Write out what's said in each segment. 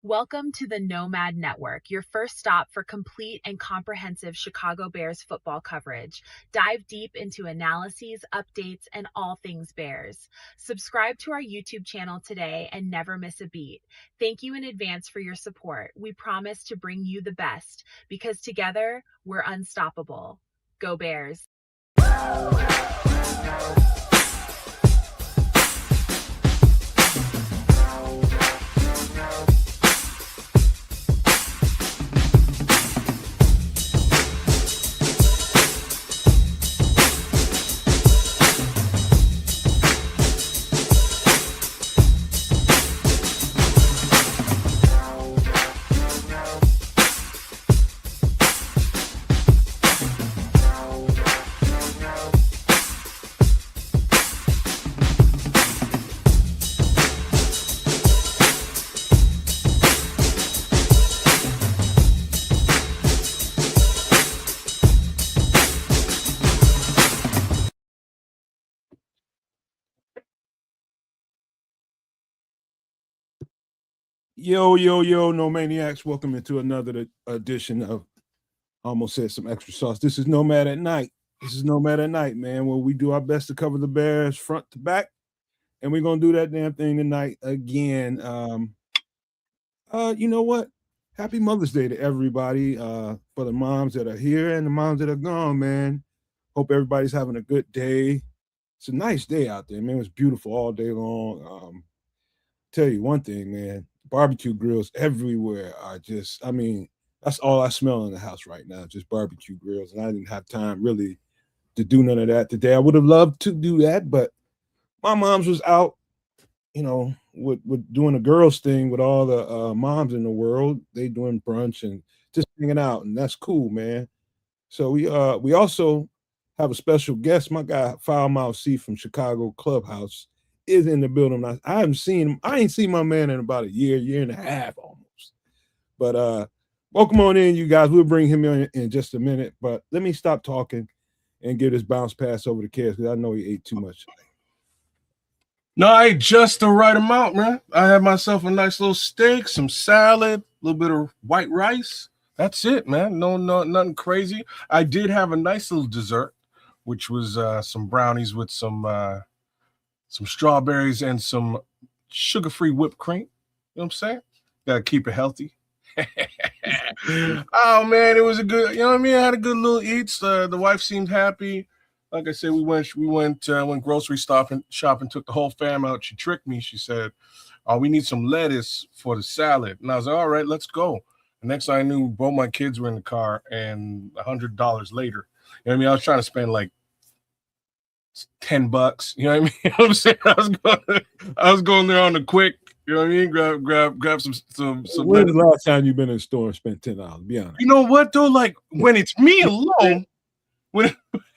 Welcome to the Nomad Network, your first stop for complete and comprehensive Chicago Bears football coverage. Dive deep into analyses, updates, and all things Bears. Subscribe to our YouTube channel today and never miss a beat. Thank you in advance for your support. We promise to bring you the best because together we're unstoppable. Go Bears! Yo, no maniacs. Welcome into another edition of almost said some extra sauce. This is Nomad at Night. Man, where we do our best to cover the Bears front to back. And we're gonna do that damn thing tonight again. You know what? Happy Mother's Day to everybody. For the moms that are here and the moms that are gone, man. Hope everybody's having a good day. It's a nice day out there, man. It was beautiful all day long. Tell you one thing, man. Barbecue grills everywhere are just, that's all I smell in the house right now, just barbecue grills. And I didn't have time really to do none of that today. I would have loved to do that, but my mom's was out, with doing a girls thing with all the moms in the world. They doing brunch and just hanging out, and that's cool, man. So we also have a special guest. My guy Foul Mouth C from Chicago Clubhouse is in the building. I haven't seen him. I ain't seen my man in about a year and a half almost. But welcome on in, you guys. We'll bring him in just a minute. But let me stop talking and give this bounce pass over to Kez because I know he ate too much. No, I ate just the right amount, man. I had myself a nice little steak, some salad, a little bit of white rice. That's it, man. No, nothing crazy. I did have a nice little dessert, which was some brownies with some strawberries and some sugar-free whipped cream. You know what I'm saying? Gotta keep it healthy. Oh man, it was a good. You know what I mean? I had a good little eats. The wife seemed happy. Like I said, we went grocery shopping. Took the whole fam out. She tricked me. She said, "Oh, we need some lettuce for the salad." And I was like, "All right, let's go." The next thing I knew, both my kids were in the car, and $100 later, you know what I mean? I was trying to spend like $10, you know what I mean? You know what I'm saying? I was going there on the quick, you know what I mean? Grab some. When was the last time you've been in the store and spent $10? Be honest. You know what though? Like when it's me alone, when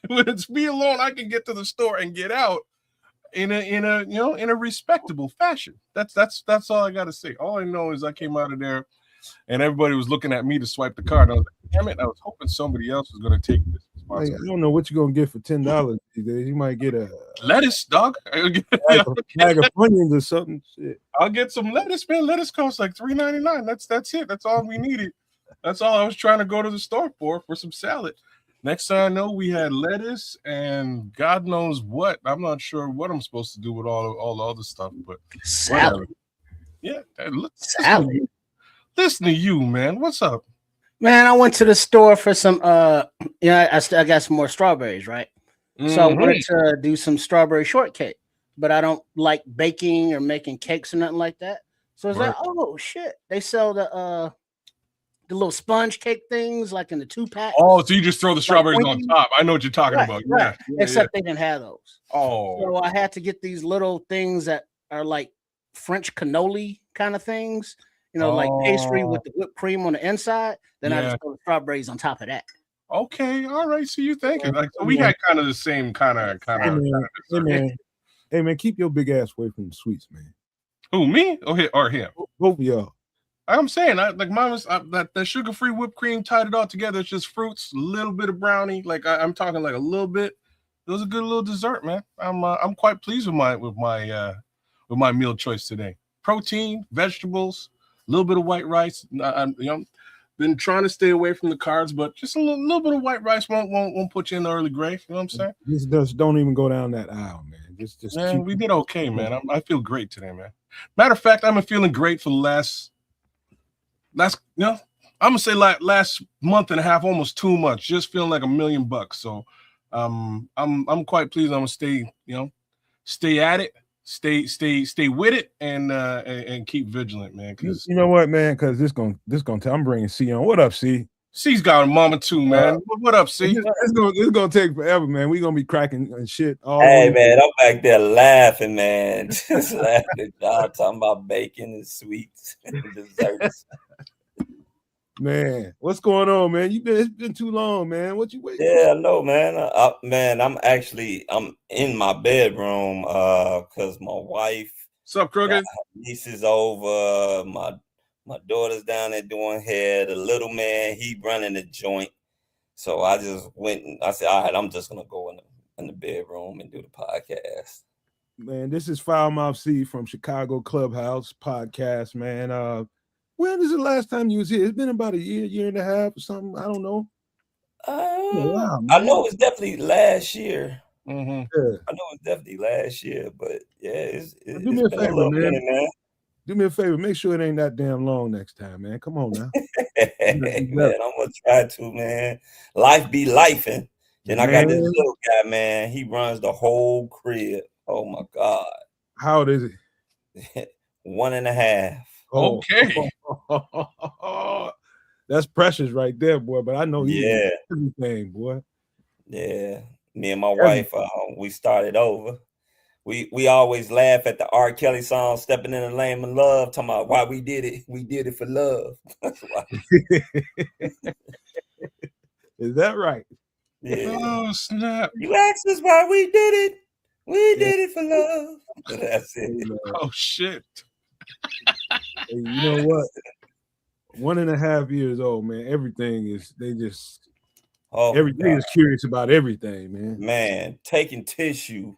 it's me alone, I can get to the store and get out in a respectable fashion. That's all I gotta say. All I know is I came out of there and everybody was looking at me to swipe the card. I was like, damn it, I was hoping somebody else was gonna take this. I don't know what you're gonna get for $10 these days. You might get a lettuce, dog. bag of onions or something. Shit. I'll get some lettuce, man. Lettuce costs like $3.99. That's it. That's all we needed. That's all I was trying to go to the store for some salad. Next thing I know, we had lettuce and God knows what. I'm not sure what I'm supposed to do with all the other stuff, but salad. Whatever. Yeah, salad. Listen to you, man. What's up? Man, I went to the store for some I got some more strawberries, right? Mm-hmm. So I wanted to do some strawberry shortcake, but I don't like baking or making cakes or nothing like that. So it's like, oh shit, they sell the little sponge cake things like in the 2-pack. Oh, so you just throw the strawberries on top. I know what you're talking about. Right. Yeah. Except they didn't have those. Oh. So I had to get these little things that are like French cannoli kind of things. Like pastry with the whipped cream on the inside. Then I just put the strawberries on top of that. Okay, all right. So you thinking like so we had kind of the same kind of. Hey man, keep your big ass away from the sweets, man. Who, me or him? Both of y'all. I'm saying, like mine was that sugar-free whipped cream tied it all together. It's just fruits, a little bit of brownie. Like I'm talking like a little bit. It was a good little dessert, man. I'm quite pleased with my meal choice today. Protein, vegetables. little bit of white rice. Been trying to stay away from the carbs, but just a little bit of white rice won't put you in the early grave. You know what I'm saying? Just don't even go down that aisle, man. Just Man, keep. we did okay, man. I feel great today, man. Matter of fact, I've been feeling great for the last, I'm gonna say like last month and a half, almost 2 months. Just feeling like $1,000,000. So, I'm quite pleased. I'm gonna stay at it, stay with it, and keep vigilant, man. Because You know what, man? Because this gonna tell. I'm bringing C on. What up, C? C's got a mama too, man. What up, C? It's gonna take forever, man. We gonna be cracking and shit all Hey, over. man, I'm back there laughing, man. Just laughing at y'all talking about bacon and sweets and desserts. Man, what's going on, man? It's been too long, man. What you waiting? Yeah, I know, man. Man, I'm in my bedroom because my wife What's up, got Crooked? her nieces over. My daughter's down there doing hair. The little man, he running the joint. So I just went and I said, all right, I'm just gonna go in the bedroom and do the podcast. Man, this is Foul Mouth C from Chicago Clubhouse podcast, man. When is the last time you was here? It's been about a year and a half or something. I don't know. Wow, I know it's definitely last year. Mm-hmm. Yeah. I know it's definitely last year, but yeah, it's Do been me a favor, a little man. minute, man. Do me a favor. Make sure it ain't that damn long next time, man. Come on now. Man, I'm gonna try to, man. Life be lifing. Then I got this little guy, man. He runs the whole crib. Oh my God. How old is it? 1.5. Oh. Okay. That's precious right there, boy. But I know Yeah, everything, boy. Yeah. Me and my wife, we started over. We always laugh at the R. Kelly song, Stepping in the Lane of Love, talking about why we did it. We did it for love. That's why. Is that right? Yeah. Oh, snap. You asked us why we did it. We did it for love. That's it. Oh, shit. Hey, you know what? 1.5 years old, man. Everything is, everything is curious about everything, man. Man, taking tissue.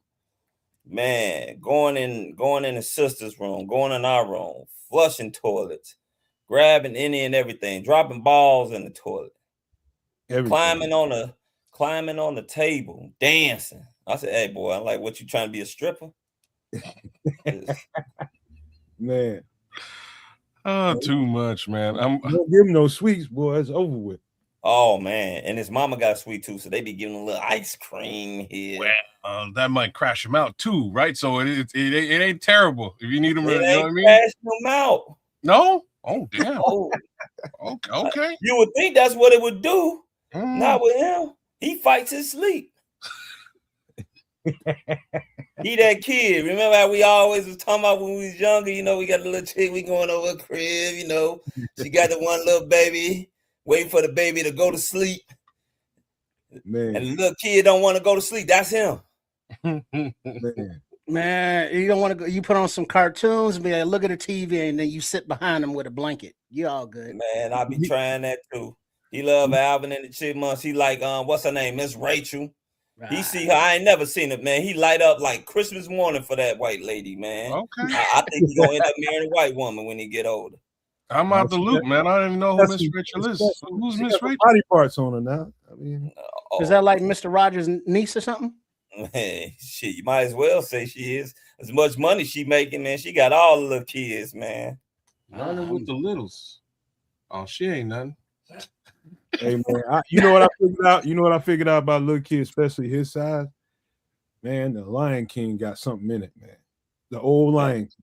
Man, going in the sister's room, going in our room, flushing toilets, grabbing any and everything, dropping balls in the toilet, climbing on the table, dancing. I said, "Hey, boy, I'm like, what you trying to be a stripper?" Man, too much, man. Don't give him no sweets, boy. It's over with. Oh man, and his mama got a sweet tooth, so they be giving a little ice cream here. Well, that might crash him out too, right? So it ain't terrible if you need him. It you know ain't what I mean? crashing him out. No? Oh damn. Oh. Okay. You would think that's what it would do. Not with him. He fights his sleep. He that kid. Remember how we always was talking about when we was younger? You know, we got a little chick. We going over a crib. You know, she got the one little baby. Waiting for the baby to go to sleep. Man. And the little kid don't want to go to sleep. That's him. Man, you don't want to go. You put on some cartoons and be like, look at the TV, and then you sit behind them with a blanket. You all good. Man, I be trying that too. He love Alvin and the Chipmunks. He like, what's her name? Miss Rachel. Right. He see her. I ain't never seen it, man. He light up like Christmas morning for that white lady, man. Okay. I think he gonna end up marrying a white woman when he get older. I'm out the loop, man. I don't even know who Miss Rachel is. So who's Miss Rachel? Body parts on her now. I mean, is that like Mr. Rogers' niece or something? Man, shit, you might as well say she is. As much money she making, man. She got all the little kids, man. Nothing with the littles. Oh, she ain't nothing. Hey man, you know what I figured out? You know what I figured out about little kids, especially his size? Man, the Lion King got something in it, man. The old Lion King.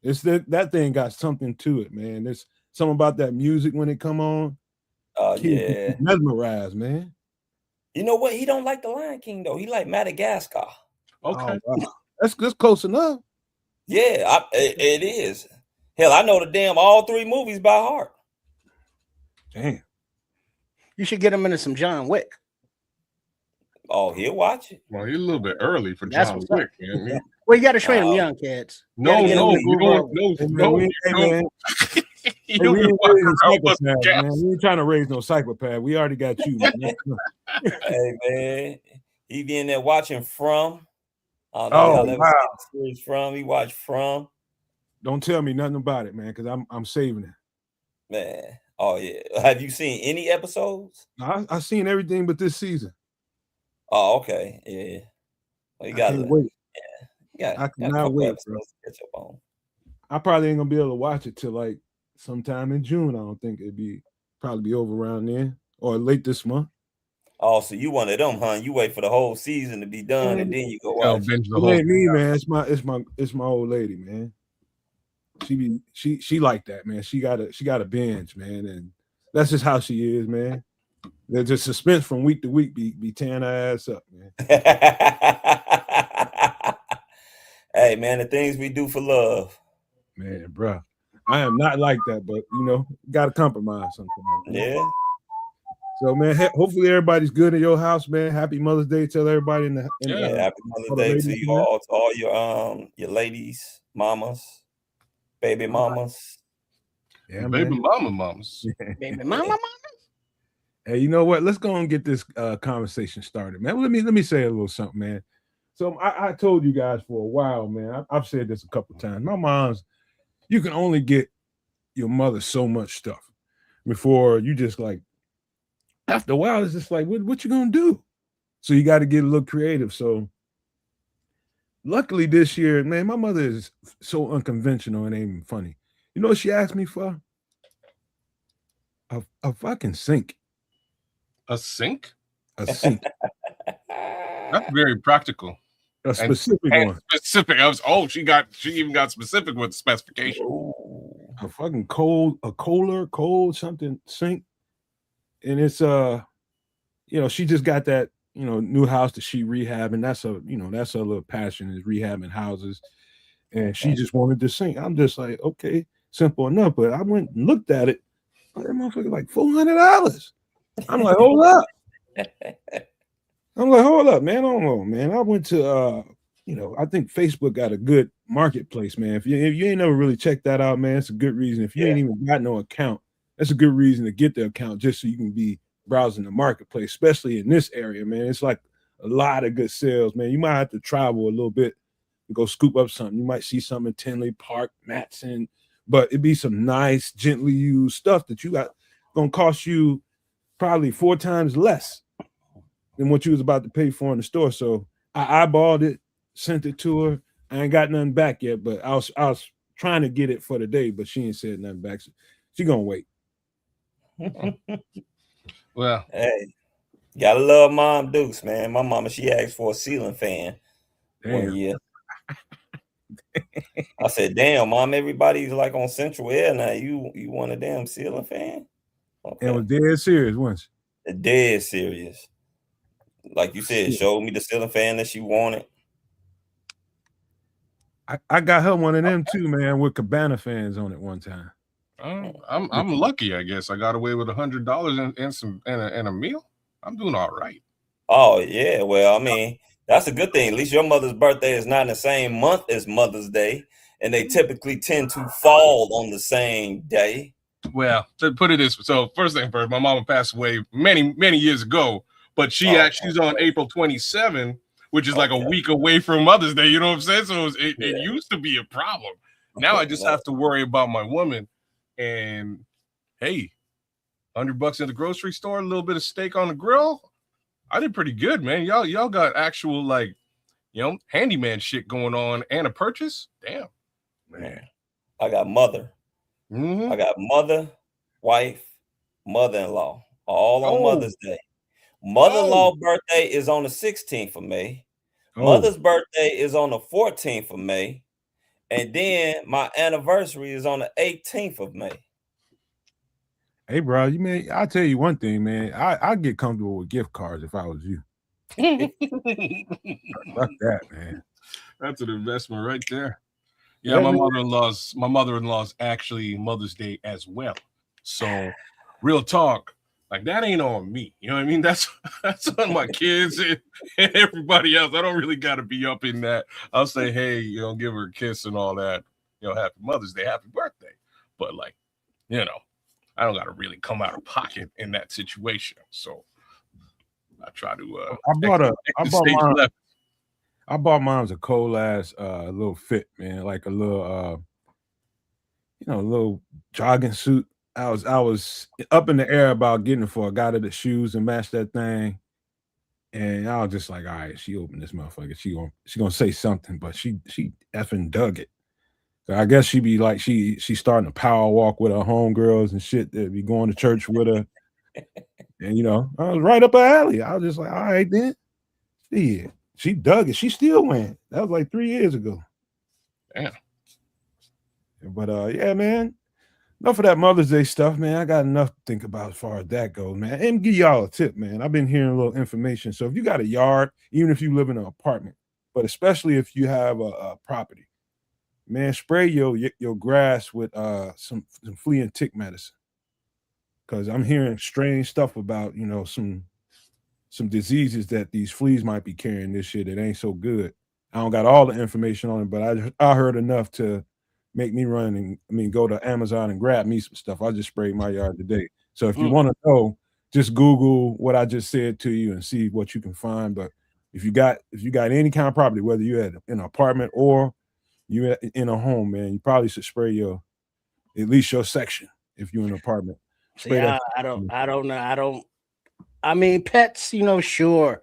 It's that thing got something to it, man. There's something about that music when it come on. Oh yeah, mesmerized, man. You know what? He don't like the Lion King though. He like Madagascar. Okay, wow. That's close enough. Yeah, it is. Hell, I know all 3 movies by heart. Damn. You should get him into some John Wick. Oh, he'll watch it. Well, you're a little bit early for John Wick, man. Well, you got to train them young kids. No. We ain't trying to raise no psychopath. We already got you, man. Hey, man. He be in there watching From. Wow. From. He watched From. Don't tell me nothing about it, man, because I'm saving it. Man. Oh yeah. Have you seen any episodes? I seen everything but this season. Oh, okay. Yeah. Well, I can't wait. I got a cannot couple wait, bro. episodes to catch up on. I probably ain't gonna be able to watch it till like sometime in June. I don't think probably be over around then or late this month. Oh, so you one of them, huh? You wait for the whole season to be done and then you go Yo, watch it. binge the It whole ain't me, thing. man. It's my old lady, man. She like that, man. She got a binge, man, and that's just how she is, man. There's just suspense from week to week be tearing her ass up, man. Hey, man, the things we do for love. Man, bro. I am not like that, but gotta compromise sometimes. Yeah. So, man, hopefully everybody's good in your house, man. Happy Mother's Day. Tell everybody Yeah, happy all Mother's the Day ladies, to you man. all, to all your ladies, mamas, baby mamas. Yeah, Baby man. mamas. Baby mama. Hey, you know what? Let's go and get this conversation started, man. Let me say a little something, man. So I told you guys for a while, man. I've said this a couple times. My mom's, you can only get your mother so much stuff before you just like. After a while, it's just like, what you gonna do? So you got to get a little creative. So luckily this year, man, my mother is so unconventional and ain't even funny. You know what she asked me for? A fucking sink. A sink? A sink. That's very practical. A specific one. Specific. She even got specific with the specification. A fucking cold something sink. And it's she just got that, new house that she rehabbing. That's her little passion is rehabbing houses. And she just wanted to sink. I'm just like, okay, simple enough. But I went and looked at it. That motherfucker like $400. I'm like, hold up. Man. I don't know, man. I went to I think Facebook got a good marketplace, man. If you ain't never really checked that out, man, it's a good reason. If you ain't even got no account, that's a good reason to get the account just so you can be browsing the marketplace, especially in this area, man. It's like a lot of good sales, man. You might have to travel a little bit to go scoop up something. You might see something in Tinley Park, Matson, but it'd be some nice, gently used stuff that you got gonna cost you probably 4 times less than what you was about to pay for in the store. So I eyeballed it, sent it to her. I ain't got nothing back yet, but I was trying to get it for the day, but she ain't said nothing back. So she gonna wait. Well, hey, gotta love Mom Dukes, man. My mama, she asked for a ceiling fan one year. I said, "Damn, Mom, everybody's like on central air now. You want a damn ceiling fan?" Okay. And it was dead serious once. Dead serious. Like you said, showed me the ceiling fan that she wanted. I got her one of them too, man, with Cabana fans on it one time. I'm lucky, I guess. I got away with $100 and a meal. I'm doing all right. Oh yeah, well, I mean, that's a good thing. At least your mother's birthday is not in the same month as Mother's Day, and they typically tend to fall on the same day. Well, to put it this way, so first thing first, my mama passed away many years ago, but she's on April 27, which is like a week away from Mother's Day. You know what I'm saying? So it used to be a problem. Now I just have to worry about my woman. And hey, $100 in the grocery store, a little bit of steak on the grill. I did pretty good, man. Y'all got actual handyman shit going on and a purchase. Damn, man. I got mother. Mm-hmm. I got mother, wife, mother-in-law, all on Mother's Day. Mother-in-law birthday is on the 16th of May. Mother's birthday is on the 14th of May. And then my anniversary is on the 18th of May. Hey, bro, I'll tell you one thing, man. I'd get comfortable with gift cards if I was you. Fuck that, man. That's an investment right there. Yeah, my mother-in-law's actually Mother's Day as well. So real talk, like that ain't on me. You know what I mean? That's on my kids and everybody else. I don't really gotta be up in that. I'll say, hey, give her a kiss and all that. Happy Mother's Day, happy birthday. But I don't gotta really come out of pocket in that situation. So I try to I bought mom's a cold ass little fit, man, like a little a little jogging suit. I was up in the air about getting it for a guy to the shoes and match that thing. And I was just like, all right, she opened this motherfucker. She gonna say something, but she effing dug it. So I guess she be like she's starting to power walk with her homegirls and shit that be going to church with her. And I was right up her alley. I was just like, all right then. Yeah, she dug it. She still went. That was like 3 years ago. Damn. But yeah, man. Enough of that Mother's Day stuff, man. I got enough to think about as far as that goes, man. And give y'all a tip, man. I've been hearing a little information. So if you got a yard, even if you live in an apartment, but especially if you have a property, man, spray your grass with some flea and tick medicine. Because I'm hearing strange stuff about some diseases that these fleas might be carrying. This shit, it ain't so good. I don't got all the information on it, but I heard enough to make me run and go to Amazon and grab me some stuff. I just sprayed my yard today. So if you want to know, just Google what I just said to you and see what you can find. But if you got any kind of property, whether you're in an apartment or you're in a home, man, you probably should spray at least your section if you're in an apartment. Yeah, I don't know. I mean, pets, sure,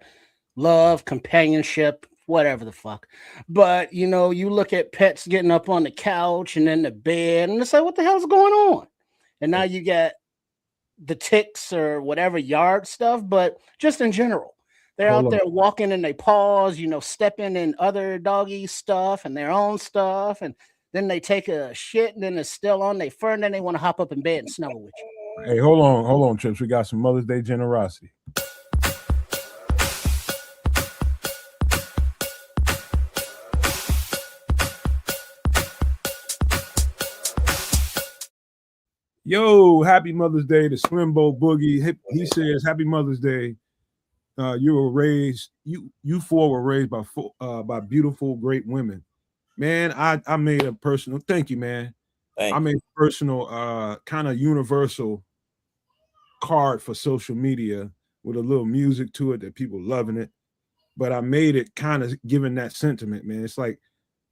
love, companionship, whatever the fuck. But, you look at pets getting up on the couch and in the bed, and it's like, what the hell's going on? And now you get the ticks or whatever yard stuff, but just in general, they're out there walking in their paws, stepping in other doggy stuff and their own stuff. And then they take a shit and then it's still on their fur and then they want to hop up in bed and snuggle with you. Hey, hold on, Trips. We got some Mother's Day generosity. Yo, happy Mother's Day to Slimbo Boogie. He says, happy Mother's Day. You four were raised by beautiful, great women. Man, I made a personal, thank you, man. I made a personal, kind of universal card for social media with a little music to it that people loving it. But I made it kind of giving that sentiment, man. It's like,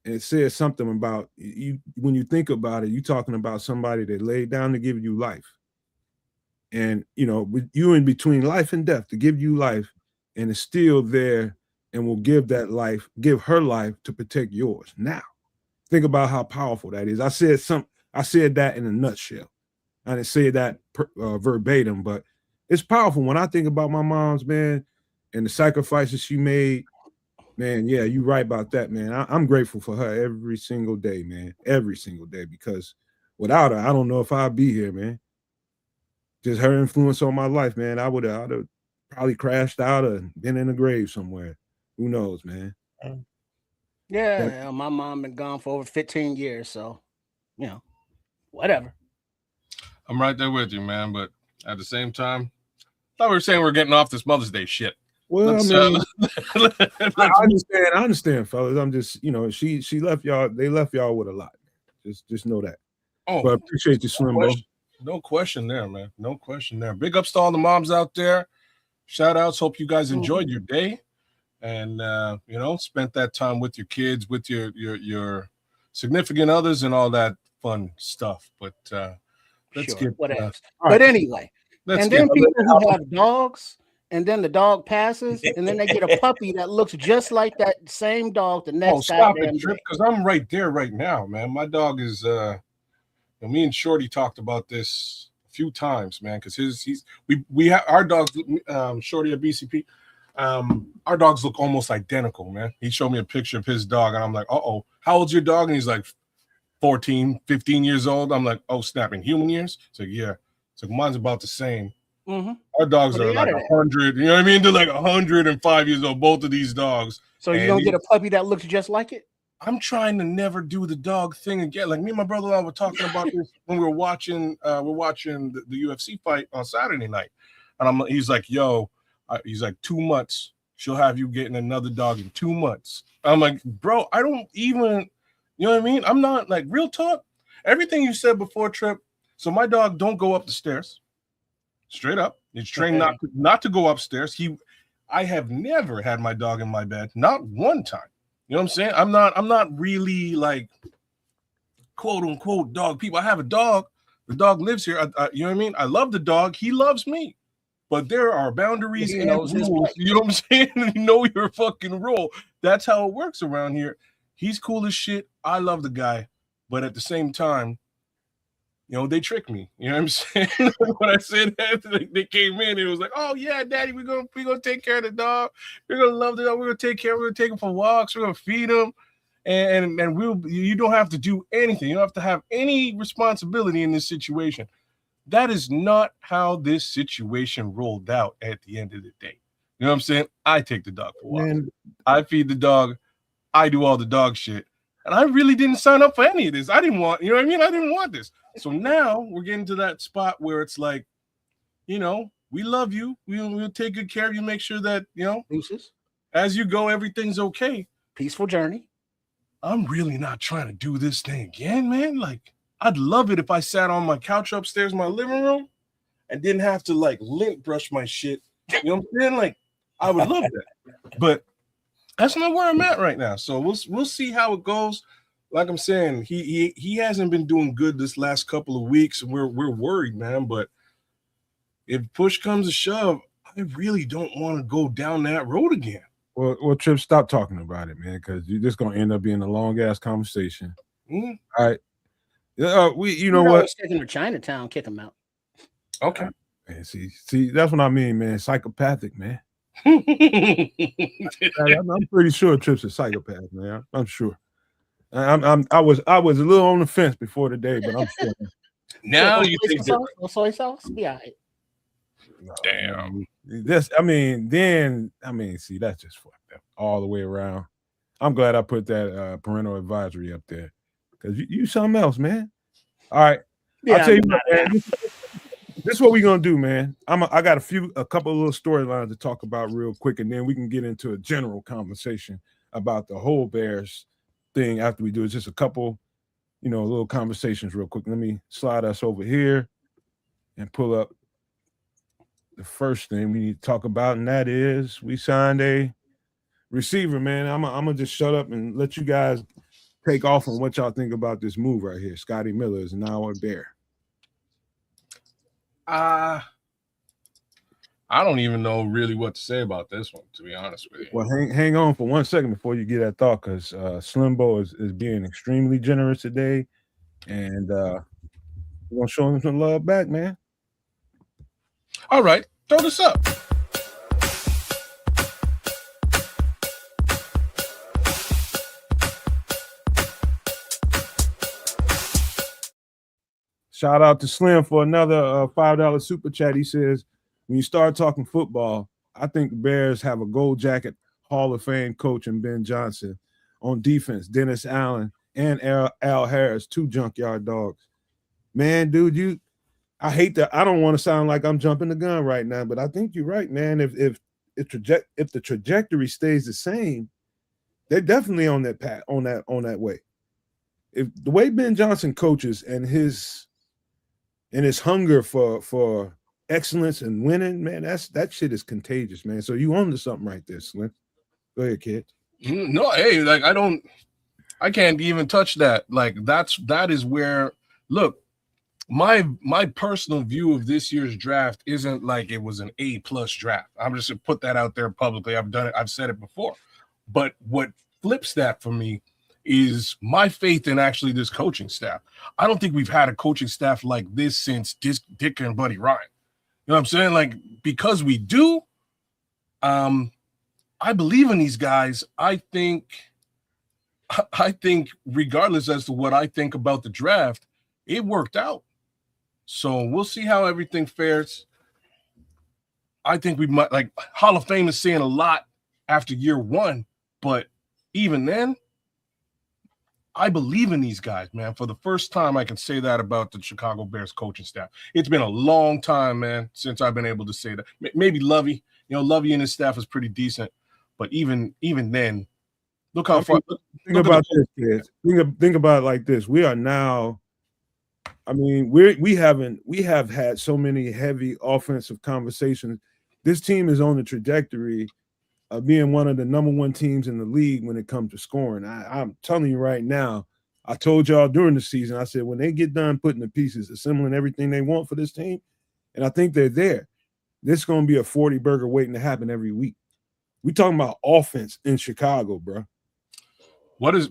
it says something about you when you think about it, you're talking about somebody that laid down to give you life. And with you in between life and death to give you life, and is still there and will give her life to protect yours. Now, think about how powerful that is. I said that in a nutshell. I didn't say that verbatim, but it's powerful when I think about my mom's, man, and the sacrifices she made. Man, yeah, you're right about that, man. I'm grateful for her every single day, man. Every single day, because without her, I don't know if I'd be here, man. Just her influence on my life, man. I'd have probably crashed out or been in the grave somewhere. Who knows, man? Yeah, my mom been gone for over 15 years, so whatever. I'm right there with you, man. But at the same time, I thought we were saying we're getting off this Mother's Day shit. Well, I understand, fellas. I'm just, she left y'all. They left y'all with a lot. Just know that. Oh, but I appreciate you, Slimbo. No question there, man. No question there. Big ups to all the moms out there. Shout outs. Hope you guys enjoyed your day and spent that time with your kids, with your significant others, and all that fun stuff. But let's get whatever. But anyway, and then people who have dogs. And then the dog passes, and then they get a puppy that looks just like that same dog the next stop it, Trip, because I'm right there right now, man. My dog is me and Shorty talked about this a few times, man, because we have our dogs, Shorty at BCP, our dogs look almost identical, man. He showed me a picture of his dog, and I'm like, how old's your dog? And he's like 14, 15 years old. I'm like, oh, snap, in human years? So yeah. So mine's about the same. Mm-hmm. Our dogs are like 100. You know what I mean? They're like 105 years old, both of these dogs. So you don't get a puppy that looks just like it? I'm trying to never do the dog thing again. Like me and my brother-in-law were talking about this when we were watching the UFC fight on Saturday night. And he's like, he's like, 2 months. She'll have you getting another dog in 2 months. I'm like, bro, I don't even, you know what I mean? I'm not like, real talk. Everything you said before, Trip. So my dog don't go up the stairs. Straight up. He's trained not to go upstairs. I have never had my dog in my bed. Not one time. You know what I'm saying? I'm not really like quote unquote dog people. I have a dog, The dog lives here. You know what I mean? I love the dog. He loves me. But there are boundaries and rules. You know what I'm saying? You know your fucking role. That's how it works around here. He's cool as shit. I love the guy. But at the same time, you know, they tricked me. You know what I'm saying? When I said that, they came in, it was like, oh yeah, daddy, we're gonna take care of the dog. We're gonna love the dog. We're gonna take care. We're gonna take him for walks. We're gonna feed him, and you don't have to do anything. You don't have to have any responsibility in this situation. That is not how this situation rolled out at the end of the day. You know what I'm saying? I take the dog for walks. I feed the dog. I do all the dog shit. And I really didn't sign up for any of this. I didn't want, you know what I mean? I didn't want this. So now we're getting to that spot where it's like, you know, we love you. We'll take good care of you. Make sure that, you know, as you go, everything's okay. Peaceful journey. I'm really not trying to do this thing again, man. Like, I'd love it if I sat on my couch upstairs in my living room and didn't have to like lint brush my shit. You know what I'm saying? Like, I would love that. But that's not where I'm at right now. So we'll see how it goes. Like I'm saying, he hasn't been doing good this last couple of weeks, and we're worried, man. But if push comes to shove, I really don't want to go down that road again. Well, Trip, stop talking about it, man, because you're just gonna end up being a long ass conversation. All right. You know what? Take him to Chinatown, kick him out. Okay. Man, see, that's what I mean, man. Psychopathic, man. I'm pretty sure Trip's a psychopath, man. I'm sure. I was a little on the fence before today, but I'm sure. Now you think soy sauce? Yeah. Damn. See, that's just fucked up all the way around. I'm glad I put that parental advisory up there because you something else, man. All right, yeah, I'll tell you what, man. This is what we're gonna do, man. I got a couple of little storylines to talk about real quick, and then we can get into a general conversation about the whole Bears thing after we do. It's just a couple, little conversations real quick. Let me slide us over here and pull up the first thing we need to talk about, and that is we signed a receiver, man. I'm gonna just shut up and let you guys take off on what y'all think about this move right here. Scotty Miller is now a Bear. I don't even know really what to say about this one, to be honest with you. Well, hang on for 1 second before you get that thought, because Slimbo is being extremely generous today, and we're gonna show him some love back, man. All right, throw this up. Shout out to Slim for another $5 super chat. He says, when you start talking football, I think the Bears have a gold jacket Hall of Fame coach in Ben Johnson. On defense, Dennis Allen and Al Harris, 2 junkyard dogs. Man, dude, I hate that. I don't want to sound like I'm jumping the gun right now, but I think you're right, man. If the trajectory stays the same, they're definitely on that path, on that way. If the way Ben Johnson coaches and his hunger for excellence and winning, man, that shit is contagious, man. So you on to something right there, Slim. Go ahead, kid. No, hey, like I can't even touch that. Like that is where, look, my personal view of this year's draft isn't like it was an A+ draft. I'm just gonna put that out there publicly. I've done it. I've said it before. But what flips that for me is my faith in actually this coaching staff. I don't think we've had a coaching staff like this since Dick and Buddy Ryan. You know what I'm saying? Like, because we do, I believe in these guys. I think regardless as to what I think about the draft, it worked out. So we'll see how everything fares. I think we might, like, Hall of Fame is saying a lot after year 1, but even then, I believe in these guys, man. For the first time, I can say that about the Chicago Bears coaching staff. It's been a long time, man, since I've been able to say that. Maybe Lovey, Lovey and his staff is pretty decent, but even then, look how far. Think about this, kids. Think about it like this. We are now. I mean, we have had so many heavy offensive conversations. This team is on the trajectory of being one of the number 1 teams in the league when it comes to scoring. I'm telling you right now, I told y'all during the season, I said, when they get done putting the pieces, assembling everything they want for this team, and I think they're there, this is going to be a 40 burger waiting to happen every week. We talking about offense in Chicago, bro. You're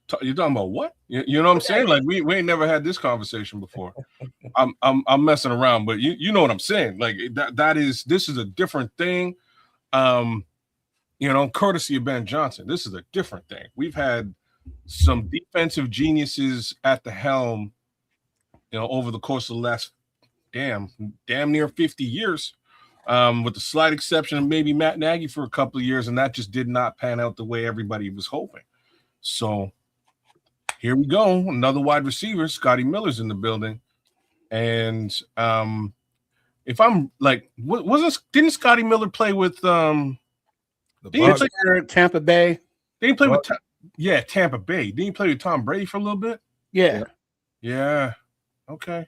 talking about what? You know what I'm saying? Like we ain't never had this conversation before. I'm messing around, but you know what I'm saying. Like this is a different thing. Courtesy of Ben Johnson, this is a different thing. We've had some defensive geniuses at the helm, over the course of the last damn near 50 years, with the slight exception of maybe Matt Nagy for a couple of years, and that just did not pan out the way everybody was hoping. So here we go, another wide receiver. Scotty Miller's in the building, and if I'm like, didn't Scotty Miller play with Tampa Bay? Did he play with Tampa Bay? Didn't he play with Tom Brady for a little bit? Yeah. Okay.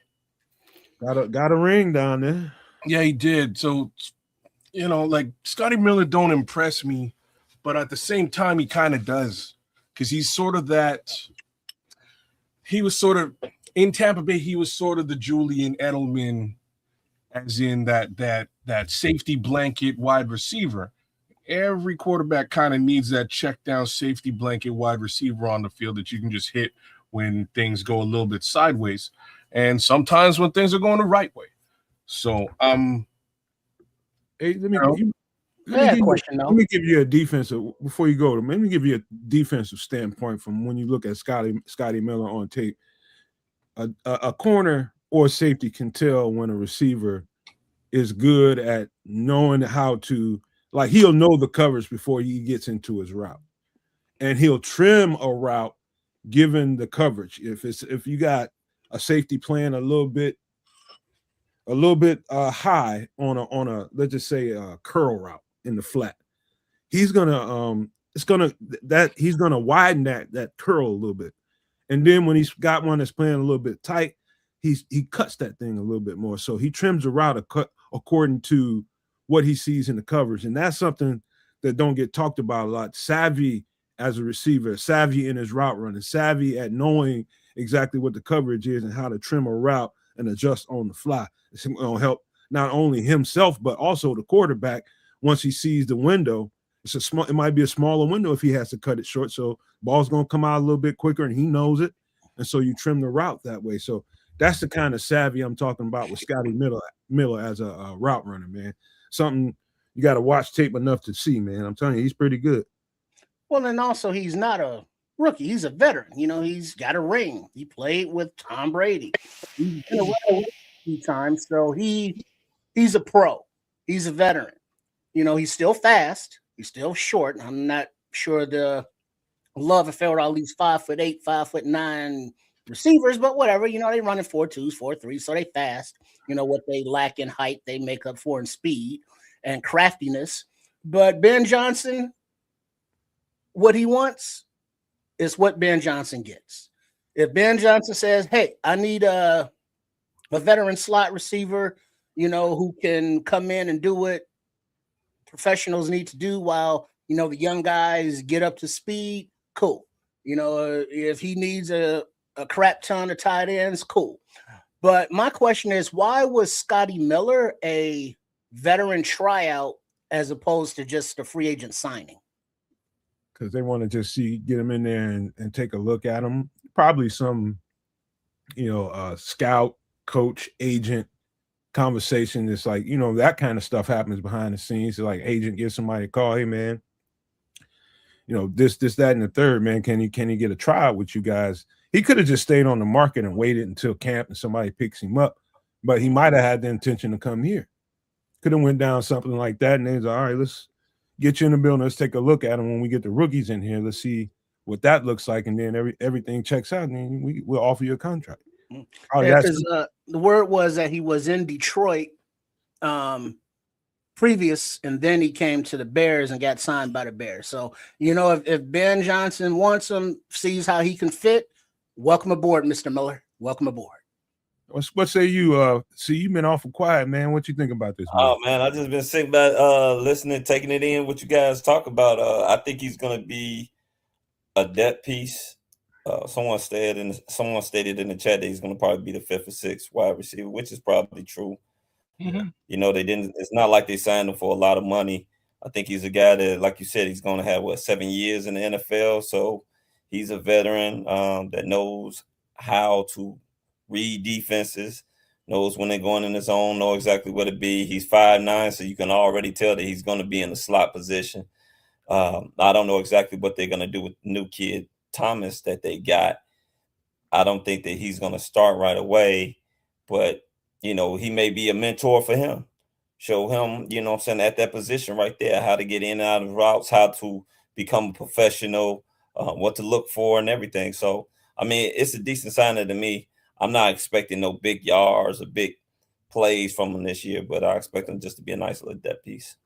Got a ring down there. Yeah, he did. So, like Scotty Miller don't impress me, but at the same time, he kind of does, because he's sort of that. He was sort of in Tampa Bay. He was sort of the Julian Edelman, as in that safety blanket wide receiver. Every quarterback kind of needs that check down safety blanket wide receiver on the field that you can just hit when things go a little bit sideways, and sometimes when things are going the right way. So, hey, let me give you a defensive before you go. Let me give you a defensive standpoint from when you look at Scotty Miller on tape. A corner or safety can tell when a receiver is good at knowing how to, like, he'll know the coverage before he gets into his route, and he'll trim a route given the coverage. If you got a safety playing a little bit high on a let's just say a curl route in the flat, he's gonna widen that curl a little bit, and then when he's got one that's playing a little bit tight, he cuts that thing a little bit more. So he trims the route according to what he sees in the coverage, and that's something that don't get talked about a lot. Savvy as a receiver, savvy in his route running, savvy at knowing exactly what the coverage is and how to trim a route and adjust on the fly. It's going to help not only himself but also the quarterback once he sees the window. It might be a smaller window if he has to cut it short, so ball's going to come out a little bit quicker, and he knows it, and so you trim the route that way. So that's the kind of savvy I'm talking about with Scotty Miller as a route runner, man. Something you got to watch tape enough to see, man. I'm telling you, he's pretty good. Well, and also he's not a rookie. He's a veteran. He's got a ring. He played with Tom Brady. He's been around a few times, so he's a pro. He's a veteran. He's still fast. He's still short. I'm not sure the love affair with all these 5'8", 5'9" receivers, but whatever. They run in 4.2s, 4.3s, so they fast. What they lack in height, they make up for in speed and craftiness. But Ben Johnson, what he wants is what Ben Johnson gets. If Ben Johnson says, hey, I need a veteran slot receiver, who can come in and do what professionals need to do while, the young guys get up to speed, cool. If he needs a crap ton of tight ends, cool. But my question is, why was Scotty Miller a veteran tryout as opposed to just a free agent signing? Because they want to just get him in there and take a look at him. Probably some, scout, coach, agent conversation. It's like, that kind of stuff happens behind the scenes. It's like agent gives somebody a call, hey man, this, that, and the third, man. Can he get a tryout with you guys? He could have just stayed on the market and waited until camp and somebody picks him up, but he might have had the intention to come here. Could have went down something like that, and they was like, all right, let's get you in the building. Let's take a look at him when we get the rookies in here. Let's see what that looks like, and then everything checks out, and then we'll offer you a contract. Because the word was that he was in Detroit previous, and then he came to the Bears and got signed by the Bears. So, if Ben Johnson wants him, sees how he can fit, welcome aboard, Mr. Miller. Welcome aboard. What say you? See, you've been awful quiet, man. What you think about this? Man? Oh man, I just been sitting back, listening, taking it in. What you guys talk about? I think he's gonna be a depth piece Someone stated in the chat that he's going to probably be the 5th or 6th wide receiver, which is probably true. Mm-hmm. You know, they didn't. It's not like they signed him for a lot of money. I think he's a guy that, like you said, he's going to have 7 years in the NFL. So he's a veteran that knows how to read defenses, knows when they're going in his zone, know exactly what it be. He's 5'9", so you can already tell that he's going to be in the slot position. I don't know exactly what they're going to do with the new kid Thomas that they got. I don't think that he's going to start right away, but you know, he may be a mentor for him. Show him, you know what I'm saying, at that position right there, how to get in and out of routes, how to become a professional, what to look for and everything. So, I mean, it's a decent signing to me. I'm not expecting no big yards or big plays from him this year, but I expect him just to be a nice little depth piece.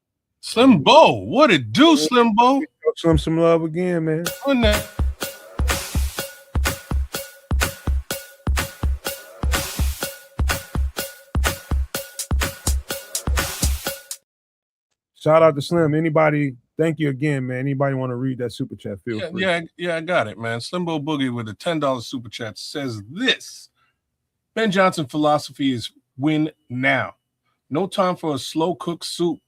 Slim Bo, what it do, Slim Bo? Show some love again, man. Shout out to Slim. Anybody, thank you again, man. Anybody want to read that super chat? Feel free. Yeah, I got it, man. Slimbo Boogie with a $10 super chat says this: Ben Johnson philosophy is win now. No time for a slow cooked soup.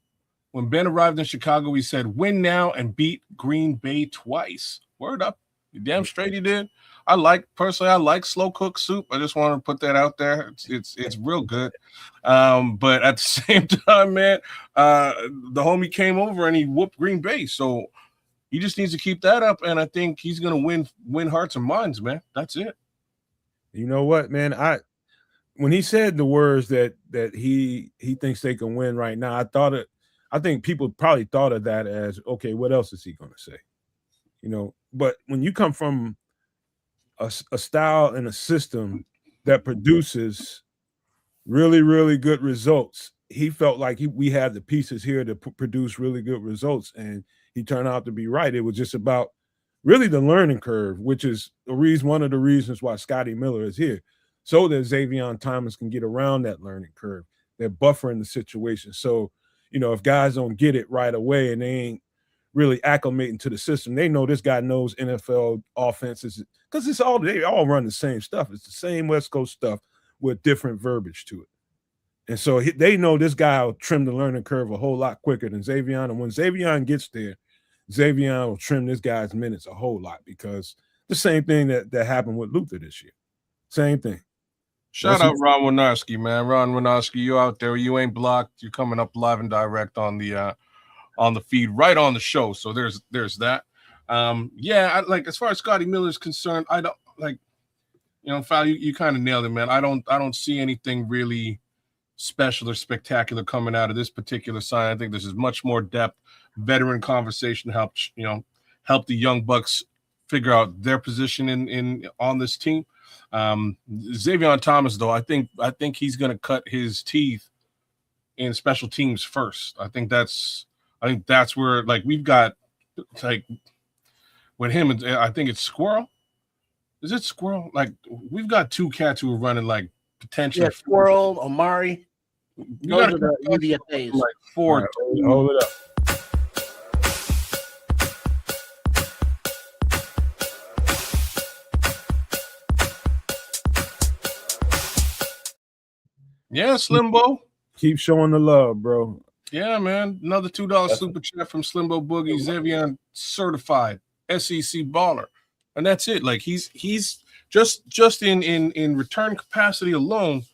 When Ben arrived in Chicago, he said, win now and beat Green Bay twice. Word up. You damn straight he did. I like slow cooked soup. I just want to put that out there. It's real good. But at the same time, man, the homie came over and he whooped Green Bay. So he just needs to keep that up. And I think he's gonna win hearts and minds, man. That's it. You know what, man? When he said the words that he thinks they can win right now, I think people probably thought of that as, okay, what else is he gonna say? You know, but when you come from a style and a system that produces really, really good results, he felt like we had the pieces here to produce really good results, and he turned out to be right. It was just about really the learning curve, which is one of the reasons why Scotty Miller is here, so that Xavier Thomas can get around that learning curve. They're buffering the situation. So, you know, if guys don't get it right away and they ain't really acclimating to the system, they know this guy knows NFL offenses, because they all run the same stuff. It's the same West Coast stuff with different verbiage to it. And so they know this guy will trim the learning curve a whole lot quicker than Xavier. And when Xavier gets there, Xavier will trim this guy's minutes a whole lot, because the same thing that happened with Luther this year. Same thing. Shout out Ron Winarski, man. Ron Winarski, you out there. You ain't blocked. You're coming up live and direct on the feed right on the show. So there's that. As far as Scotty Miller is concerned, I don't like, you know, Fal, you kind of nailed it, man. I don't see anything really special or spectacular coming out of this particular sign. I think this is much more depth, veteran conversation help the young Bucks figure out their position in on this team. Xavier Thomas, though, I think he's going to cut his teeth in special teams first. I think that's where, like, we've got, like, with him, I think it's Squirrel. Is it Squirrel? Like, we've got two cats who are running, like, potentially. Yeah, Squirrel, Omari. Those are the UDFAs. Like 4. Right, hold it up. Yeah, Slimbo. Keep showing the love, bro. Yeah, man. Another $2 super chat from Slimbo Boogie. Xavier certified SEC baller. And that's it. Like, he's just in return capacity alone.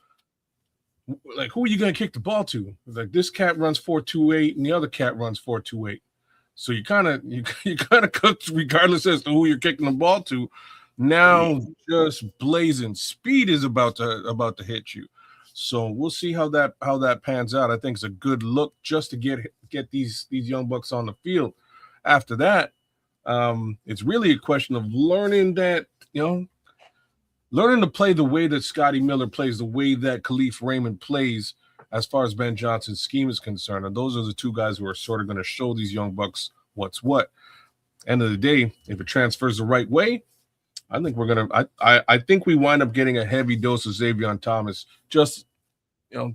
Like, who are you going to kick the ball to? Like, this cat runs 4.28 and the other cat runs 4.28. So you kind of cooked regardless as to who you're kicking the ball to. Now just blazing speed is about to hit you. So we'll see how that pans out. I think it's a good look just to get these young Bucks on the field. After that, it's really a question of learning to play the way that Scotty Miller plays, the way that Khalif Raymond plays, as far as Ben Johnson's scheme is concerned. And those are the two guys who are sort of going to show these young Bucks what's what. End of the day, if it transfers the right way, I think I think we wind up getting a heavy dose of Xavier Thomas just a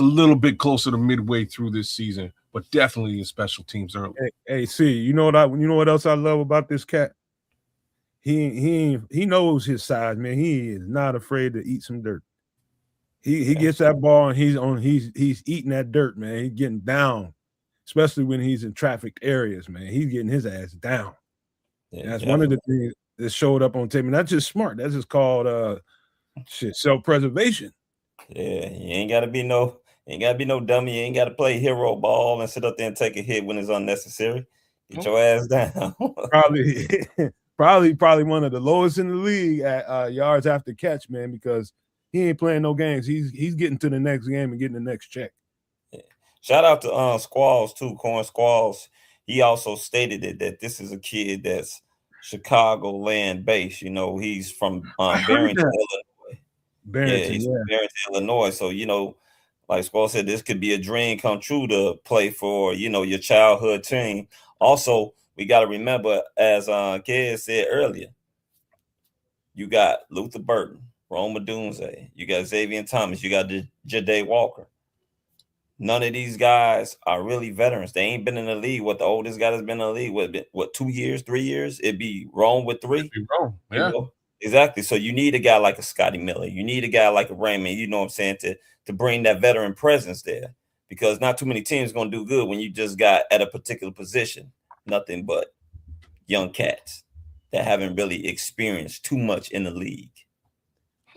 little bit closer to midway through this season, but definitely in special teams early. Hey, see, you know what else I love about this cat? he knows his size, man. He is not afraid to eat some dirt. He gets that ball and he's eating that dirt, man. He's getting down, especially when he's in trafficked areas, man. He's getting his ass down. Yeah, That's one of the things that showed up on tape. And that's just smart. That's just called self-preservation. Yeah, you ain't gotta be no dummy. You ain't gotta play hero ball and sit up there and take a hit when it's unnecessary. Get your ass down. probably one of the lowest in the league at yards after catch, man, because he ain't playing no games. He's getting to the next game and getting the next check. Yeah. Shout out to Squalls too, Corn Squalls. He also stated that this is a kid that's Chicago land based. You know, he's from Barrington, Illinois. Barrington, He's from Barrington, Illinois. So, you know, like Squall said, this could be a dream come true to play for, you know, your childhood team. Also, we got to remember, as Kez said earlier, you got Luther Burton, Rome Odunze, you got Xavier Thomas, you got Jade Walker. None of these guys are really veterans. They ain't been in the league. What the oldest guy has been in the league? What 2 years, 3 years? It'd be Rome with 3. It'd be Rome, yeah. You know? Exactly. So you need a guy like a Scotty Miller. You need a guy like a Raymond, you know what I'm saying, to bring that veteran presence there. Because not too many teams going to do good when you just got at a particular position nothing but young cats that haven't really experienced too much in the league.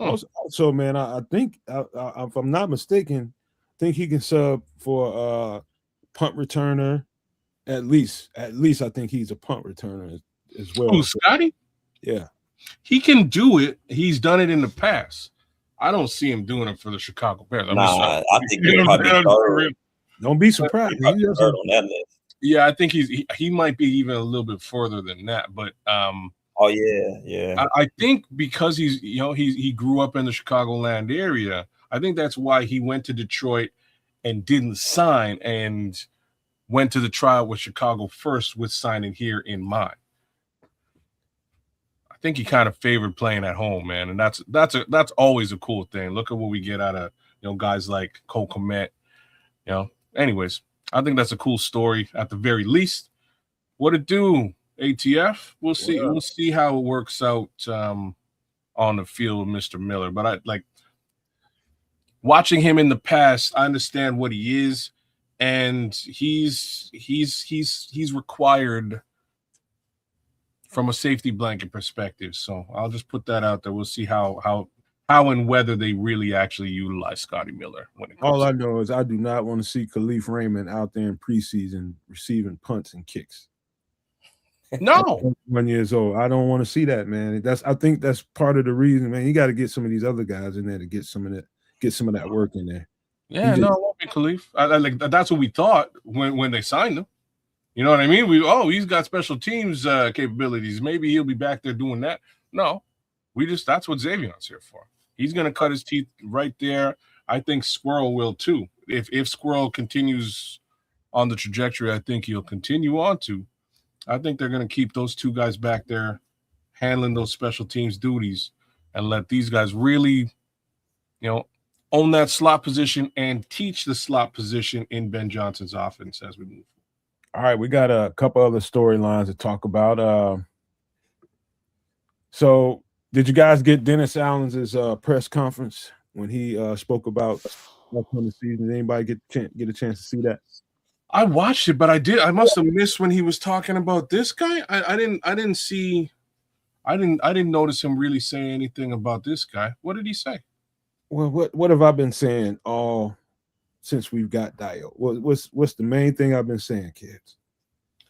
Also, man, I think if I'm not mistaken, I think he can sub for punt returner. At least I think he's a punt returner as well. Oh, Scotty? Yeah. He can do it. He's done it in the past. I don't see him doing it for the Chicago Bears. I think he'll probably third. Don't be surprised. Third on that list. Yeah, I think he might be even a little bit further than that. But oh yeah. I think because he grew up in the Chicagoland area. I think that's why he went to Detroit and didn't sign and went to the trial with Chicago first with signing here in mind. I think he kind of favored playing at home, man, and that's always a cool thing. Look at what we get out of guys like Cole Kmet. Anyways, I think that's a cool story at the very least. What it do, ATF? We'll see. Yeah. We'll see how it works out on the field with Mr. Miller. But I like watching him in the past. I understand what he is, and he's required from a safety blanket perspective. So I'll just put that out there. We'll see how and whether they really actually utilize Scotty Miller when it comes. All I know is I do not want to see Khalif Raymond out there in preseason receiving punts and kicks. No, 1 year old. I don't want to see that, man. I think that's part of the reason, man. You got to get some of these other guys in there to get some of that work in there. Yeah, no, it won't be Khalif. Like that's what we thought when they signed him. You know what I mean? He's got special teams capabilities. Maybe he'll be back there doing that. No, that's what Xavion's here for. He's going to cut his teeth right there. I think Squirrel will too. If Squirrel continues on the trajectory, I think he'll continue on to. I think they're going to keep those two guys back there handling those special teams duties and let these guys really, own that slot position and teach the slot position in Ben Johnson's offense as we move. All right, we got a couple other storylines to talk about. So did you guys get Dennis Allen's press conference when he spoke about upcoming season? Did anybody get a chance to see that? I watched it, but I must have missed when he was talking about this guy. I didn't notice him really say anything about this guy. What did he say? Well, what have I been saying all since we've got Dio? What's the main thing I've been saying, kids,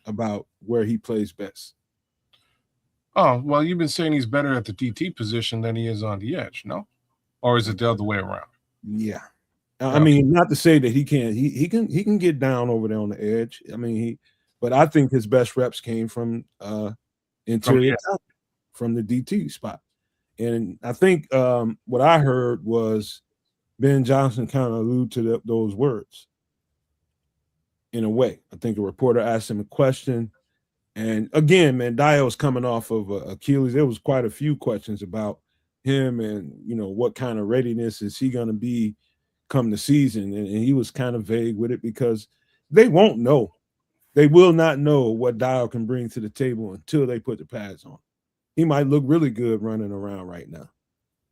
about where he plays best? Oh, well, you've been saying he's better at the DT position than he is on the edge, no? Or is it the other way around? Yeah. I mean, not to say that he can't. He can get down over there on the edge. I mean, but I think his best reps came from interior, from the DT spot. And I think what I heard was Ben Johnson kind of alluded to those words in a way. I think a reporter asked him a question. And again, man, Dio's coming off of Achilles. There was quite a few questions about him and, what kind of readiness is he going to be come the season. And he was kind of vague with it because they won't know. They will not know what Dio can bring to the table until they put the pads on. he might look really good running around right now.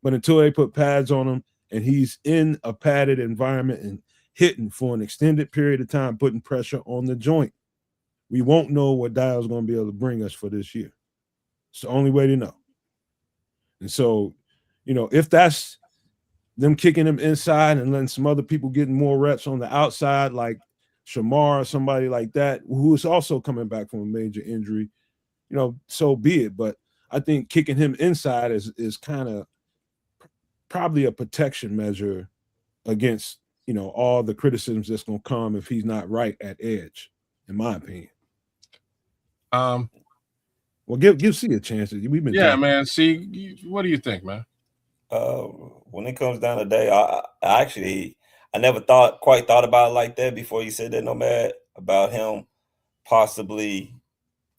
But until they put pads on him and he's in a padded environment and hitting for an extended period of time, putting pressure on the joint, we won't know what Dial's going to be able to bring us for this year. It's the only way to know. And so, if that's them kicking him inside and letting some other people getting more reps on the outside, like Shamar or somebody like that, who is also coming back from a major injury, so be it. But I think kicking him inside is kind of probably a protection measure against, all the criticisms that's going to come if he's not right at edge, in my opinion. Well, give C a chance. We've been talking. Man. C, what do you think, man? When it comes down to day, I never quite thought about it like that before you said that, Nomad, about him possibly,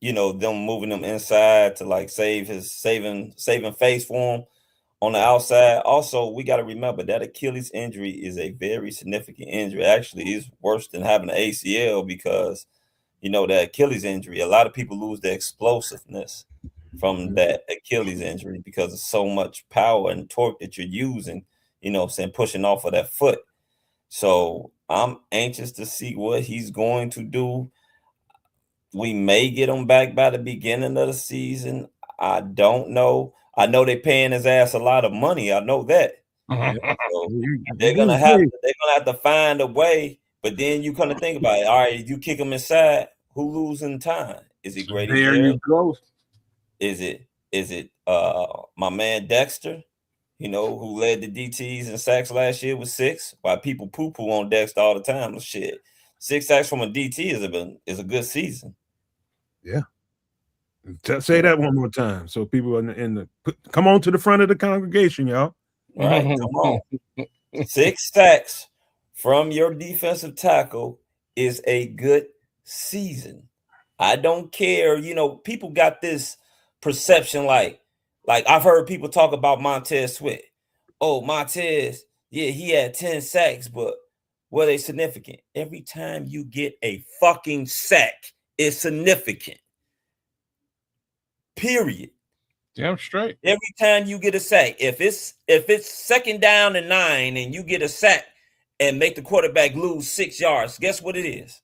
them moving him inside to like saving face for him on the outside. Also, we got to remember that Achilles injury is a very significant injury. Actually, it's worse than having an ACL because, that Achilles injury, a lot of people lose their explosiveness from that Achilles injury because of so much power and torque that you're using, pushing off of that foot. So I'm anxious to see what he's going to do. We may get him back by the beginning of the season. I don't know. I know they're paying his ass a lot of money. I know that. So they're gonna have to find a way. But then you kind of think about it. All right, you kick him inside. Who losing time? Is it Grady? There you go. Is it my man Dexter? Who led the DTs and sacks last year with 6? While people poo-poo on Dexter all the time. Well, shit, 6 sacks from a DT is a good season. Yeah. Say that one more time, so people come on to the front of the congregation, y'all. All right, come on. 6 sacks from your defensive tackle is a good season. I don't care. People got this perception like I've heard people talk about Montez Sweat. Oh, Montez, yeah, he had 10 sacks, but were they significant? Every time you get a fucking sack, it's significant. Period. Damn straight. Every time you get a sack, if it's second down and 9 and you get a sack and make the quarterback lose 6 yards, guess what it is?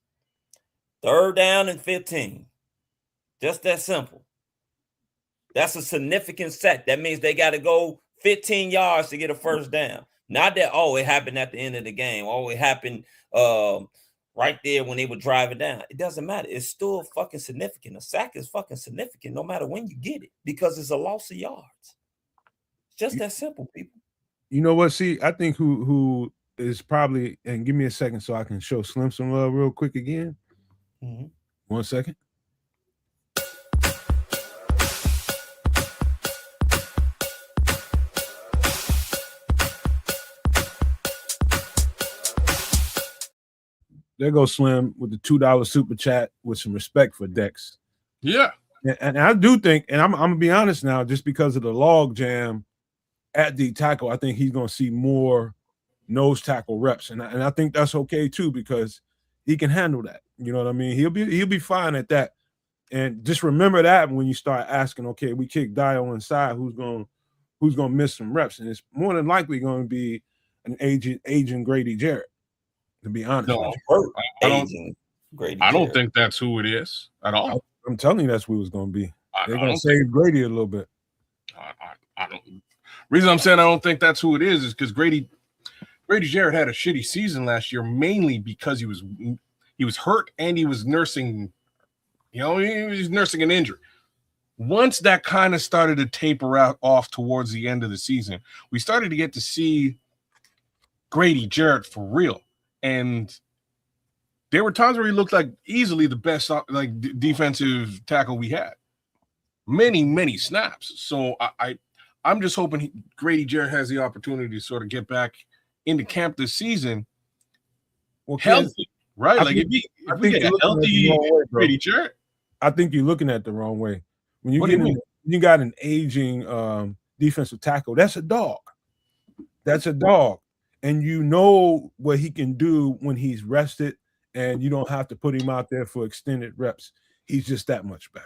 Third down and 15. Just that simple. That's a significant sack. That means they got to go 15 yards to get a first down. Not that, it happened at the end of the game. It happened right there when they were driving down. It doesn't matter. It's still fucking significant. A sack is fucking significant no matter when you get it because it's a loss of yards. Just that simple, people. You know what? See, I think who is probably, and give me a second so I can show Slim some love real quick again. Mm-hmm. 1 second. There goes Slim with the $2 super chat with some respect for Dex. Yeah. And I do think, and I'm going to be honest now, just because of the log jam at the tackle, I think he's going to see more nose tackle reps. And I think that's okay too, because he can handle that. You know what I mean? He'll be fine at that. And just remember that when you start asking, okay, we kick Dial inside, who's going to miss some reps? And it's more than likely going to be an aging Grady Jarrett. To be honest, I don't think that's who it is at all. I'm telling you, that's who it's going to be. They're going to save Grady a little bit. I don't. Reason I'm saying I don't think that's who it is because Grady Jarrett had a shitty season last year, mainly because he was hurt and he was nursing. He was nursing an injury. Once that kind of started to taper off towards the end of the season, we started to get to see Grady Jarrett for real. And there were times where he looked like easily the best defensive tackle we had. Many snaps. So I'm just hoping Grady Jarrett has the opportunity to sort of get back into camp this season. Well, healthy, right? If we get a healthy Grady Jarrett. I think you're looking at the wrong way. When you got an aging defensive tackle, that's a dog. That's a dog. And you know what he can do when he's rested, and you don't have to put him out there for extended reps. He's just that much better.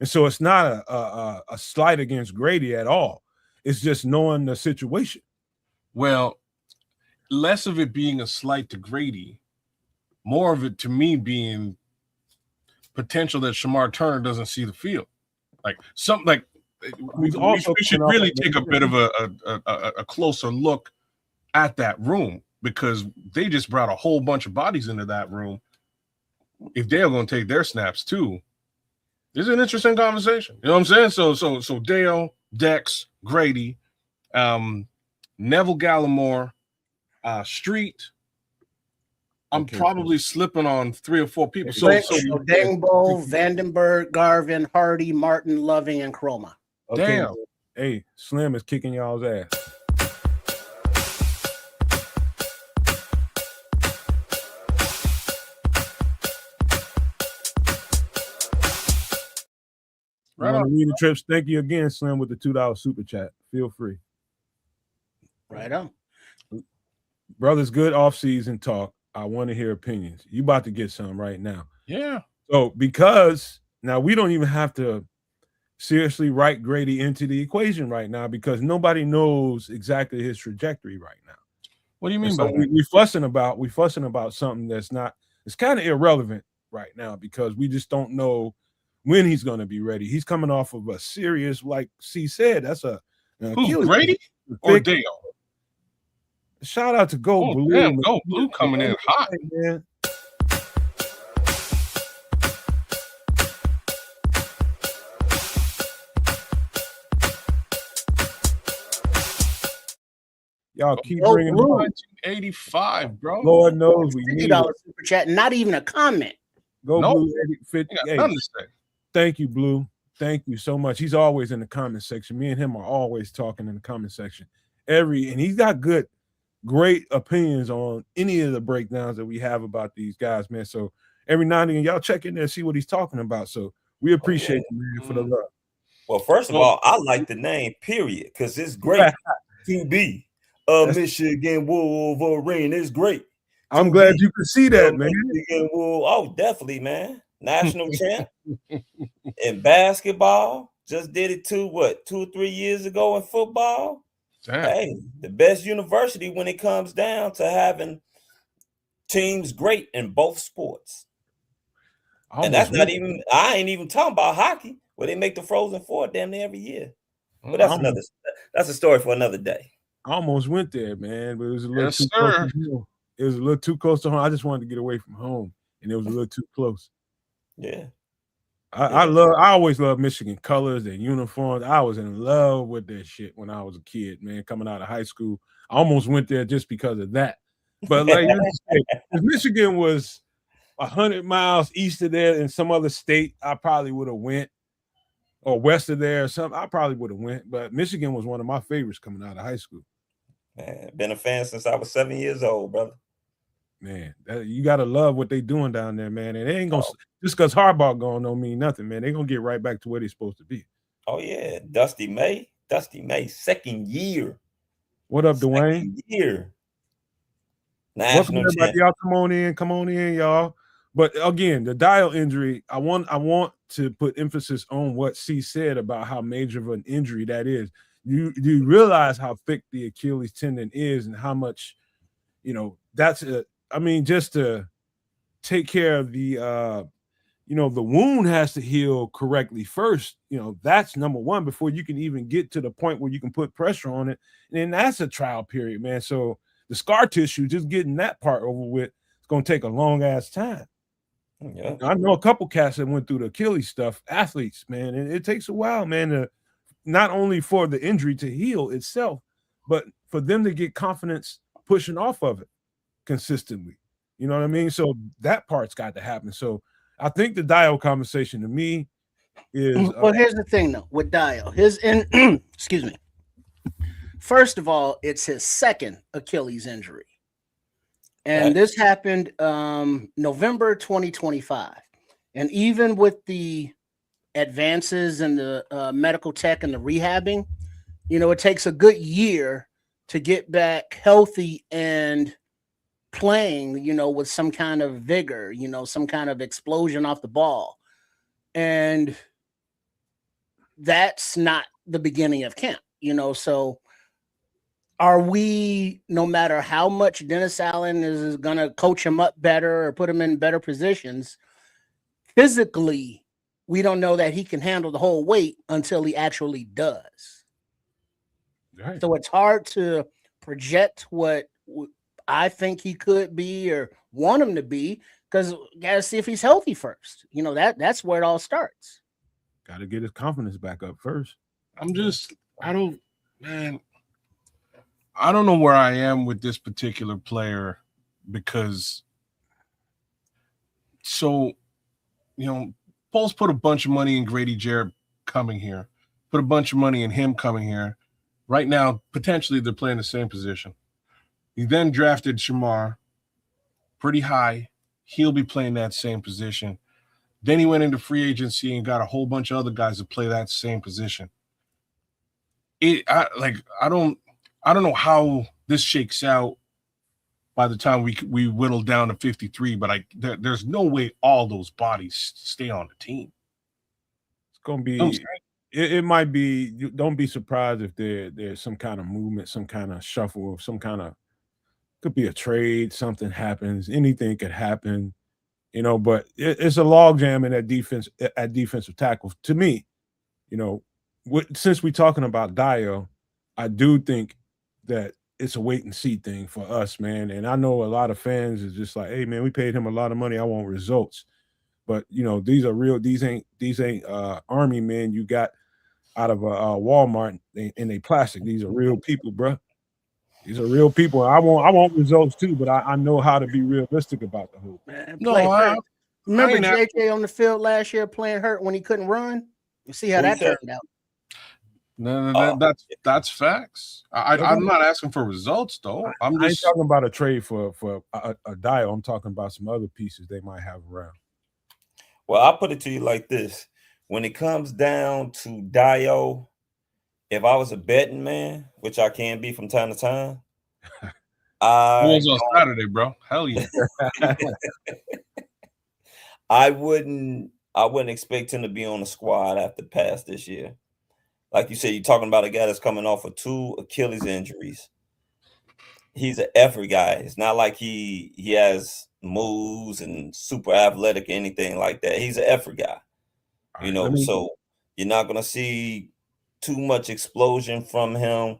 And so it's not a slight against Grady at all. It's just knowing the situation. Well, less of it being a slight to Grady, more of it to me being potential that Shamar Turner doesn't see the field. Like something like we should really take a bit of a closer look at that room, because they just brought a whole bunch of bodies into that room. If they're going to take their snaps too, this is an interesting conversation. You know what I'm saying? So Dale, Dex, Grady, Neville Gallimore, Street. I'm probably slipping on 3 or 4 people. So Dangbo, Vandenberg, Garvin, Hardy, Martin, Loving, and Chroma. Okay. Damn. Hey, Slim is kicking y'all's ass. Right on. Leading trips. Thank you again, Slim, with the $2 super chat. Feel free. Right on. Brothers, good off-season talk. I want to hear opinions. You about to get some right now. Yeah. So because now we don't even have to seriously write Grady into the equation right now, because nobody knows exactly his trajectory right now. What do you mean by that? We fussing about something that's not, it's kind of irrelevant right now, because we just don't know when he's going to be ready. He's coming off of a serious, like C said, that's a who, Grady or Dale? Shout out to Go Blue. Damn, Go Blue coming in hot, man. Y'all keep bringing 1985, bro. Lord knows we need $50 super chat, not even a comment. Go Blue 50. Thank you, Blue. Thank you so much. He's always in the comment section. Me and him are always talking in the comment section. And he's got great opinions on any of the breakdowns that we have about these guys, man. So every now and then, y'all check in there and see what he's talking about. So we appreciate you, man, for the love. Well, first of all, I like the name, period, because it's great to be a Michigan Wolverine. It's great. I'm glad you could see that, man. Oh, definitely, man. National champ in basketball. Just did it 2 or 3 years ago in football. Damn. Hey, the best university when it comes down to having teams great in both sports. And that's not even, I ain't even talking about hockey, where they make the Frozen Four damn near every year. But that's a story for another day. I almost went there, man, but it was a little too close to home. It was a little too close to home. I just wanted to get away from home, and it was a little too close. Yeah. I always loved Michigan colors and uniforms. I was in love with that shit when I was a kid, man, coming out of high school. I almost went there just because of that. But like if Michigan was 100 miles east of there in some other state, I probably would have went, or west of there or something. I probably would have went. But Michigan was one of my favorites coming out of high school. Man, been a fan since I was 7 years old, brother. Man, you gotta love what they doing down there, man. And they ain't gonna just because Harbaugh gone don't mean nothing, man. They gonna get right back to where they're supposed to be. Oh yeah, Dusty May, second year. What up, Dwayne? Year. Welcome everybody, y'all. Come on in, y'all. But again, the Dial injury, I want to put emphasis on what C said about how major of an injury that is. You realize how thick the Achilles tendon is and how much, that's just to take care of the the wound has to heal correctly first. That's number one before you can even get to the point where you can put pressure on it. And then that's a trial period, man. So the scar tissue, just getting that part over with, it's gonna take a long ass time. Yeah. I know a couple cats that went through the Achilles stuff, athletes, man, and it takes a while, man, to not only for the injury to heal itself, but for them to get confidence pushing off of it consistently. You know what I mean? So that part's got to happen. So I think the Dial conversation to me is well, here's the thing though with Dial. Excuse me. First of all, it's his second Achilles injury. And this happened November 2025. And even with the advances in the medical tech and the rehabbing, it takes a good year to get back healthy and playing, with some kind of vigor, some kind of explosion off the ball. And that's not the beginning of camp, so are we, no matter how much Dennis Allen is going to coach him up better or put him in better positions, physically, we don't know that he can handle the whole weight until he actually does. Right. So it's hard to project what I think he could be or want him to be, because got to see if he's healthy first. That's where it all starts. Got to get his confidence back up first. I don't know where I am with this particular player, because Paul's put a bunch of money in Grady Jarrett coming here, put a bunch of money in him coming here. Right now, potentially they're playing the same position. He then drafted Shamar pretty high. He'll be playing that same position. Then he went into free agency and got a whole bunch of other guys to play that same position. I don't know how this shakes out by the time we whittle down to 53, but there's no way all those bodies stay on the team. It's gonna be. It might be. Don't be surprised if there's some kind of movement, some kind of shuffle, some kind of, could be a trade. Something happens. Anything could happen. But it's a logjam in that defense at defensive tackle. To me, since we're talking about Dio, I do think that it's a wait and see thing for us, man. And I know a lot of fans is just like, hey, man, we paid him a lot of money. I want results. But these are real. These ain't army men you got out of a Walmart in a plastic. These are real people, bro. These are real people. I want results too, but I know how to be realistic about the whole thing. Remember JJ on the field last year playing hurt when he couldn't run? You see how that turned out. No, that's facts. I'm not asking for results though. I ain't talking about a trade for a Dio. I'm talking about some other pieces they might have around. Well, I'll put it to you like this: when it comes down to Dio, if I was a betting man, which I can be from time to time, on Saturday, bro. Hell yeah. I wouldn't expect him to be on the squad after past this year. Like you said, you're talking about a guy that's coming off of 2 Achilles injuries. He's an effort guy. It's not like he has moves and super athletic or anything like that. He's an effort guy. So you're not going to see too much explosion from him.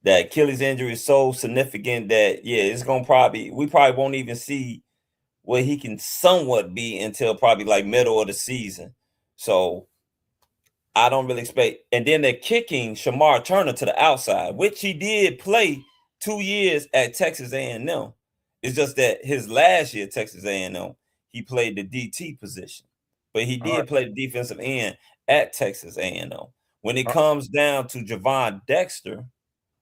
That Achilles injury is so significant that, it's going to we probably won't even see what he can somewhat be until probably like middle of the season. So I don't really expect. And then they're kicking Shamar Turner to the outside, which he did play 2 years at Texas A&M. It's just that his last year at Texas A&M, he played the DT position, but he did play the defensive end at Texas A&M. When it comes down to Javon Dexter,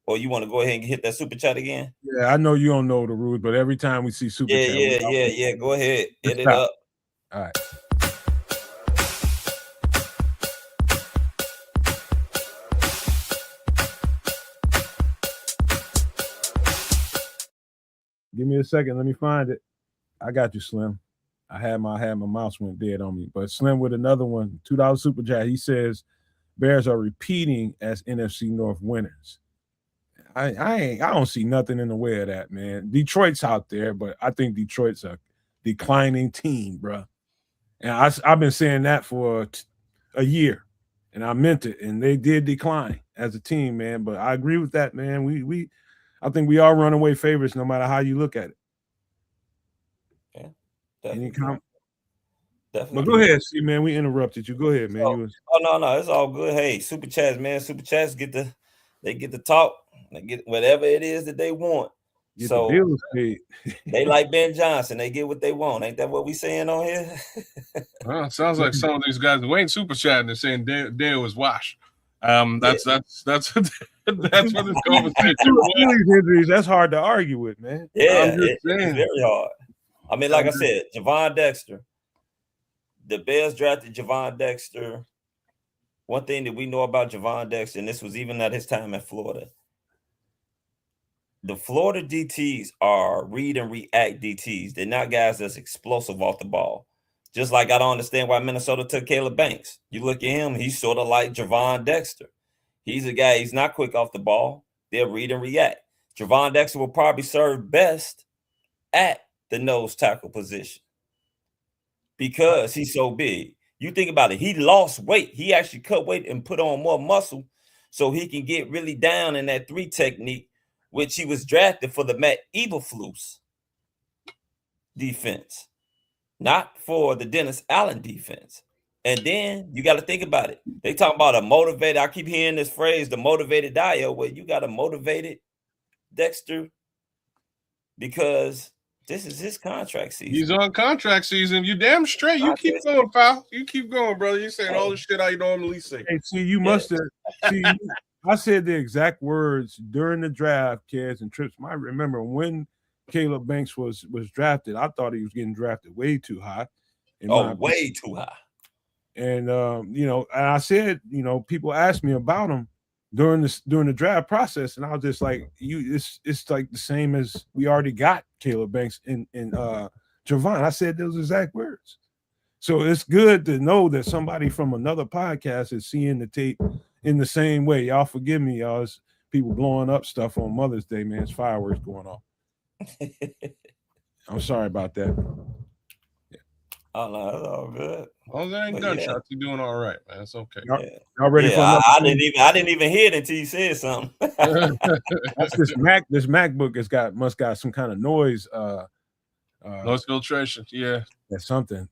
or you want to go ahead and hit that super chat again? Yeah, I know you don't know the rules, but every time we see super chat, yeah. Go ahead, hit it up. All right. Give me a second. Let me find it. I got you, Slim. I had my mouse went dead on me. But Slim with another one, $2 super chat. He says Bears are repeating as NFC North winners. I don't see nothing in the way of that, man. Detroit's out there, but I think Detroit's a declining team, bro. And I've been saying that for a year, and I meant it. And they did decline as a team, man. But I agree with that, man. I think we are runaway favorites, no matter how you look at it. Yeah, definitely. Definitely. But go ahead, see, man. We interrupted you. Go ahead, man. No, it's all good. Hey, super chats, man. Super chats get the talk. They get whatever it is that they want. Get so the bills paid. They like Ben Johnson. They get what they want. Ain't that what we saying on here? Well, it sounds like some of these guys who ain't super chatting are saying Dale was washed. That's what this conversation. That's hard to argue with, man. Yeah, it's very hard. I mean, like I said, Javon Dexter. The Bears drafted Javon Dexter. One thing that we know about Javon Dexter, and this was even at his time at Florida, the Florida DTs are read and react DTs. They're not guys that's explosive off the ball. Just like I don't understand why Minnesota took Caleb Banks. You look at him, he's sort of like Javon Dexter. He's a guy, he's not quick off the ball. They'll read and react. Javon Dexter will probably serve best at the nose tackle position because he's so big. You think about it, he lost weight. He actually cut weight and put on more muscle so he can get really down in that 3 technique, which he was drafted for the Matt Eberflus defense, not for the Dennis Allen defense. And then you got to think about it. They talk about a motivated, I keep hearing this phrase, the motivated Dio. Well, you got a motivated Dexter because this is his contract season. He's on contract season. You damn straight. You keep going, pal. You keep going, brother. You're saying all the shit I normally say. Hey, see, you must have. See, I said the exact words during the draft, kids and Trips. I remember when Caleb Banks was drafted. I thought he was getting drafted way too high. Way too high. And you know, and I said, you know, people asked me about him during the draft process, and I was just like, it's like the same as we already got Caleb Banks in Javon. I said those exact words. So it's good to know that somebody from another podcast is seeing the tape in the same way. Y'all forgive me, y'all. It's people blowing up stuff on Mother's Day, man. It's fireworks going off. I'm sorry about that. Oh no, that's all good. Oh, there ain't gunshots. You're doing all right, man. It's okay. Y'all ready for I didn't even hear it until you said something. That's this MacBook must got some kind of noise. Noise filtration. Yeah. That's something.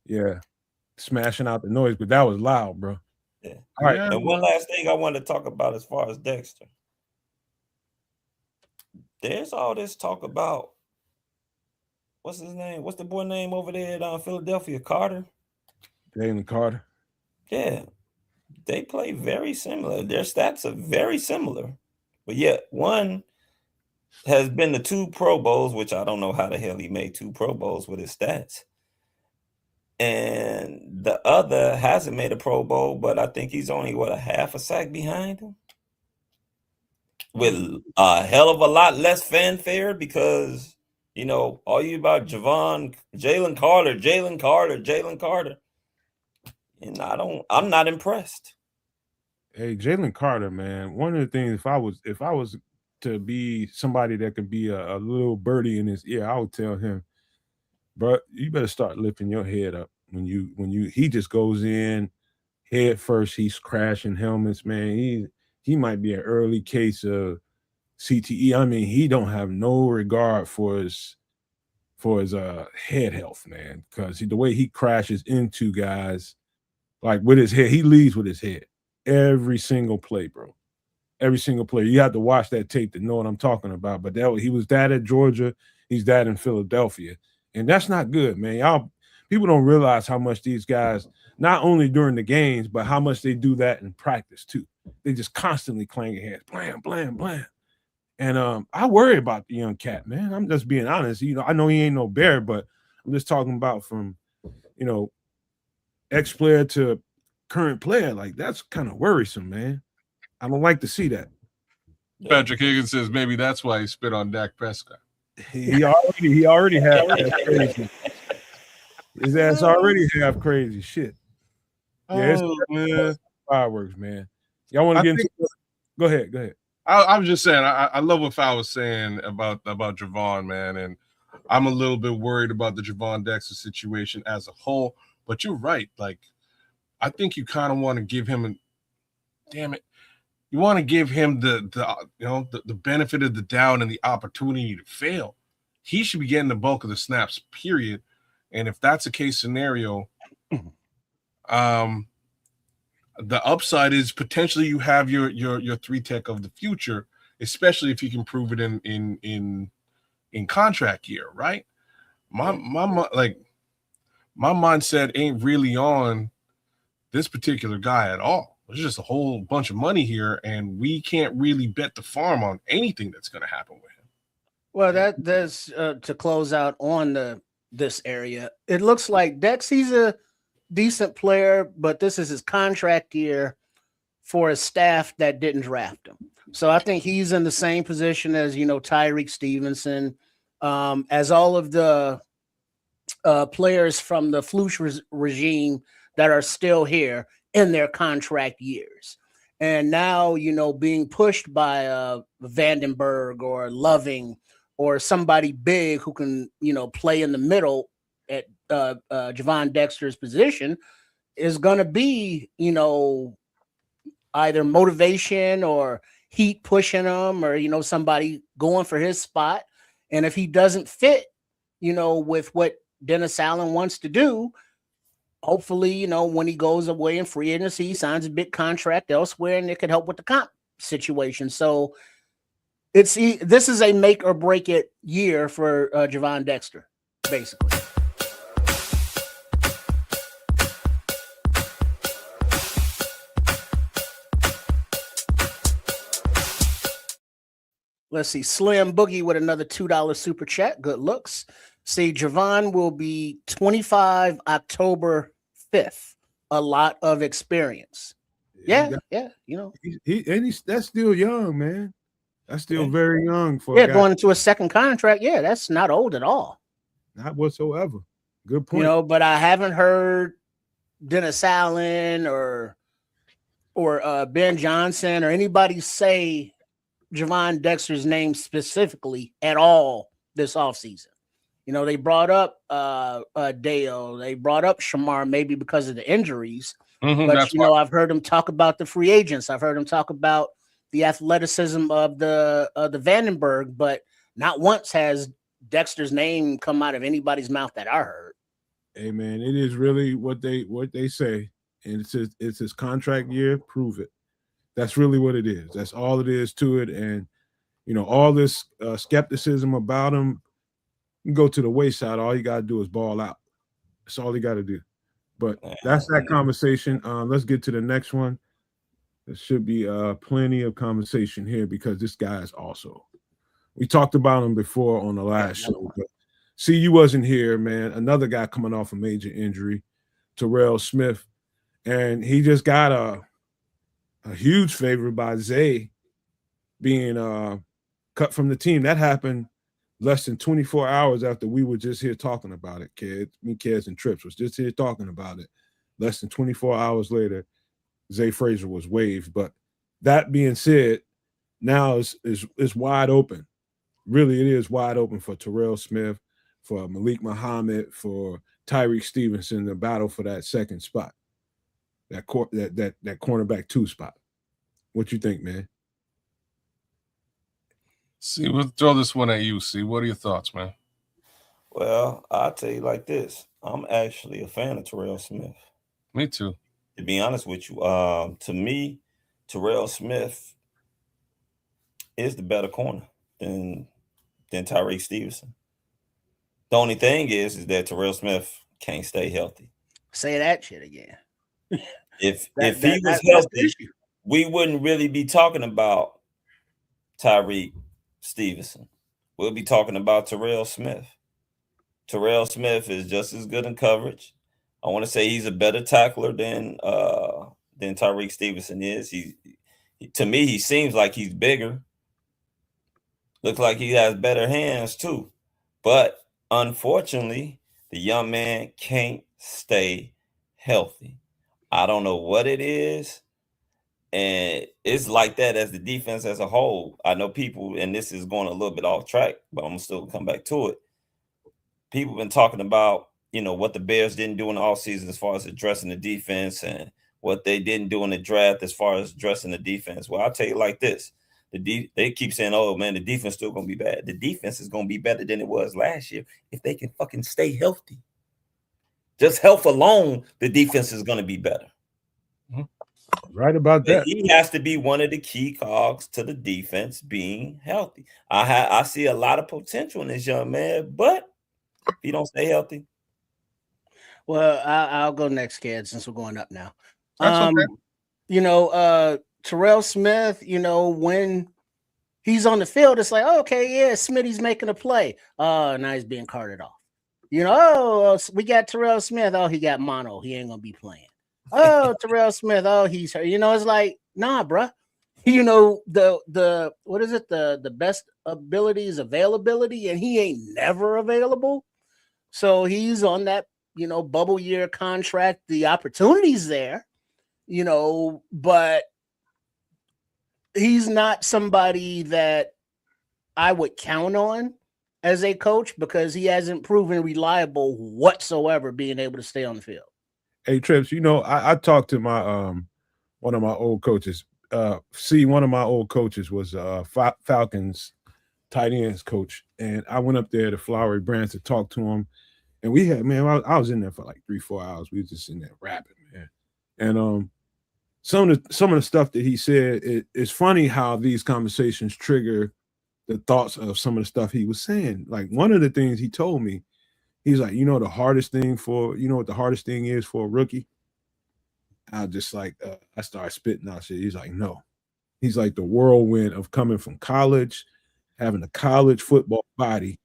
Yeah. Smashing out the noise, but that was loud, bro. Yeah. All right. And one last thing I wanted to talk about as far as Dexter. There's all this talk about what's his name? What's the boy name over there at Philadelphia? Carter? Jalen Carter. Yeah. They play very similar. Their stats are very similar. But yet one has been to 2 Pro Bowls, which I don't know how the hell he made 2 Pro Bowls with his stats. And the other hasn't made a Pro Bowl, but I think he's only, a half a sack behind him? With a hell of a lot less fanfare because you know, all you about Jalen Carter. And I'm not impressed. Hey, Jalen Carter, man. One of the things, if I was to be somebody that could be a little birdie in his ear, I would tell him, bro, you better start lifting your head up when he just goes in head first. He's crashing helmets, man. He might be an early case of CTE. I mean, he don't have no regard for his head health, man, because the way he crashes into guys, like with his head, he leads with his head every single play, bro. Every single play. You have to watch that tape to know what I'm talking about. But he was that at Georgia. He's that in Philadelphia. And that's not good, man. People don't realize how much these guys, not only during the games, but how much they do that in practice too. They just constantly clang your heads, blam, blam, blam. And I worry about the young cat, man. I'm just being honest. You know, I know he ain't no bear, but I'm just talking about from, you know, ex-player to current player. Like, that's kind of worrisome, man. I don't like to see that. Patrick Higgins says maybe that's why he spit on Dak Prescott. He already had crazy. His ass already have crazy shit. Yeah, man. Fireworks, man. Y'all want to get into it? Go ahead. I was just saying, I love what Fal was saying about Javon, man, and I'm a little bit worried about the Javon Dexter situation as a whole. But you're right. Like, I think you kind of want to give him you want to give him the benefit of the doubt and the opportunity to fail. He should be getting the bulk of the snaps, period. And if that's a case scenario, the upside is potentially you have your 3 tech of the future, especially if you can prove it in contract year, right? My mindset ain't really on this particular guy at all. There's just a whole bunch of money here, and we can't really bet the farm on anything that's going to happen with him. Well, that's to close out on this area. It looks like Dex, he's a decent player, but this is his contract year for a staff that didn't draft him. So I think he's in the same position as, Tyreek Stevenson, as all of the players from the Flush regime that are still here in their contract years. And now, being pushed by Vandenberg or Loving or somebody big who can, play in the middle at Javon Dexter's position is going to be, either motivation or heat pushing him or, somebody going for his spot. And if he doesn't fit, with what Dennis Allen wants to do, hopefully, when he goes away in free agency, he signs a big contract elsewhere and it could help with the comp situation. So this is a make or break it year for Javon Dexter, basically. Let's see. Slim Boogie with another $2 super chat. Good looks. See, Javon will be 25 October 5th. A lot of experience. Yeah. That's still young, man. That's still very young for going into a second contract. Yeah, that's not old at all. Not whatsoever. Good point. But I haven't heard Dennis Allen or Ben Johnson or anybody say Javon Dexter's name specifically at all this offseason. They brought up Dale, they brought up Shamar, maybe because of the injuries. But I've heard him talk about the free agents. I've heard him talk about the athleticism of the Vandenberg, but not once has Dexter's name come out of anybody's mouth that I heard. Hey man, it is really what they say, and it's his contract year. Prove it. That's really what it is. That's all it is to it. And, all this skepticism about him, you go to the wayside. All you got to do is ball out. That's all you got to do. But that's that conversation. Let's get to the next one. There should be plenty of conversation here because this guy is also. We talked about him before on the last show. But see, you wasn't here, man. Another guy coming off a major injury, Terrell Smith. And he just got a huge favor by Zay being cut from the team. That happened less than 24 hours after we were just here talking about it, kids. Me, Kids, and Trips was just here talking about it. Less than 24 hours later, Zah Frazier was waived. But that being said, now is wide open. Really, it is wide open for Terrell Smith, for Malik Muhammad, for Tyreek Stevenson, the battle for that second spot. That cornerback 2 spot. What you think, man? See, we'll throw this one at you. See, what are your thoughts, man? Well, I'll tell you like this. I'm actually a fan of Terrell Smith. Me too. To be honest with you, to me, Terrell Smith is the better corner than Tyreek Stevenson. The only thing is that Terrell Smith can't stay healthy. Say that shit again. If he was healthy, we wouldn't really be talking about Tyreek Stevenson. We'll be talking about Terrell Smith. Terrell Smith is just as good in coverage. I want to say he's a better tackler than Tyreek Stevenson is. To me, he seems like he's bigger. Looks like he has better hands too. But unfortunately, the young man can't stay healthy. I don't know what it is. And it's like that as the defense as a whole. I know people, and this is going a little bit off track, but I'm still going to come back to it. People have been talking about, what the Bears didn't do in the offseason as far as addressing the defense and what they didn't do in the draft as far as addressing the defense. Well, I'll tell you like this. They keep saying, oh, man, the defense still going to be bad. The defense is going to be better than it was last year if they can fucking stay healthy. Just health alone, the defense is going to be better. Right about that. He has to be one of the key cogs to the defense being healthy. I see a lot of potential in this young man, but if he don't stay healthy. Well, I'll go next, kid, since we're going up now. That's okay. Terrell Smith, when he's on the field, it's like, okay, yeah, Smitty's making a play. Now he's being carted off. We got Terrell Smith. Oh, he got mono. He ain't gonna be playing. Oh, Terrell Smith. Oh, he's hurt. It's like, nah, bruh. The what is it? The best ability is availability, and he ain't never available. So he's on that, bubble year contract. The opportunity's there, but he's not somebody that I would count on as a coach because he hasn't proven reliable whatsoever being able to stay on the field. Hey Trips, I talked to my one of my old coaches. One of my old coaches was Falcons tight ends coach, and I went up there to Flowery Branch to talk to him, and we had I was in there for like 3-4 hours. We were just in there rapping, man, and some of the stuff that he said, it's funny how these conversations trigger the thoughts of some of the stuff he was saying. Like one of the things he told me, he's like, the hardest thing what the hardest thing is for a rookie? I just I started spitting out shit. He's like, no. He's like the whirlwind of coming from college, having a college football body,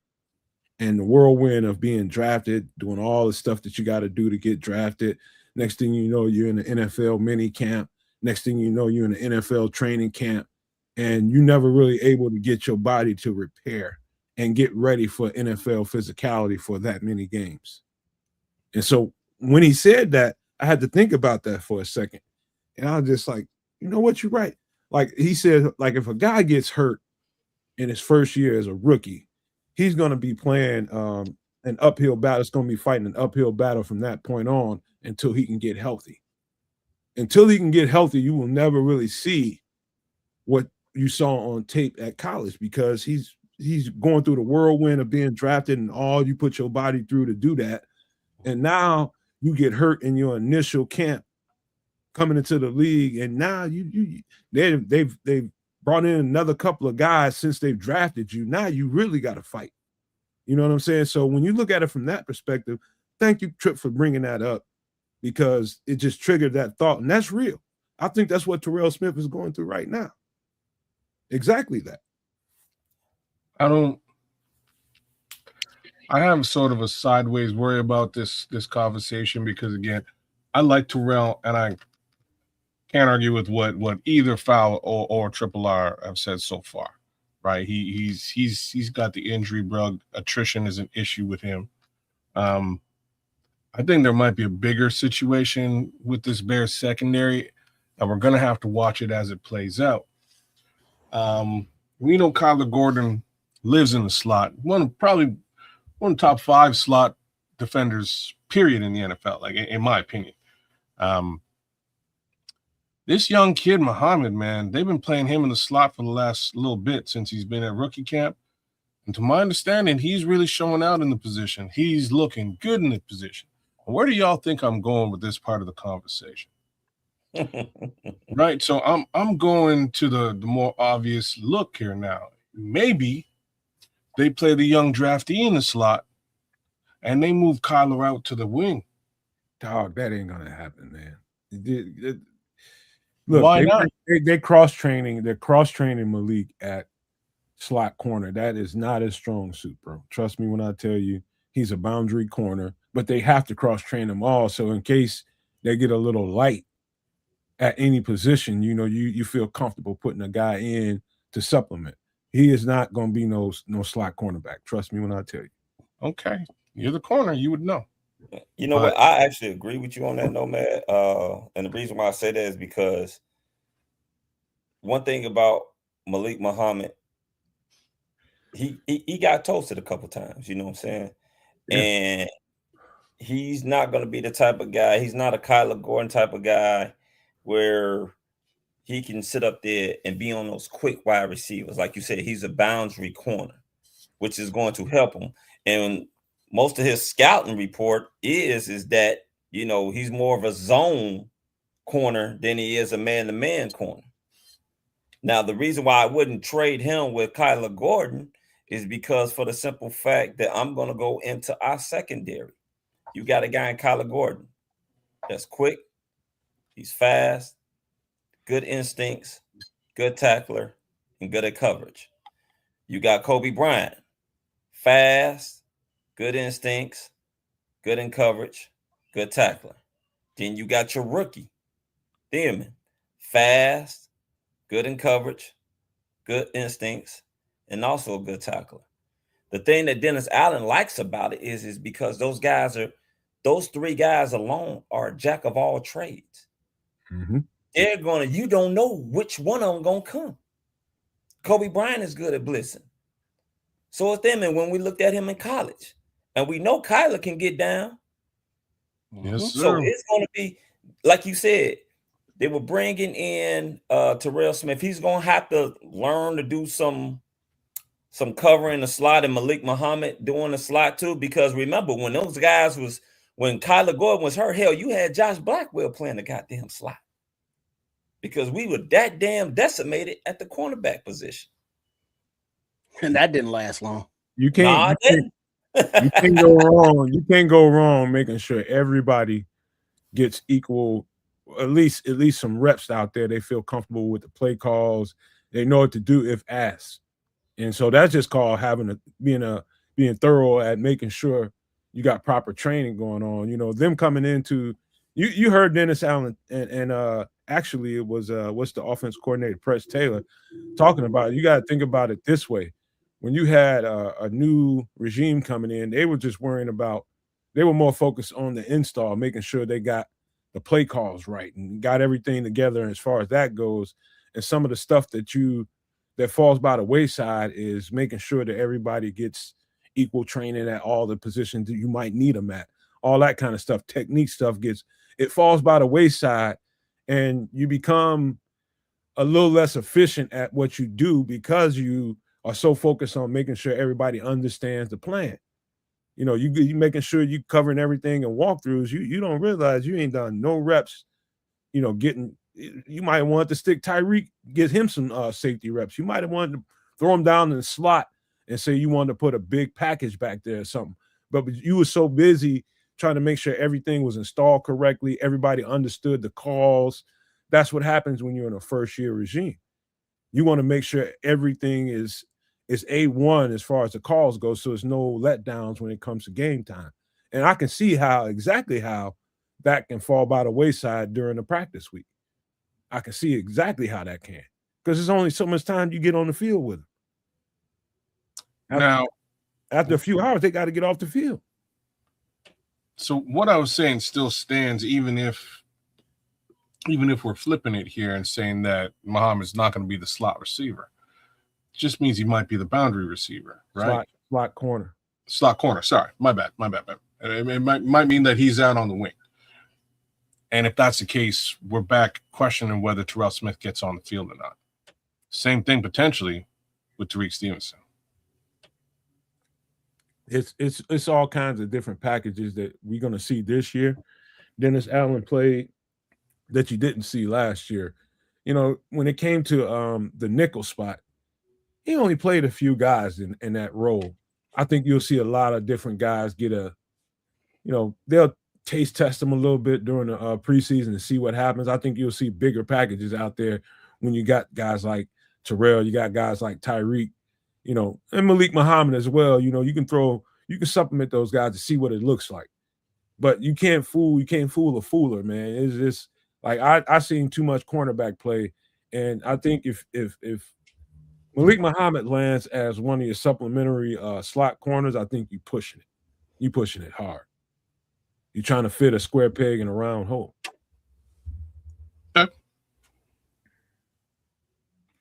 and the whirlwind of being drafted, doing all the stuff that you got to do to get drafted. Next thing you know, you're in the NFL mini camp. Next thing you know, you're in the NFL training camp, and you never really able to get your body to repair and get ready for NFL physicality for that many games. And so when he said that, I had to think about that for a second. And I was just like, you know what, you're right. Like he said, like if a guy gets hurt in his first year as a rookie, he's going to be playing an uphill battle. It's going to be fighting an uphill battle from that point on until he can get healthy. Until he can get healthy, you will never really see what you saw on tape at college because he's going through the whirlwind of being drafted and all you put your body through to do that. And now you get hurt in your initial camp coming into the league, and now they've brought in another couple of guys since they've drafted you. Now you really got to fight. You know what I'm saying? So when you look at it from that perspective, thank you, Trip, for bringing that up because it just triggered that thought, and that's real. I think that's what Terrell Smith is going through right now. Exactly that. I have sort of a sideways worry about this conversation because again, I like Terrell and I can't argue with what either Foul or Triple R have said so far. Right. He's got the injury bug. Attrition is an issue with him. I think there might be a bigger situation with this Bears secondary, and we're gonna have to watch it as it plays out. We know Kyler Gordon lives in the slot. Probably one of the top 5 slot defenders, period, in the NFL, like in my opinion. This young kid, Muhammad, man, they've been playing him in the slot for the last little bit since he's been at rookie camp. And to my understanding, he's really showing out in the position. He's looking good in the position. Where do y'all think I'm going with this part of the conversation? Right. So I'm going to the more obvious look here now. Maybe they play the young draftee in the slot and they move Kyler out to the wing. Dog, that ain't gonna happen, man. Look, why not? They're cross-training Malik at slot corner. That is not his strong suit, bro. Trust me when I tell you he's a boundary corner, but they have to cross-train them all. So in case they get a little light at any position, you feel comfortable putting a guy in to supplement. He is not going to be no slot cornerback. Trust me when I tell you. Okay. You're the corner. You would know. You know what? I actually agree with you on that, Nomad. And the reason why I say that is because one thing about Malik Muhammad, he got toasted a couple times, you know what I'm saying? Yeah. And he's not going to be the type of guy. He's not a Kyler Gordon type of guy where he can sit up there and be on those quick wide receivers. Like you said, he's a boundary corner, which is going to help him. And most of his scouting report is that, he's more of a zone corner than he is a man-to-man corner. Now, the reason why I wouldn't trade him with Kyler Gordon is because for the simple fact that I'm going to go into our secondary. You got a guy in Kyler Gordon that's quick. He's fast, good instincts, good tackler, and good at coverage. You got Kobe Bryant, fast, good instincts, good in coverage, good tackler. Then you got your rookie, Thiemann, fast, good in coverage, good instincts, and also a good tackler. The thing that Dennis Allen likes about it is because those three guys alone are a jack of all trades. Mm-hmm. You don't know which one of them gonna come. Kobe Bryant is good at blitzing. So it's them. And when we looked at him in college, and we know Kyler can get down. Yes, sir. So it's going to be, like you said, they were bringing in Terrell Smith. He's going to have to learn to do some covering the slot, and Malik Muhammad doing the slot too. Because remember, when Kyler Gordon was hurt, hell, you had Josh Blackwell playing the goddamn slot. Because we were that damn decimated at the cornerback position. And that didn't last long. You can't go wrong. You can't go wrong making sure everybody gets equal, at least some reps out there. They feel comfortable with the play calls. They know what to do if asked. And so that's just called being thorough at making sure you got proper training going on. You know, them coming into you heard Dennis Allen and actually it was what's the offense coordinator, Press Taylor, talking about it. You got to think about it this way. When you had a new regime coming in, they were just they were more focused on the install, making sure they got the play calls right and got everything together as far as that goes. And some of the stuff that falls by the wayside is making sure that everybody gets equal training at all the positions that you might need them at. All that kind of stuff, technique stuff it falls by the wayside, and you become a little less efficient at what you do because you are so focused on making sure everybody understands the plan. You know, you making sure you covering everything and walkthroughs. You don't realize you ain't done no reps. You know, you might want to stick Tyreek, get him some safety reps. You might have wanted to throw him down in the slot and say you wanted to put a big package back there or something. But you were so busy trying to make sure everything was installed correctly, everybody understood the calls. That's what happens when you're in a first-year regime. You want to make sure everything is A1 as far as the calls go, so there's no letdowns when it comes to game time. And I can see exactly how that can fall by the wayside during the practice week. I can see exactly how that can, because there's only so much time you get on the field with them. After a few hours, they got to get off the field. So what I was saying still stands, even if we're flipping it here and saying that Muhammad's not going to be the slot receiver. It just means he might be the boundary receiver, right? Slot corner. Slot corner. Sorry, my bad. It might mean that he's out on the wing. And if that's the case, we're back questioning whether Terrell Smith gets on the field or not. Same thing potentially with Tariq Stevenson. It's all kinds of different packages that we're going to see this year. Dennis Allen played that you didn't see last year. You know, when it came to the nickel spot, he only played a few guys in that role. I think you'll see a lot of different guys they'll taste test them a little bit during the preseason and see what happens. I think you'll see bigger packages out there when you got guys like Terrell, you got guys like Tyreek, and Malik Muhammad as well. You can supplement those guys to see what it looks like. But you can't fool a fooler, man. It's just like I've seen too much cornerback play. And I think if Malik Muhammad lands as one of your supplementary slot corners, I think you're pushing it. You're pushing it hard. You're trying to fit a square peg in a round hole. Okay.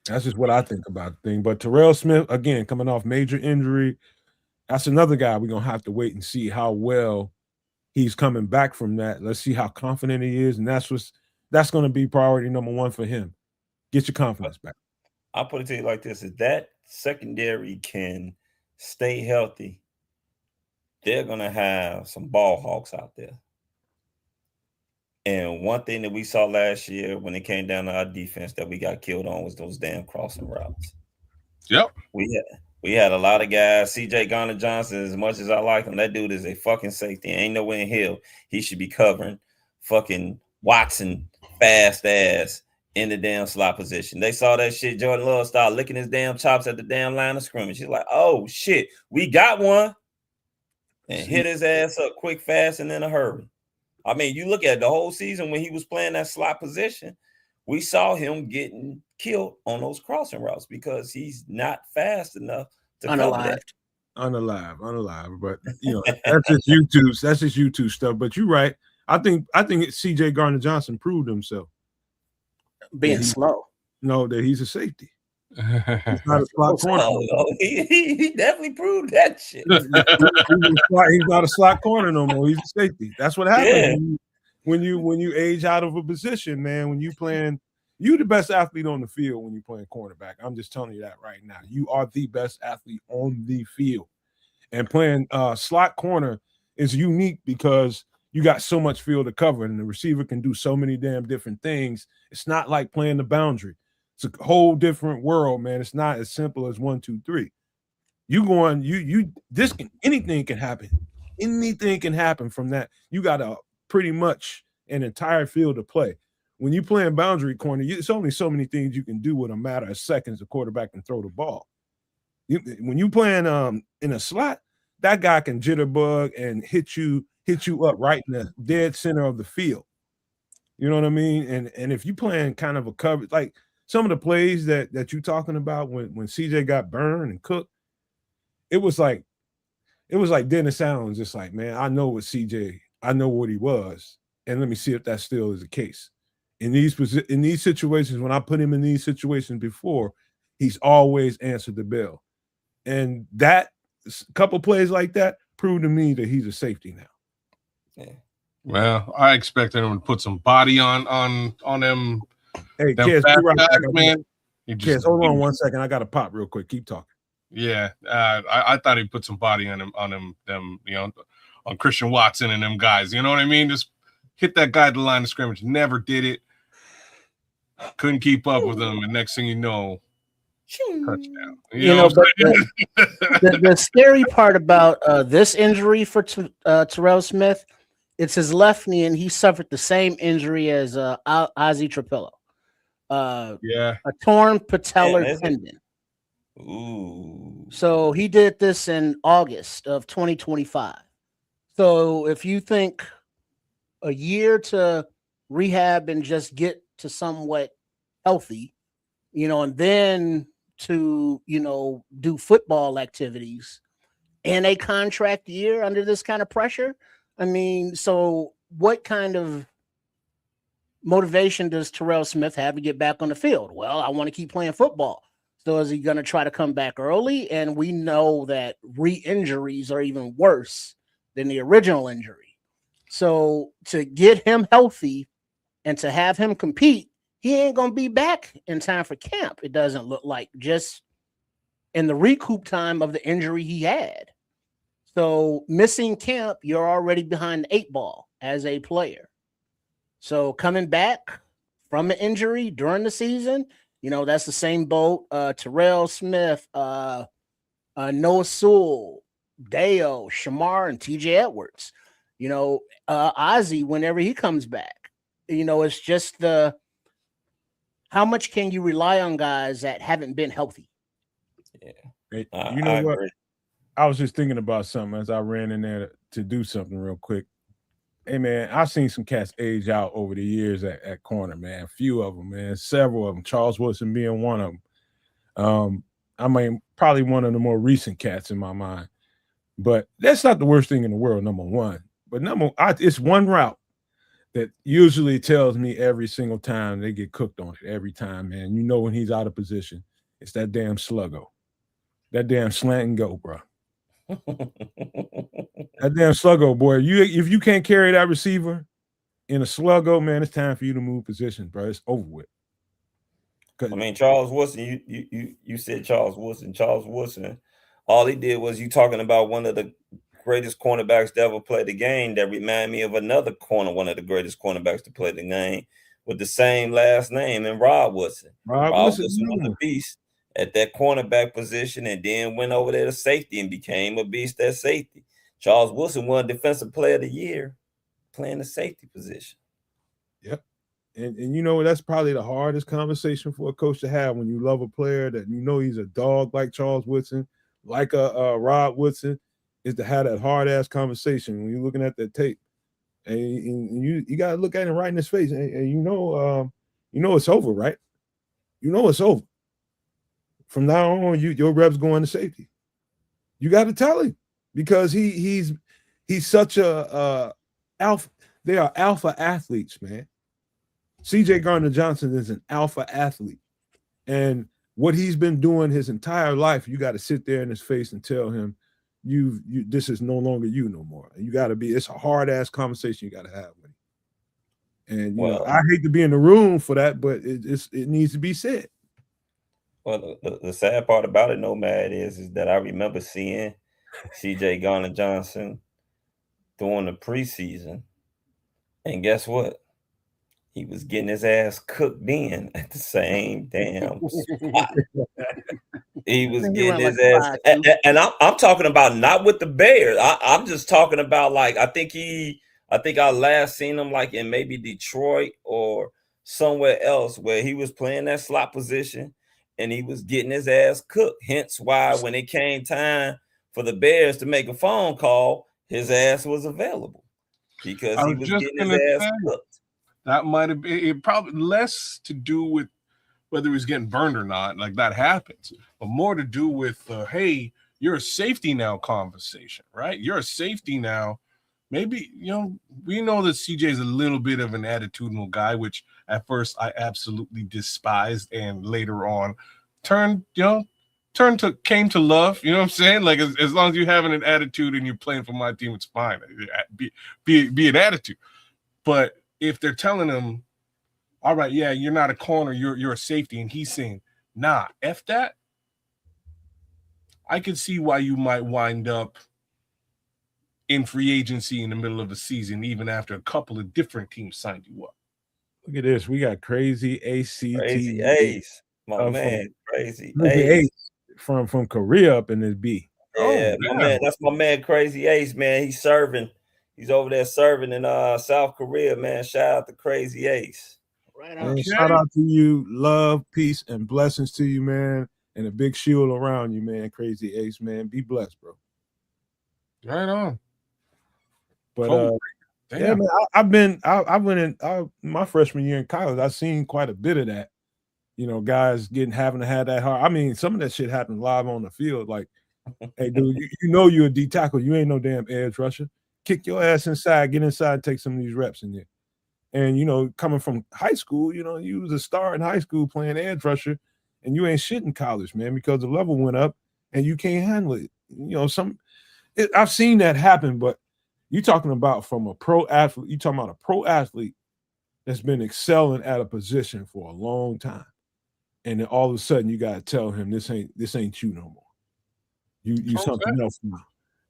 That's just what I think about the thing. But Terrell Smith, again, coming off major injury, that's another guy we're going to have to wait and see how well he's coming back from that. Let's see how confident he is. And that's going to be priority number one for him. Get your confidence back. I'll put it to you like this. If that secondary can stay healthy, they're going to have some ball hawks out there. And one thing that we saw last year when it came down to our defense that we got killed on was those damn crossing routes. Yep. We had a lot of guys. C.J. Garner-Johnson, as much as I like him, that dude is a fucking safety. Ain't nowhere in hell he should be covering fucking Watson fast ass in the damn slot position. They saw that shit. Jordan Love started licking his damn chops at the damn line of scrimmage. He's like, oh, shit, we got one. And hit his ass up quick, fast, and in a hurry. I mean, you look at the whole season when he was playing that slot position, we saw him getting killed on those crossing routes because he's not fast enough to cover that. unalive. But that's just YouTube stuff. But you're right. I think CJ Gardner-Johnson proved himself. Being slow. No, that he's a safety. He's He's not a slot corner. He definitely proved that shit. He's not a slot corner no more. He's a safety. That's what happens Yeah. when you age out of a position, man. When you playing, you the best athlete on the field when you're playing cornerback. I'm just telling you that right now. You are the best athlete on the field. And playing slot corner is unique because you got so much field to cover, and the receiver can do so many damn different things. It's not like playing the boundary. It's a whole different world, man. It's not as simple as 1, 2, 3. Anything can happen. Anything can happen from that. You got pretty much an entire field to play. When you playing boundary corner, it's only so many things you can do with a matter of seconds. The quarterback can throw the ball. When you playing in a slot, that guy can jitterbug and hit you up right in the dead center of the field. You know what I mean? And if you playing kind of a cover, like some of the plays that you're talking about when CJ got burned and cooked, it was like Dennis Allen, just like, man, I know what CJ, I know what he was, and let me see if that still is the case. In these situations, when I put him in these situations before, he's always answered the bell. And that couple plays like that proved to me that he's a safety now. Yeah. Well, I expected him to put some body on them. Hey, them Kez, fat be right back, guys, man. Kez, hold on 1 second. I got to pop real quick. Keep talking. Yeah, I thought he put some body on them, on Christian Watson and them guys. You know what I mean? Just hit that guy at the line of scrimmage. Never did it. Couldn't keep up with him, and next thing you know, touchdown. But the scary part about this injury for Terrell Smith, it's his left knee, and he suffered the same injury as Ozzie Trapillo. A torn patellar tendon. Ooh. So he did this in August of 2025. So if you think a year to rehab and just get to somewhat healthy, and then to, do football activities in a contract year under this kind of pressure. I mean, so what kind of motivation does Terrell Smith have to get back on the field? Well, I want to keep playing football. So is he going to try to come back early? And we know that re-injuries are even worse than the original injury. So to get him healthy and to have him compete, he ain't going to be back in time for camp. It doesn't look like, just in the recoup time of the injury he had. So missing camp, you're already behind the 8 ball as a player. So coming back from an injury during the season, that's the same boat. Terrell Smith, Noah Sewell, Deo, Shamar, and TJ Edwards. Ozzie, whenever he comes back, it's just how much can you rely on guys that haven't been healthy? Yeah. Hey, I what? agree. I was just thinking about something as I ran in there to do something real quick. Hey, man, I've seen some cats age out over the years at corner, man. A few of them, man. Several of them. Charles Woodson being one of them. I mean, probably one of the more recent cats in my mind. But that's not the worst thing in the world, number one. But it's one route that usually tells me every single time they get cooked on it. Every time, man. When he's out of position. It's that damn sluggo. That damn slant and go, bro. That damn sluggo, boy. If you can't carry that receiver in a sluggo, man, it's time for you to move positions, bro. It's over with. I mean, Charles Woodson, you said Charles Woodson. Charles Woodson, all he did was, you talking about one of the greatest cornerbacks to ever play the game, that remind me of another corner, one of the greatest cornerbacks to play the game with the same last name, and Rob Woodson. Rob Woodson was a beast at that cornerback position, and then went over there to safety and became a beast at safety. Charles Woodson won Defensive Player of the Year playing the safety position. Yep. And that's probably the hardest conversation for a coach to have when you love a player that he's a dog like Charles Woodson, like a Rob Woodson, is to have that hard-ass conversation when you're looking at that tape. And you got to look at him right in his face. And it's over, right? It's over. From now on, your rep's going to safety. You got to tell him because he's such a alpha. They are alpha athletes, man. CJ Gardner-Johnson is an alpha athlete. And what he's been doing his entire life, you got to sit there in his face and tell him, this is no longer you no more. You got to be, it's a hard ass conversation you got to have with him. And you know, I hate to be in the room for that, but it needs to be said. Well, the sad part about it, Nomad, is that I remember seeing CJ Gardner-Johnson during the preseason, and guess what? He was getting his ass cooked in at the same damn spot. He was getting his ass, and I'm talking about not with the Bears. I'm just talking about like I think I last seen him like in maybe Detroit or somewhere else where he was playing that slot position and he was getting his ass cooked. Hence why when it came time for the Bears to make a phone call, his ass was available because he was getting his ass cooked. That might have been it, probably less to do with whether he was getting burned or not, like that happens, but more to do with, hey, you're a safety now conversation, right? You're a safety now. Maybe, you know, we know that CJ is a little bit of an attitudinal guy, which at first I absolutely despised and later on came to love, you know what I'm saying? Like as long as you're having an attitude and you're playing for my team, it's fine. Be an attitude. But if they're telling him, all right, yeah, you're not a corner, you're a safety, and he's saying, nah, F that, I can see why you might wind up in free agency in the middle of the season, even after a couple of different teams signed you up. Look at this. We got Crazy ACT. Crazy Ace. My man, Crazy Ace. From Korea up in this B. Yeah, my man. That's my man, Crazy Ace, man. He's serving. He's over there serving in South Korea, man. Shout out to Crazy Ace. Right on. Shout out to you. Love, peace, and blessings to you, man. And a big shield around you, man. Crazy Ace, man. Be blessed, bro. Right on. But yeah, man, I went in my freshman year in college. I seen quite a bit of that. You know, guys having to have that hard. I mean, some of that shit happened live on the field. Like, hey, dude, you know you're a D tackle. You ain't no damn edge rusher. Kick your ass inside, get inside, and take some of these reps in there. And you know, coming from high school, you know, you was a star in high school playing edge rusher, and you ain't shit in college, man, because the level went up and you can't handle it. You know, I've seen that happen, but you're talking about from a pro athlete. You're talking about a pro athlete that's been excelling at a position for a long time, and then all of a sudden you got to tell him this ain't you no more. You something else now.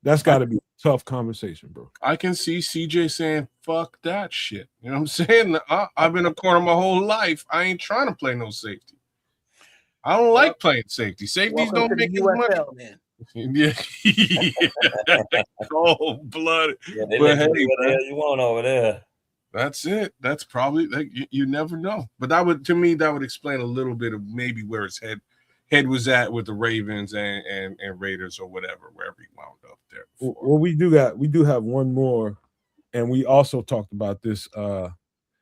That's got to be a tough conversation, bro. I can see CJ saying, fuck that shit. You know what I'm saying? I've been a corner my whole life. I ain't trying to play no safety. I don't like playing safety. Safeties don't make as much. Yeah. Cold blooded. Yeah, they let you do whatever you want over there. That's it. That's probably like you never know. But that would explain a little bit of maybe where his head was at with the Ravens and Raiders or wherever he wound up there. Well, we do have one more, and we also talked about this a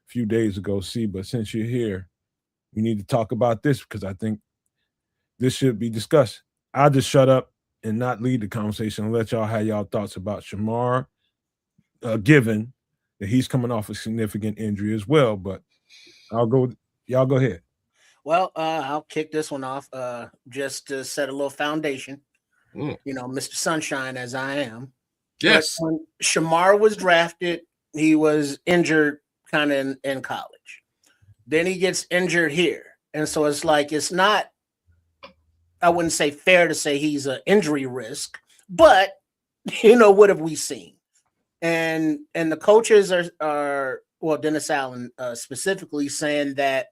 few days ago, but since you're here, we need to talk about this because I think this should be discussed. I'll just shut up and not lead the conversation and let y'all have y'all thoughts about Shamar, given that he's coming off a significant injury as well. But y'all go ahead. Well, I'll kick this one off just to set a little foundation. You know, Mr. Sunshine as I am. Yes. But when Shamar was drafted, he was injured kind of in college. Then he gets injured here. And so it's like, it's not, I wouldn't say fair to say he's an injury risk, but you know, what have we seen? And the coaches are well, Dennis Allen specifically saying that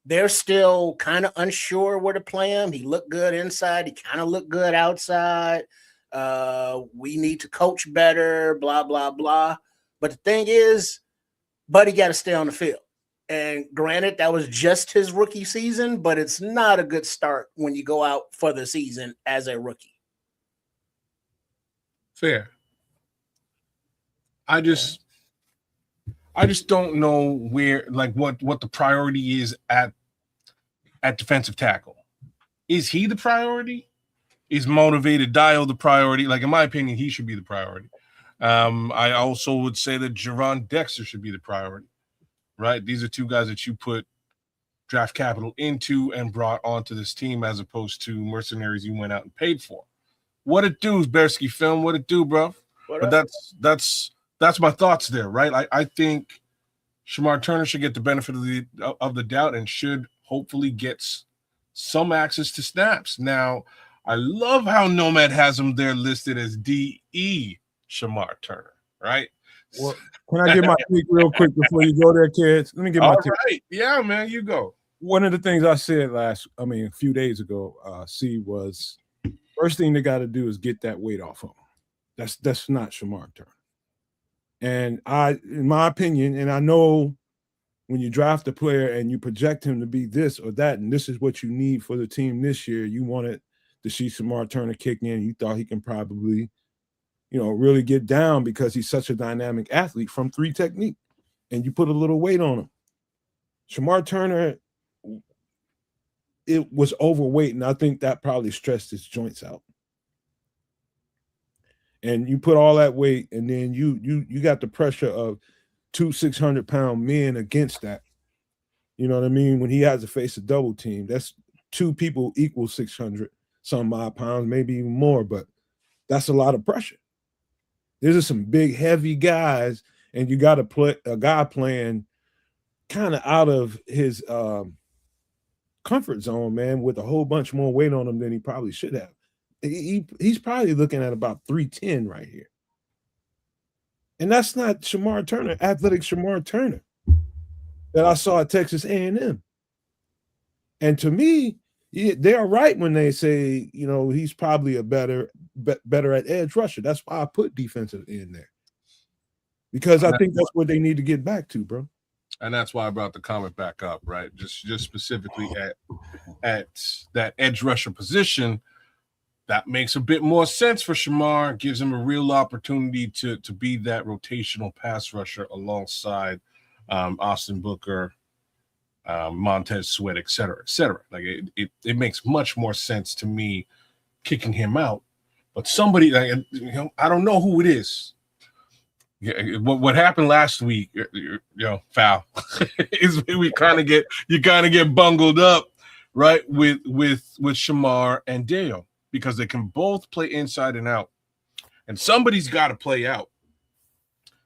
they're still kind of unsure where to play him. He looked good inside. He kind of looked good outside. We need to coach better, blah, blah, blah. But the thing is, Buddy got to stay on the field. And granted, that was just his rookie season, but it's not a good start when you go out for the season as a rookie. Fair. I just don't know where, like, what the priority is at defensive tackle. Is he the priority? He's motivated. Dio the priority. Like, in my opinion, he should be the priority. I also would say that Javon Dexter should be the priority, right? These are two guys that you put draft capital into and brought onto this team as opposed to mercenaries you went out and paid for. What it do, Bersky Film? What it do, bro? But that's my thoughts there, right? I think Shamar Turner should get the benefit of the doubt and should hopefully get some access to snaps. Now, I love how Nomad has him there listed as DE Shamar Turner, right? Well, can I get my take real quick before you go there, kids? Let me get my take. Right. Yeah, man, you go. One of the things I said a few days ago, was first thing they got to do is get that weight off him. That's not Shamar Turner. And in my opinion, and I know when you draft a player and you project him to be this or that, and this is what you need for the team this year, you wanted to see Shamar Turner kick in. You thought he can probably, really get down because he's such a dynamic athlete from 3 technique, and you put a little weight on him. Shamar Turner, it was overweight, and I think that probably stressed his joints out. And you put all that weight, and then you got the pressure of 2 600-pound men against that. You know what I mean? When he has to face a double team, that's 2 people equal 600 some odd pounds, maybe even more, but that's a lot of pressure. These are some big, heavy guys, and you got to play a guy playing kind of out of his comfort zone, man, with a whole bunch more weight on him than he probably should have. He's probably looking at about 310 right here. And that's not Shamar Turner, athletic Shamar Turner that I saw at Texas A&M. And to me, they are right when they say, he's probably a better at edge rusher. That's why I put defensive in there. Because I think that's what they need to get back to, bro. And that's why I brought the comment back up, right? Just specifically at that edge rusher position. That makes a bit more sense for Shamar. Gives him a real opportunity to be that rotational pass rusher alongside Austin Booker, Montez Sweat, et cetera, et cetera. Like it makes much more sense to me kicking him out. But somebody, I don't know who it is. Yeah, what happened last week, foul, is you kind of get bungled up, right, with Shamar and Dale, because they can both play inside and out, and somebody's got to play out.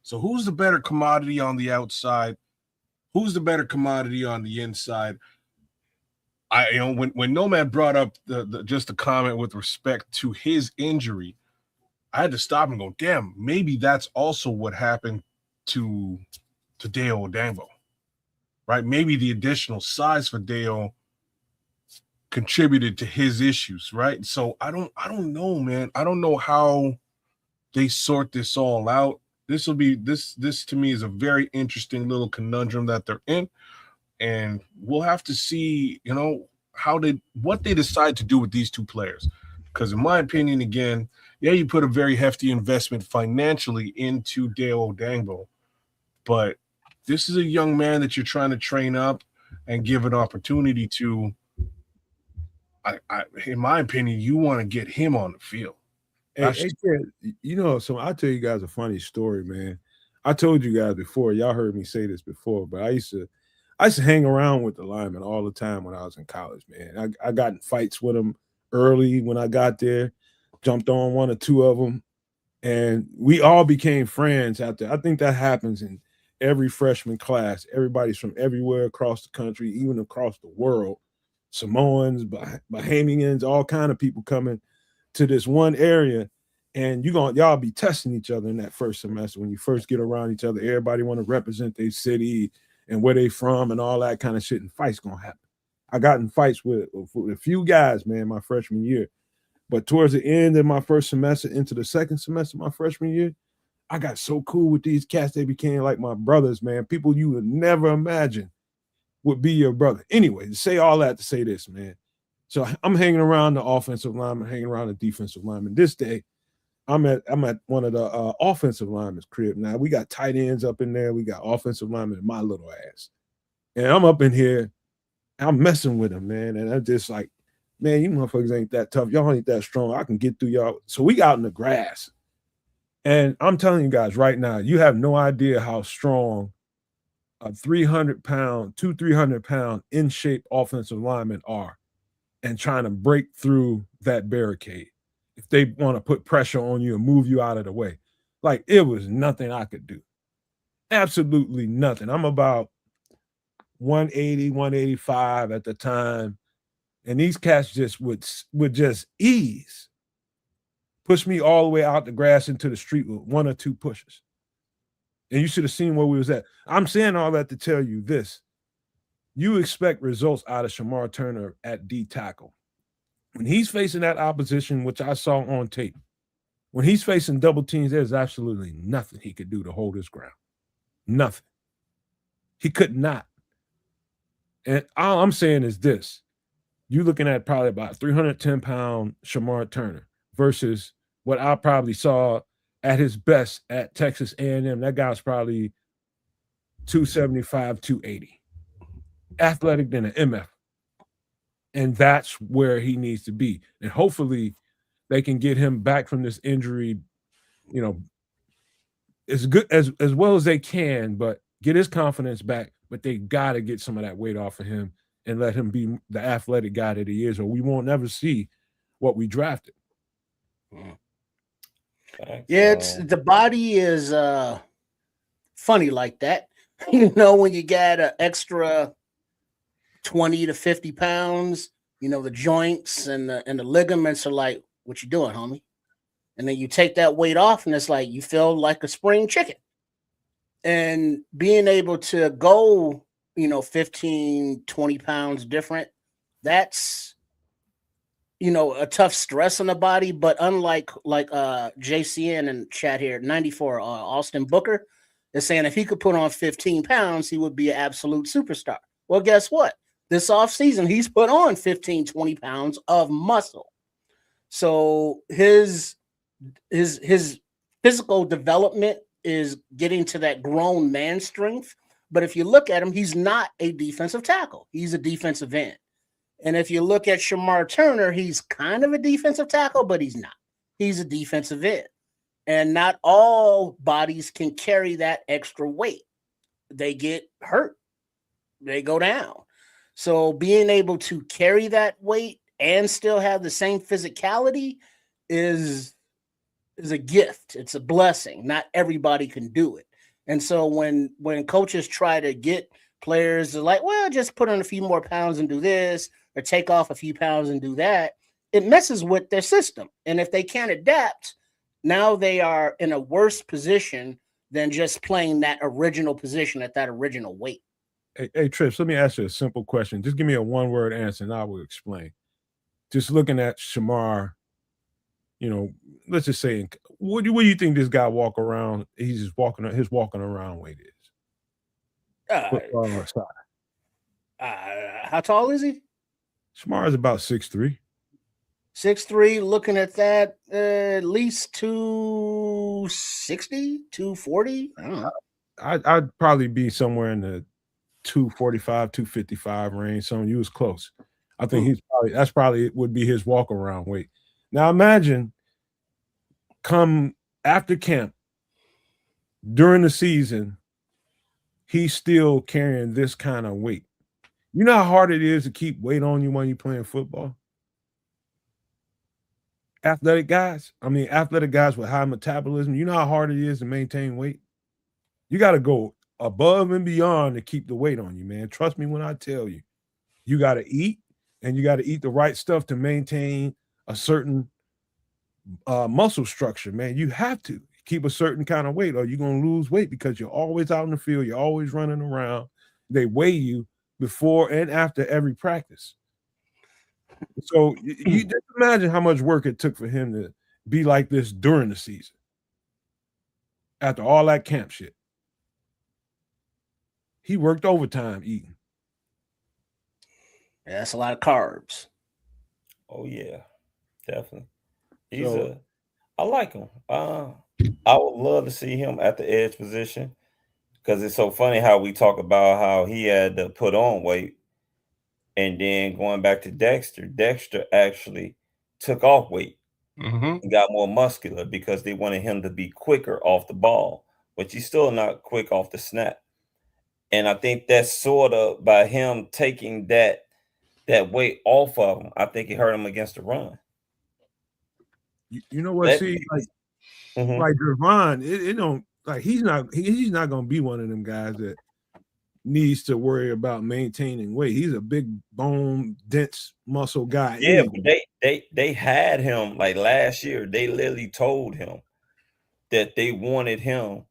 So who's the better commodity on the outside? Who's the better commodity on the inside? When Nomad brought up just a comment with respect to his injury, I had to stop and go, damn, maybe that's also what happened to Dale Odangbo, right? Maybe the additional size for Dale contributed to his issues, right? So I don't know, man. I don't know how they sort this all out. This to me is a very interesting little conundrum that they're in, and we'll have to see, what they decide to do with these 2 players. Because in my opinion, again, yeah, you put a very hefty investment financially into Dale Odangbo, but this is a young man that you're trying to train up and give an opportunity to. In my opinion, you want to get him on the field. Hey, so I'll tell you guys a funny story, man. I told you guys before, y'all heard me say this before, but I used to hang around with the linemen all the time when I was in college, man. I got in fights with them early when I got there, jumped on 1 or 2 of them, and we all became friends after. I think that happens in every freshman class. Everybody's from everywhere across the country, even across the world. Samoans, Bahamians, all kind of people coming to this one area, and y'all be testing each other in that first semester when you first get around each other. Everybody want to represent their city and where they from and all that kind of shit, and fights gonna happen. I got in fights with a few guys, man, my freshman year, but towards the end of my first semester into the second semester my freshman year, I got so cool with these cats. They became like my brothers, man. People you would never imagine would be your brother. Anyway, to say all that to say this, man. So I'm hanging around the offensive lineman, hanging around the defensive lineman. This day, I'm at one of the offensive linemen's crib. Now we got tight ends up in there. We got offensive linemen in my little ass. And I'm up in here, I'm messing with them, man. And I'm just like, Man, you motherfuckers ain't that tough. Y'all ain't that strong. I can get through y'all. So we out in the grass. And I'm telling you guys right now, you have no idea how strong a 300-pound, 300-pound in shape offensive linemen are and trying to break through that barricade. If they want to put pressure on you and move you out of the way, like it was nothing I could do. Absolutely nothing. I'm about 180, 185 at the time. And these cats just would just ease, push me all the way out the grass into the street with 1 or 2 pushes. And you should have seen where we was at. I'm saying all that to tell you this. You expect results out of Shamar Turner at D tackle. When he's facing that opposition, which I saw on tape, when he's facing double teams, there's absolutely nothing he could do to hold his ground. Nothing. He could not. And all I'm saying is this. You're looking at probably about 310-pound Shamar Turner versus what I probably saw at his best at Texas A&M. That guy's probably 275, 280. Athletic than an MF. And that's where he needs to be. And hopefully they can get him back from this injury, you know, as good as well as they can, but get his confidence back. But they got to get some of that weight off of him and let him be the athletic guy that he is, or we won't ever see what we drafted. Yeah, it's the body is funny like that. You know, when you got an extra 20 to 50 pounds, you know, the joints and the ligaments are like, what you doing, homie? And then you take that weight off and it's like you feel like a spring chicken. And being able to go, you know, 15, 20 pounds different, that's, you know, a tough stress on the body. But unlike JCN and chat here, 94, Austin Booker is saying if he could put on 15 pounds, he would be an absolute superstar. Well, guess what? This offseason, he's put on 15, 20 pounds of muscle. So his physical development is getting to that grown man strength. But if you look at him, he's not a defensive tackle. He's a defensive end. And if you look at Shamar Turner, he's kind of a defensive tackle, but he's not. He's a defensive end. And not all bodies can carry that extra weight. They get hurt. They go down. So being able to carry that weight and still have the same physicality is a gift. It's a blessing. Not everybody can do it. And so when coaches try to get players to like, well, just put on a few more pounds and do this, or take off a few pounds and do that, it messes with their system. And if they can't adapt, now they are in a worse position than just playing that original position at that original weight. Hey, Trips, let me ask you a simple question. Just give me a one-word answer and I will explain. Just looking at Shamar, you know, let's just say, what do you think this guy walk around? He's just his walking around weight is. How tall is he? Shamar is about 6'3". 6'3", looking at that, at least 260, 240. I don't know. I'd probably be somewhere in the 245, 255 range. So you was close. I think that's probably would be his walk around weight. Now imagine come after camp during the season, he's still carrying this kind of weight. You know how hard it is to keep weight on you when you're playing football? Athletic guys with high metabolism, you know how hard it is to maintain weight? You got to go above and beyond to keep the weight on you, man. Trust me when I tell you. You got to eat, and you got to eat the right stuff to maintain a certain muscle structure, man. You have to keep a certain kind of weight or you're going to lose weight because you're always out in the field. You're always running around. They weigh you before and after every practice. So you just imagine how much work it took for him to be like this during the season. After all that camp shit. He worked overtime eating. Yeah, that's a lot of carbs. Oh yeah, definitely. I like him. I would love to see him at the edge position because it's so funny how we talk about how he had to put on weight. And then going back to Dexter actually took off weight Mm-hmm. and got more muscular because they wanted him to be quicker off the ball, but he's still not quick off the snap. And I think that's sort of by him taking that weight off of him, I think it hurt him against the run. You know what? That See, Mhm. like Javon, it don't like he's not gonna be one of them guys that needs to worry about maintaining weight. He's a big bone, dense muscle guy. Yeah, Anyway. but they had him like last year. They literally told him that they wanted him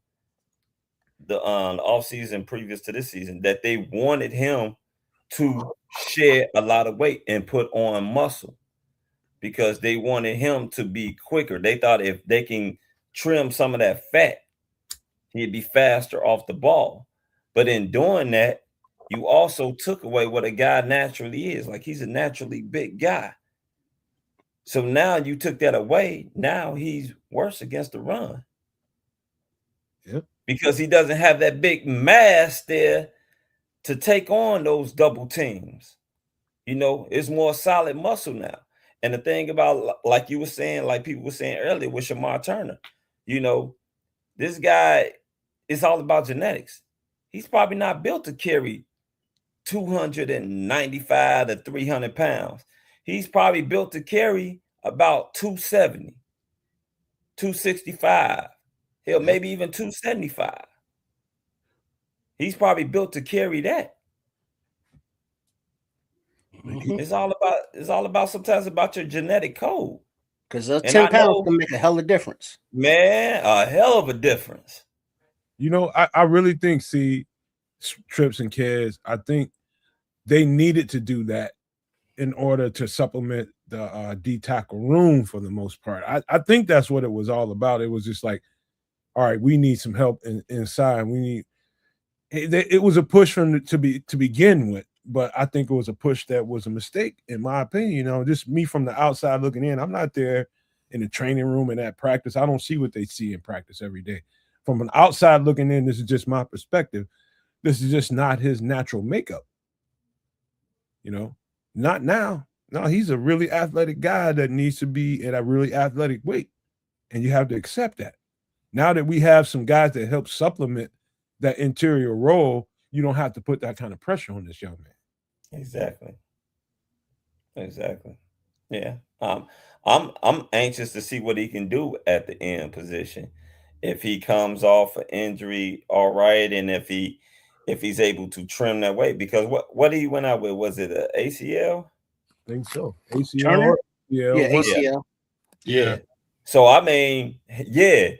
the off season previous to this season that they wanted him to shed a lot of weight and put on muscle because they wanted him to be quicker. They thought if they can trim some of that fat, he'd be faster off the ball. But in doing that, you also took away what a guy naturally is. Like he's a naturally big guy. So now you took that away. Now he's worse against the run. Yep. Because he doesn't have that big mass there to take on those double teams. You know, it's more solid muscle now. And the thing about, like you were saying, like people were saying earlier with Shamar Turner, you know, this guy, it's all about genetics. He's probably not built to carry 295 to 300 pounds. He's probably built to carry about 270, 265. Hell, maybe even 275. He's probably built to carry that. Mhm. It's all about sometimes about your genetic code. Because those And 10 I pounds know, can make a hell of a difference. man, a hell of a difference. You know, I really think, see, Trips and Kids, I think they needed to do that in order to supplement the D tackle room for the most part. I think that's what it was all about. It was just like, all right, we need some help inside. We need it was a push from to begin with, but I think it was a push that was a mistake, in my opinion. You know, just me from the outside looking in. I'm not there in the training room and at practice. I don't see what they see in practice every day. From an outside looking in, this is just my perspective. This is just not his natural makeup. You know, not now. No, he's a really athletic guy that needs to be at a really athletic weight. And you have to accept that. Now that we have some guys that help supplement that interior role, you don't have to put that kind of pressure on this young man. Exactly. Exactly. Yeah. I'm anxious to see what he can do at the end position. If he comes off an injury, all right, and if he's able to trim that weight, because what he went out with, was it a ACL? I think so. ACL Turner? or ACL. Yeah, one- ACL. Yeah. So I mean, yeah,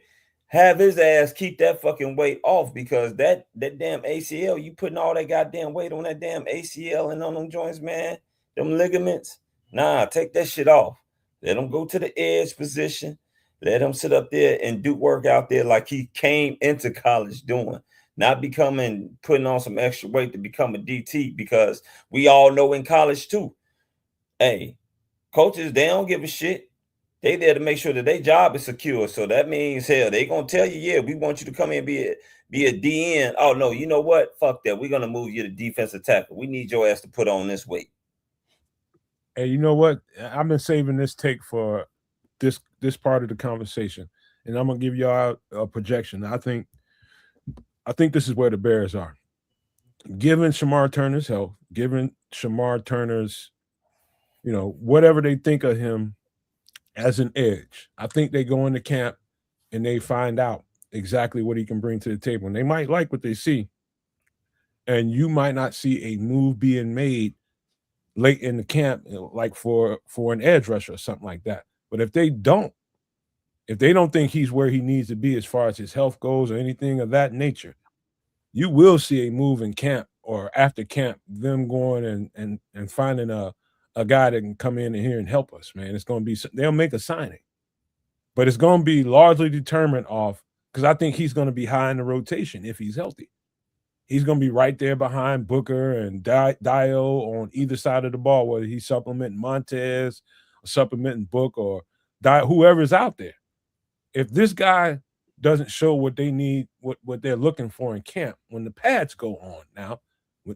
have his ass keep that fucking weight off because that damn ACL, you putting all that goddamn weight on that damn ACL and on them joints, man, them ligaments. Nah, take that shit off. Let him go to the edge position. Let him sit up there and do work out there like he came into college doing, not becoming putting on some extra weight to become a DT, because we all know in college too. Hey, coaches, they don't give a shit. They there to make sure that their job is secure. So that means, hell, they gonna tell you, yeah, we want you to come in and be a DN. Oh no, you know what? Fuck that. We're gonna move you to defensive tackle. We need your ass to put on this weight. And you know what? I've been saving this take for this part of the conversation, and I'm gonna give y'all a projection. I think this is where the Bears are. Given Shamar Turner's health, given Shamar Turner's, you know, whatever they think of him as an edge, I think they go into camp and they find out exactly what he can bring to the table. And they might like what they see, and you might not see a move being made late in the camp, like for an edge rusher or something like that. But if they don't think he's where he needs to be as far as his health goes or anything of that nature, you will see a move in camp or after camp, them going and finding a guy that can come in here and help us, man. It's going to be, they'll make a signing, but it's going to be largely determined off, because I think he's going to be high in the rotation if he's healthy. He's going to be right there behind Booker and Dio on either side of the ball, whether he's supplementing Montez or supplementing Book or Dio, whoever's out there. If this guy doesn't show what they need, what they're looking for in camp, when the pads go on now,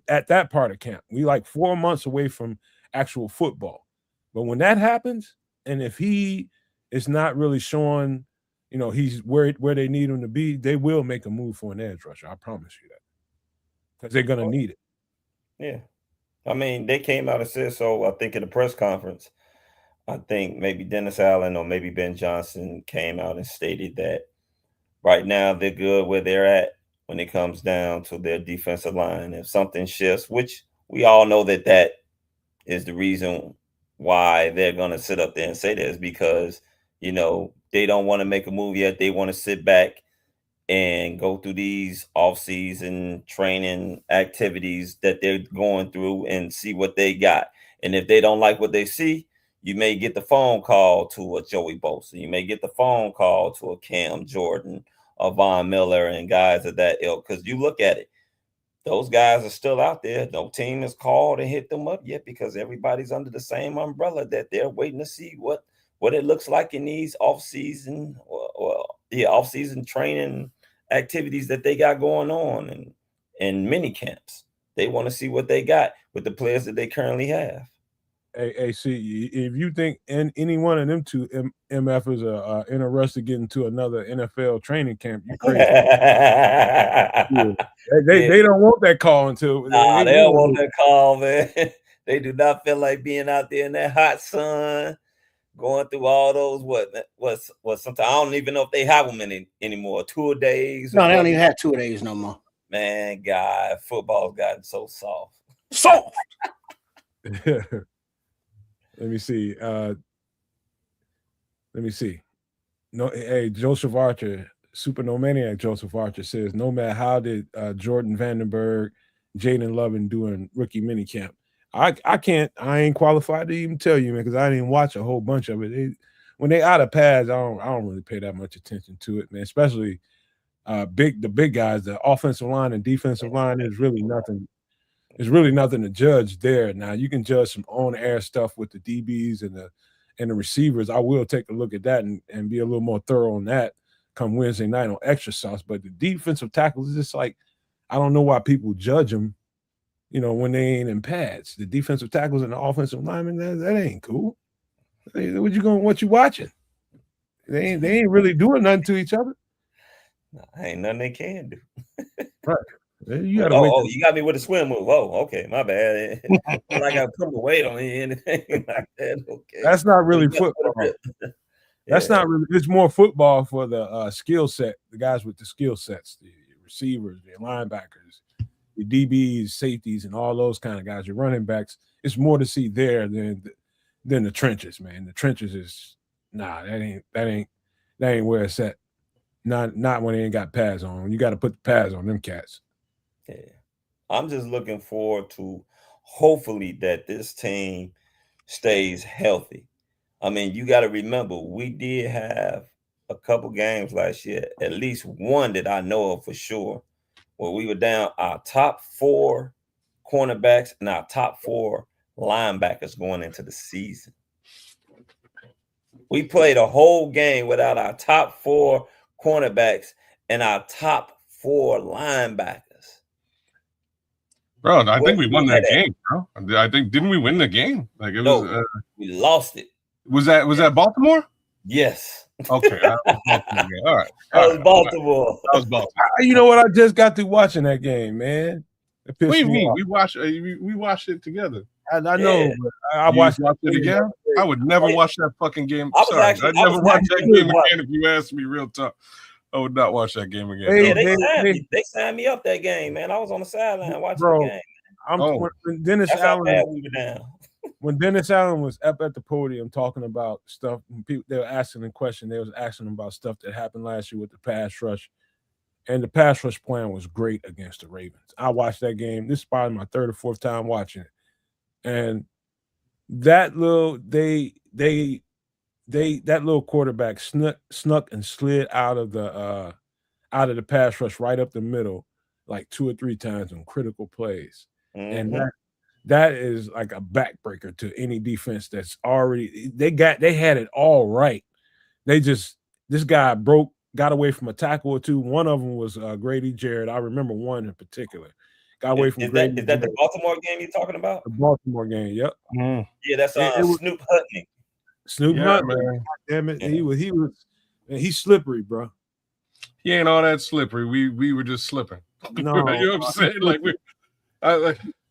at that part of camp. We like 4 months away from actual football. But when that happens, and if he is not really showing, he's where they need him to be, they will make a move for an edge rusher. I promise you that. Because they're going to need it. Yeah. I mean, they came out and said so, I think, in the press conference. I think maybe Dennis Allen or maybe Ben Johnson came out and stated that right now they're good where they're at when it comes down to their defensive line. If something shifts, which we all know that is the reason why they're going to sit up there and say this, because, they don't want to make a move yet. They want to sit back and go through these off-season training activities that they're going through and see what they got. And if they don't like what they see, you may get the phone call to a Joey Bosa. You may get the phone call to a Cam Jordan, a Von Miller, and guys of that ilk. Because you look at it, those guys are still out there. No team has called and hit them up yet because everybody's under the same umbrella that they're waiting to see what it looks like in these off-season off-season training activities that they got going on and mini camps. They want to see what they got with the players that they currently have. Hey, see, if you think any one of them two MFers are interested in getting to another NFL training camp, you crazy. They don't want that call until they don't want that call, man. They do not feel like being out there in that hot sun, going through all those what sometimes I don't even know if they have them anymore. 2 days. No, they don't even have 2 days no more. Man, God, football's gotten so soft. Soft. Let me see. No, hey, Joseph Archer, Super No Maniac Joseph Archer says, no matter how did Jordan Vandenberg, Jaden Lovin do in rookie minicamp. I ain't qualified to even tell you, man, because I didn't watch a whole bunch of it. When they out of pads, I don't really pay that much attention to it, man. Especially the big guys, the offensive line and defensive line is really nothing. There's really nothing to judge there. Now you can judge some on-air stuff with the DBs and the receivers. I will take a look at that and be a little more thorough on that come Wednesday night on Extra Sauce. But the defensive tackles is just like, I don't know why people judge them, when they ain't in pads. The defensive tackles and the offensive linemen, that ain't cool. What you watching? They ain't really doing nothing to each other. Ain't nothing they can do. Right. You got me with a swim move. Oh, okay, my bad. I got to put the weight on you, anything like that. Okay, that's not really football. That's not really. It's more football for the skill set. The guys with the skill sets, the receivers, the linebackers, the DBs, safeties, and all those kind of guys. Your running backs. It's more to see there than the trenches, man. The trenches is that ain't where it's at. Not when they ain't got pads on. When you got to put the pads on them cats. Yeah, I'm just looking forward to hopefully that this team stays healthy. I mean, you got to remember, we did have a couple games last year, at least one that I know of for sure, where we were down our top 4 cornerbacks and our top 4 linebackers going into the season. We played a whole game without our top 4 cornerbacks and our top 4 linebackers. Bro, I think we won that game, bro. I think, didn't we win the game? Like it was. We lost it. Was that Baltimore? Yes. Okay. All right. That was Baltimore. That was Baltimore. You know what? I just got through watching that game, man. What do you mean? We watched it together. I know. But I watched it again. I would never watch that fucking game. I'd never watch that game again if you asked me real tough. I would not watch that game again. They signed me up that game, man. I was on the sideline watching the game. When Dennis Allen was up at the podium talking about stuff, people they were asking a question. They was asking him about stuff that happened last year with the pass rush, and the pass rush plan was great against the Ravens. I watched that game. This is probably my 3rd or 4th time watching it, and that little that little quarterback snuck and slid out of the pass rush right up the middle like 2 or 3 times on critical plays. Mm-hmm. And that is like a backbreaker to any defense that's already they had it all right. This guy got away from a tackle or two. One of them was Grady Jarrett. I remember one in particular. Got away from Is Grady. that the Baltimore game you're talking about? The Baltimore game. Yep. Yeah, that's It was Snoop Hutney. Snoop Yeah, Huntley. man. Damn it. Yeah. He's slippery, bro. He ain't all that slippery. We were just slipping. No, you know what I'm saying? Like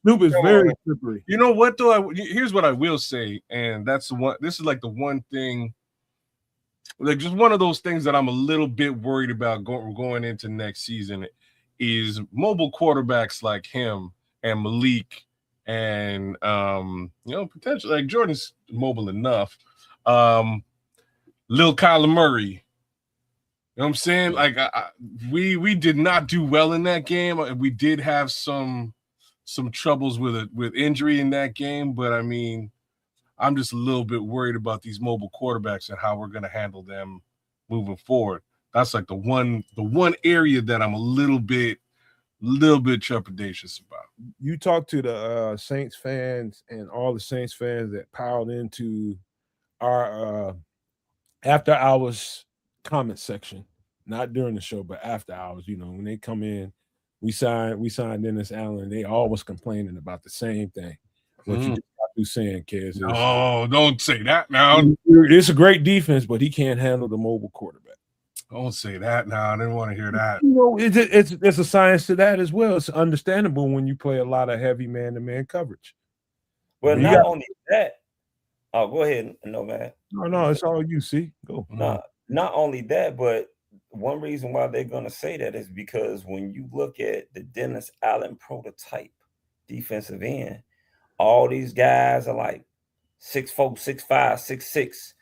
Snoop is come very on. slippery. You know what though? Here's what I will say, and that's the one. This is like the one thing, like just one of those things that I'm a little bit worried about going into next season is mobile quarterbacks like him and Malik and potentially like Jordan's mobile enough. Lil Kyler Murray. You know what I'm saying? Like we did not do well in that game. We did have some troubles with injury in that game, but I mean, I'm just a little bit worried about these mobile quarterbacks and how we're going to handle them moving forward. That's like the one area that I'm a little bit trepidatious about. You talk to the Saints fans and all the Saints fans that piled into our after hours comment section, not during the show, but after hours. You know, when they come in, we signed Dennis Allen. They always complaining about the same thing. What you just got through saying, Kez. Oh, don't say that now. It's a great defense, but he can't handle the mobile quarterback. Don't say that now. I didn't want to hear that. You know, it's a science to that as well. It's understandable when you play a lot of heavy man-to-man coverage. Well, not only that. Oh, go ahead. No, man. No, it's all you see. Go. No, not only that, but one reason why they're going to say that is because when you look at the Dennis Allen prototype defensive end, all these guys are like 6'4", 6'5", 6'6",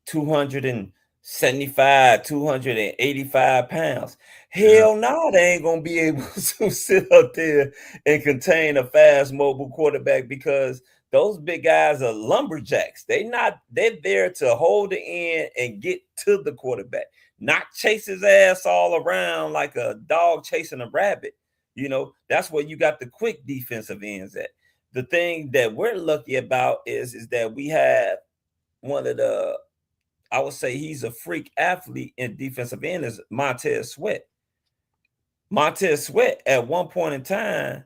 275, 285 pounds. Hell no, they ain't gonna be able to sit up there and contain a fast mobile quarterback because those big guys are lumberjacks. They're there to hold the end and get to the quarterback, not chase his ass all around like a dog chasing a rabbit. You know, that's where you got the quick defensive ends at. The thing that we're lucky about is that we have one of the, I would say he's a freak athlete in defensive end is Montez Sweat. Montez Sweat at one point in time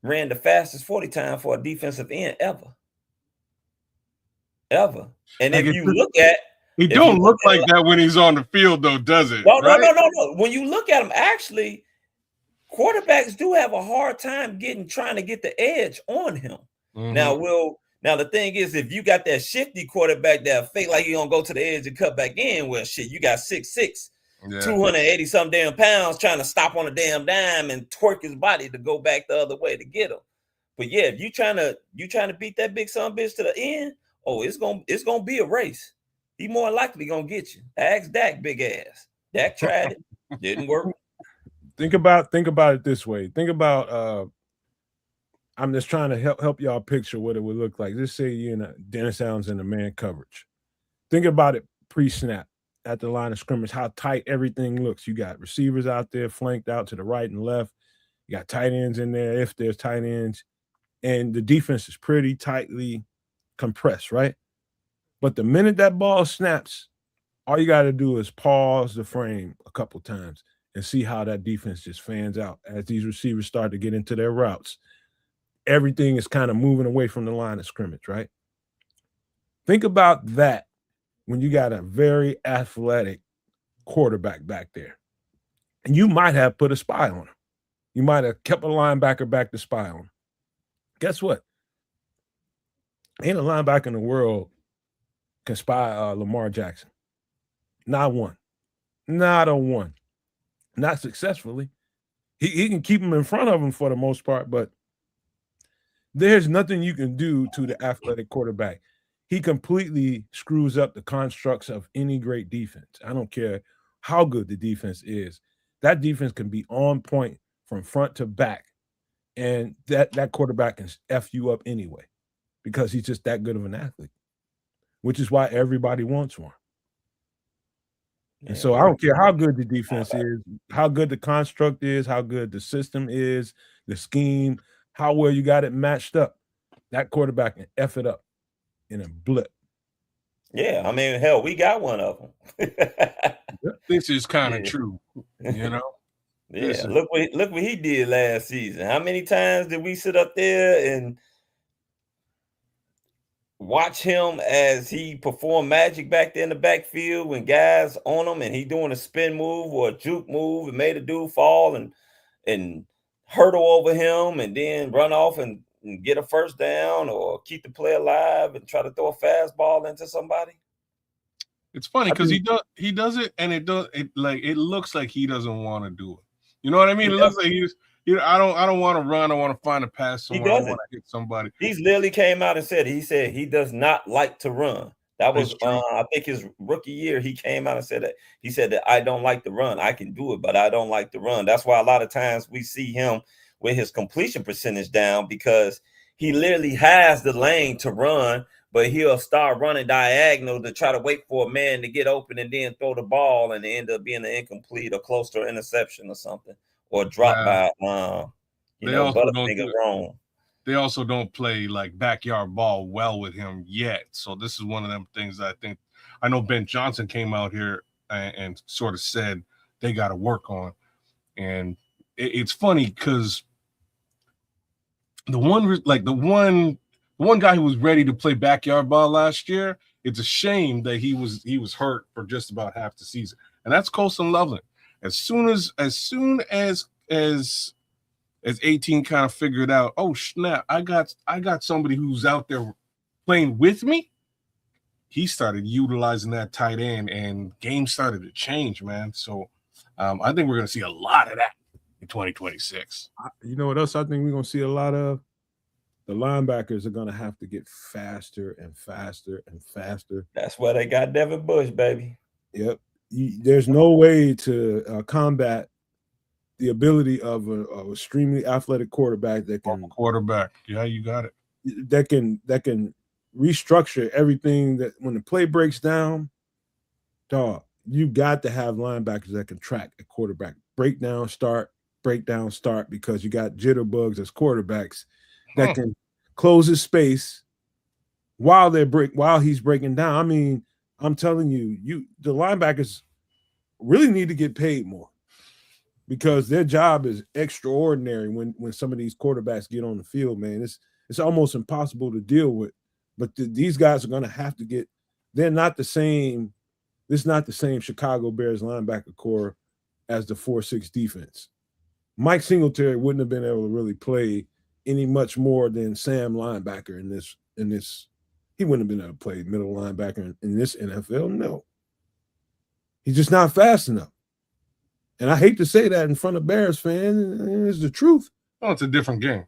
ran the fastest 40 time for a defensive end ever. And if you look at he don't look like that when he's on the field, though, does it? No. When you look at him, actually, quarterbacks do have a hard time trying to get the edge on him. Now the thing is, if you got that shifty quarterback that fake like you gonna go to the edge and cut back in, well, shit, you got 6'6", 280 some damn pounds trying to stop on a damn dime and twerk his body to go back the other way to get him. But yeah, if you trying to beat that big son bitch to the end, oh, it's gonna be a race. He more likely gonna get you. Ask Dak, big ass. Dak tried it, didn't work. Think about it this way. Think about I'm just trying to help y'all picture what it would look like. Let's say you're in Dennis Allen's in a man coverage. Think about it pre-snap at the line of scrimmage, how tight everything looks. You got receivers out there flanked out to the right and left. You got tight ends in there if there's tight ends. And the defense is pretty tightly compressed, right? But the minute that ball snaps, all you got to do is pause the frame a couple times and see how that defense just fans out as these receivers start to get into their routes. Everything is kind of moving away from the line of scrimmage, right? Think about that when you got a very athletic quarterback back there. And you might have put a spy on him. You might have kept a linebacker back to spy on him. Guess what? Ain't a linebacker in the world can spy Lamar Jackson. Not one. Not a one. Not successfully. He can keep him in front of him for the most part, but there's nothing you can do to the athletic quarterback. He completely screws up the constructs of any great defense. I don't care how good the defense is. That defense can be on point from front to back, and that quarterback can F you up anyway because he's just that good of an athlete, which is why everybody wants one. And so I don't care how good the defense is, how good the construct is, how good the system is, the scheme, how well you got it matched up. That quarterback can F it up in a blip. Yeah, I mean, hell, we got one of them. This is kind of true, you know? Yeah, Listen. look what he did last season. How many times did we sit up there and watch him as he performed magic back there in the backfield when guys on him and he doing a spin move or a juke move and made a dude fall and hurdle over him and then run off and get a first down or keep the play alive and try to throw a fastball into somebody? It's funny because he does it and it looks like he doesn't want to do it. You know what I mean? It looks like I don't want to run. I want to find a pass somewhere. I want to hit somebody. He's literally came out and said he does not like to run. That was I think his rookie year. He came out and said that. He said that I don't like to run. I can do it, but I don't like to run. That's why a lot of times we see him with his completion percentage down because he literally has the lane to run, but he'll start running diagonal to try to wait for a man to get open and then throw the ball and end up being an incomplete or close to an interception or something or drop by Butterfinger wrong. They also don't play like backyard ball well with him yet. So this is one of them things that I know Ben Johnson came out here and sort of said they got to work on. And it's funny because the one guy who was ready to play backyard ball last year, it's a shame that he was hurt for just about half the season. And that's Colson Loveland. As soon as 18 kind of figured out, oh snap, I got somebody who's out there playing with me, he started utilizing that tight end and games started to change, man. So I think we're going to see a lot of that in 2026. You know what else I think we're going to see a lot of? The linebackers are going to have to get faster and faster and faster. That's why they got Devin Bush, baby. Yep. There's no way to combat the ability of an extremely athletic quarterback that can Yeah, you got it. That can restructure everything. That when the play breaks down, dog, you got to have linebackers that can track a quarterback. Break down, start, because you got jitterbugs as quarterbacks that can close his space while he's breaking down. I mean, I'm telling you, the linebackers really need to get paid more because their job is extraordinary when some of these quarterbacks get on the field, man. It's almost impossible to deal with. But these guys are going to have to get – they're not the same – this is not the same Chicago Bears linebacker core as the 4-6 defense. Mike Singletary wouldn't have been able to really play any much more than Sam linebacker in this. He wouldn't have been able to play middle linebacker in this NFL. No. He's just not fast enough. And I hate to say that in front of Bears fans. It's the truth. Oh, it's a different game.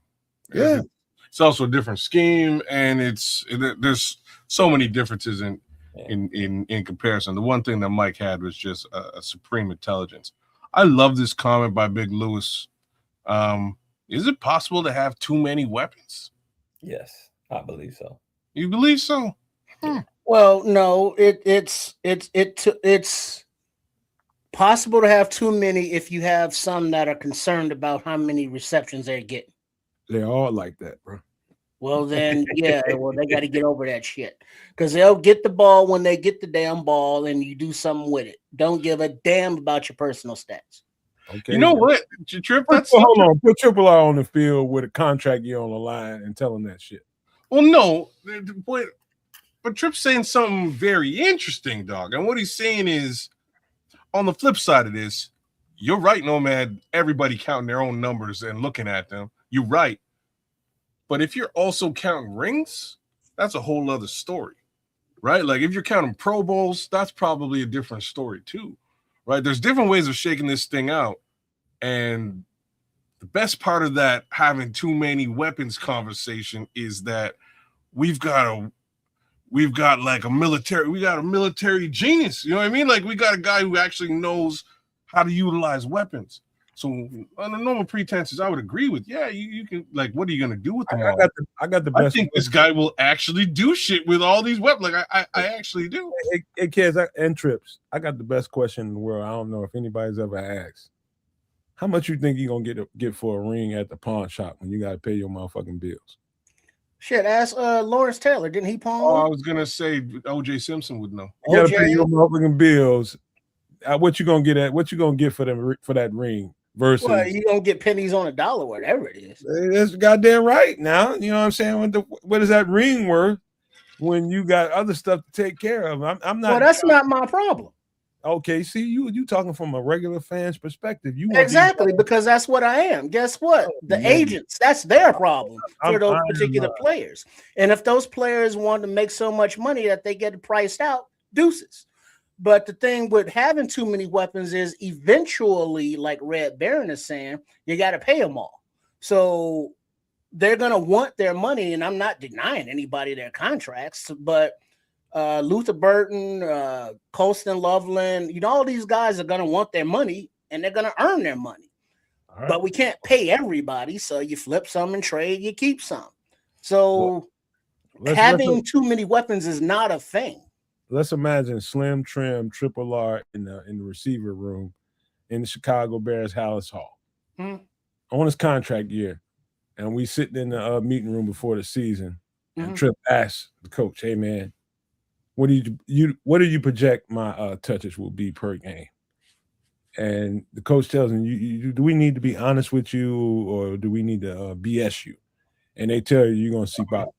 Yeah. It's also a different scheme, and there's so many differences in comparison. The one thing that Mike had was just a supreme intelligence. I love this comment by Big Lewis. Is it possible to have too many weapons? Yes, I believe so. You believe so? Well, no, it's possible to have too many if you have some that are concerned about how many receptions they're getting. They're all like that, bro. Well, then, yeah, they got to get over that shit because they'll get the ball when they get the damn ball and you do something with it. Don't give a damn about your personal stats. Okay. You know what, Trip? Hold on. Put Triple R on the field with a contract year on the line and tell him that shit. Well, no, but Tripp's saying something very interesting, dog. And what he's saying is, on the flip side of this, you're right, Nomad. Everybody counting their own numbers and looking at them. You're right. But if you're also counting rings, that's a whole other story, right? Like if you're counting Pro Bowls, that's probably a different story too, right? There's different ways of shaking this thing out. And the best part of that having too many weapons conversation is that we got a military genius. You know what I mean? Like we got a guy who actually knows how to utilize weapons. So on the normal pretenses, I would agree with, yeah, you can, like, what are you going to do with them all? I got the best. I think this guy will actually do shit with all these weapons. Like I actually do. Hey kids and Trips, I got the best question in the world. I don't know if anybody's ever asked. How much you think you're going to get for a ring at the pawn shop when you got to pay your motherfucking bills? Shit, ask Lawrence Taylor. Didn't he pawn? Oh, I was going to say O.J. Simpson would know. You got to pay your motherfucking bills. What you going to get for that ring? versus. Well, you don't get pennies on a dollar, whatever it is. That's goddamn right. Now you know what I'm saying. What is that ring worth when you got other stuff to take care of? I'm not. Well, that's not my problem. Okay, see you talking from a regular fan's perspective. You want Exactly, because that's what I am. Guess what? The agents, that's their problem for those particular players. And if those players want to make so much money that they get priced out, deuces. But the thing with having too many weapons is eventually, like Red Baron is saying, you got to pay them all. So they're going to want their money, and I'm not denying anybody their contracts, but Luther Burton, Colston Loveland, all these guys are going to want their money and they're going to earn their money. Right. But we can't pay everybody. So you flip some and trade, you keep some. So having too many weapons is not a thing. Let's imagine Slim Trim, Triple R in the receiver room in the Chicago Bears Hallis Hall on his contract year. And we sitting in the meeting room before the season and Trip asks the coach, hey man, what do you project my touches will be per game? And the coach tells him, do we need to be honest with you or do we need to BS you? And they tell you you're going to see about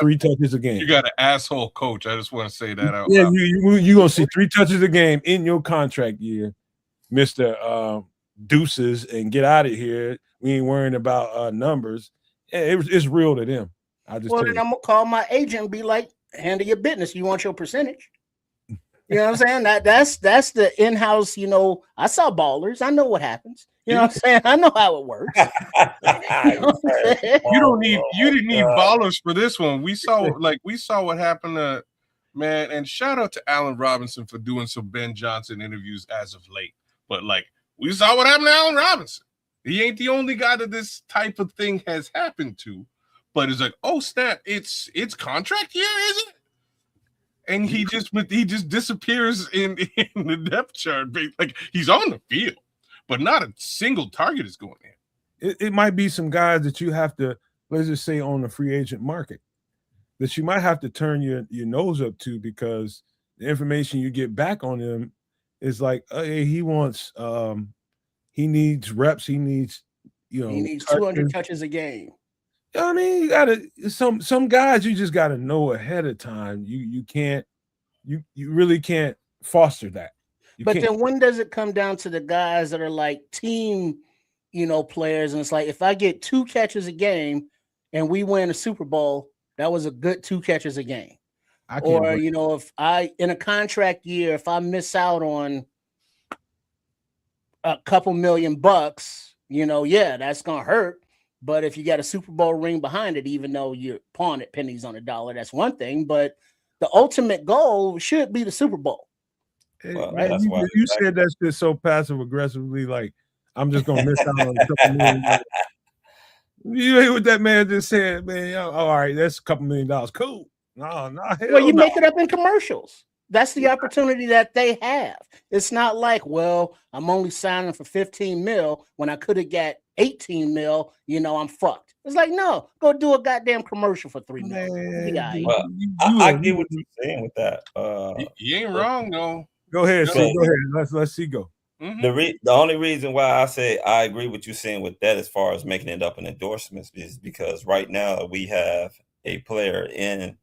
three touches a game. You got an asshole coach. I just want to say that out loud. Yeah, you're going to see 3 touches a game in your contract year, Mr. Deuces, and get out of here. We ain't worrying about numbers. Yeah, it's real to them. Then I'm going to call my agent and be like, handle your business. You want your percentage? You know what I'm saying? That's the in-house, I saw ballers. I know what happens. You know what I'm saying? I know how it works. You didn't need ballers for this one. We saw what happened to man, and shout out to Allen Robinson for doing some Ben Johnson interviews as of late. But we saw what happened to Allen Robinson. He ain't the only guy that this type of thing has happened to. But it's like, oh snap, it's contract year, is it? And he just disappears in the depth chart. Like he's on the field, but not a single target is going in. It might be some guys that you have to, let's just say, on the free agent market, that you might have to turn your nose up to because the information you get back on them is like, hey, he wants, he needs reps, he needs, he needs 200 touches a game. I mean, you gotta some guys you just gotta know ahead of time. You can't, you really can't foster that. Then when does it come down to the guys that are like team, players, and it's like if I get 2 catches a game and we win a Super Bowl, that was a good 2 catches a game. Or if I in a contract year, if I miss out on a couple $1,000,000, that's gonna hurt. But if you got a Super Bowl ring behind it, even though you're pawning it pennies on a dollar, that's one thing. But the ultimate goal should be the Super Bowl. Well, right? You said that shit so passive aggressively, like I'm just gonna miss out on a couple $1,000,000. You hear what that man just said, man? All right, that's a couple $1,000,000. Cool. No. Well, you make it up in commercials. That's the opportunity that they have. It's not like, well, I'm only signing for 15 mil when I could have got 18 mil. I'm fucked. It's like, no, go do a goddamn commercial for $3 million. Well, I get what you're saying with that. You ain't wrong though. Go ahead, go ahead. Let's see go. The only reason why I say I agree with you saying with that as far as making it up in endorsements is because right now we have a player in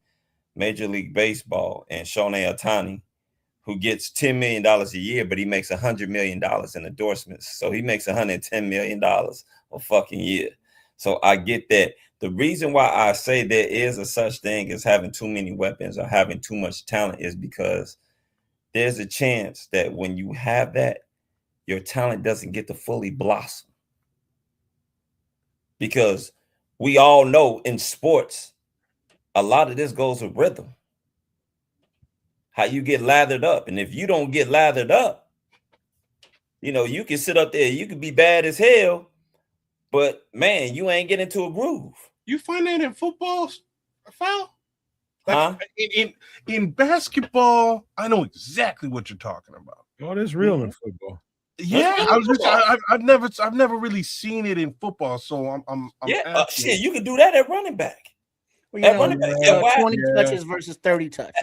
Major League Baseball and Shohei Ohtani who gets $10 million a year, but he makes $100 million in endorsements. So he makes $110 million a fucking year. So I get that. The reason why I say there is a such thing as having too many weapons or having too much talent is because there's a chance that when you have that, your talent doesn't get to fully blossom. Because we all know in sports, a lot of this goes with rhythm. How you get lathered up. And if you don't get lathered up, you can sit up there, you can be bad as hell, but man, you ain't getting into a groove. You find that in football, foul? In basketball, I know exactly what you're talking about. Oh, that's real in football. Yeah, I've never really seen it in football, so I'm shit. You can do that at running back. Well, 20 touches versus 30 touches.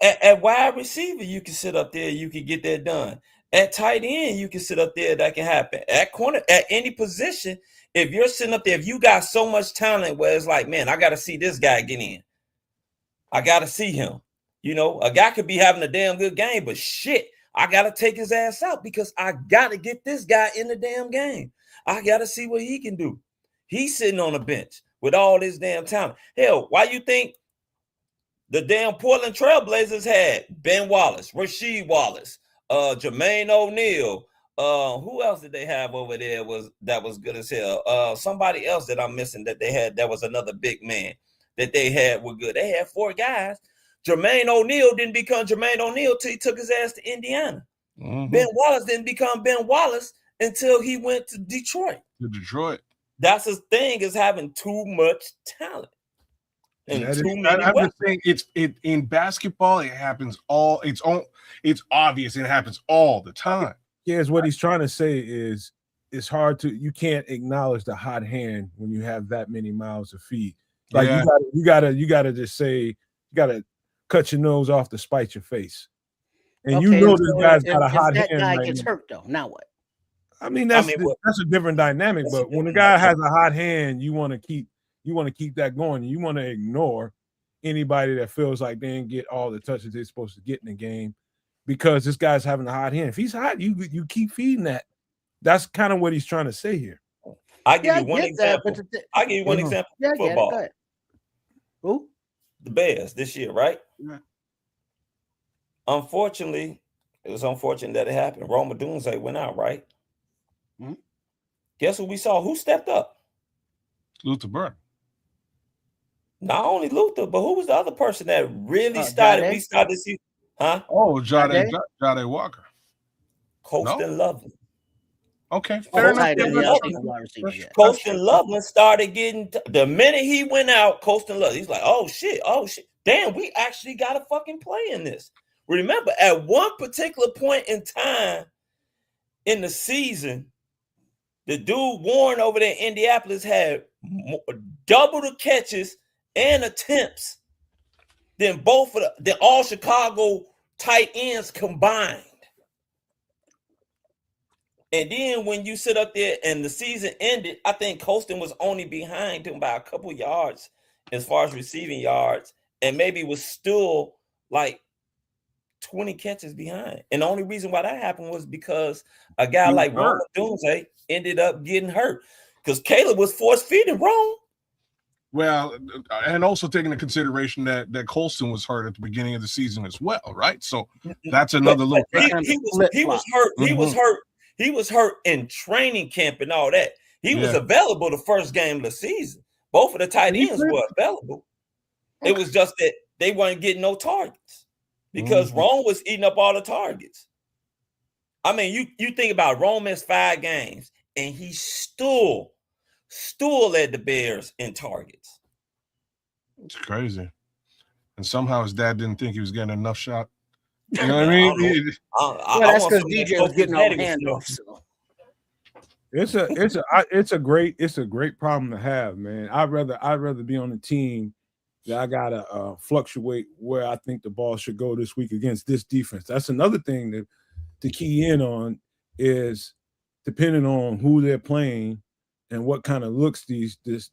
At wide receiver, you can sit up there, you can get that done. At tight end, you can sit up there. That can happen. At corner, at any position, if you're sitting up there, if you got so much talent where it's like, man, I got to see this guy get in. I got to see him. You know, a guy could be having a damn good game, but shit, I got to take his ass out because I got to get this guy in the damn game. I got to see what he can do. He's sitting on the bench with all this damn talent. Hell, why you think the damn Portland Trailblazers had Ben Wallace, Rasheed Wallace, Jermaine O'Neal? Who else did they have over there that was good as hell? Somebody else that I'm missing that they had, that was another big man that they had were good. They had 4 guys. Jermaine O'Neal didn't become Jermaine O'Neal till he took his ass to Indiana. Mhm. Ben Wallace didn't become Ben Wallace until he went to Detroit. To Detroit. That's his thing, is having too much talent. And That is- too many I'm weapons. just saying, in basketball, it happens all. It's obvious. It happens all the time. Yes, what he's trying to say is it's hard to, you can't acknowledge the hot hand when you have that many mouths to feed. Like Yeah. you gotta just say, you gotta cut your nose off to spite your face. And you know this guy's got a hot that hand. guy right gets now. hurt though. Now what? I mean, that's a different dynamic. That's a But when the different guy has dynamic. a hot hand, you want to keep that going. You want to ignore anybody that feels like they didn't get all the touches they're supposed to get in the game because this guy's having a hot hand. If he's hot, you keep feeding that. That's kind of what he's trying to say here. I give Yeah, you one I get that, example. but I give you one example. yeah, I get it. Football. Go ahead. Who? The Bears this year, right? Yeah. Unfortunately, it was unfortunate that it happened. Roma Dunze went out, right? Mhm. Guess who we saw? Who stepped up? Luther Burke. Not only Luther, but who was the other person that really started? Jade? We started to see, huh? Oh, Jade Jade? Walker. Colston Loveland. Okay, Oh, fair enough. tight end, Yeah, yeah, that's taking true. wide receiver, That's yeah. true. Colston Loveland started getting the minute he went out. Colston Loveland, he's like, oh shit, damn, we actually got to fucking play in this. Remember, at one particular point in time in the season, the dude Warren over there in Indianapolis had double the catches and attempts than all Chicago tight ends combined. And then when you sit up there and the season ended, I think Colston was only behind him by a couple yards as far as receiving yards, and maybe was still like 20 catches behind. And the only reason why that happened was because a guy like Ron Dunze ended up getting hurt because Caleb was force feeding Ron. Well, and also taking into consideration that Colston was hurt at the beginning of the season as well, right? So that's another little factor. He was hurt. He was hurt in training camp and all that. He was available the first game of the season. Both of the tight ends were available. It was just that they weren't getting no targets because Rome was eating up all the targets. I mean, you think about Rome missed 5 games and he still led the Bears in targets. It's crazy. And somehow his dad didn't think he was getting enough shot. You know what I mean? That's because DJ was getting all handoffs. So. It's a great problem to have, man. I'd rather be on a team that I gotta fluctuate where I think the ball should go this week against this defense. That's another thing to key in on is depending on who they're playing and what kind of looks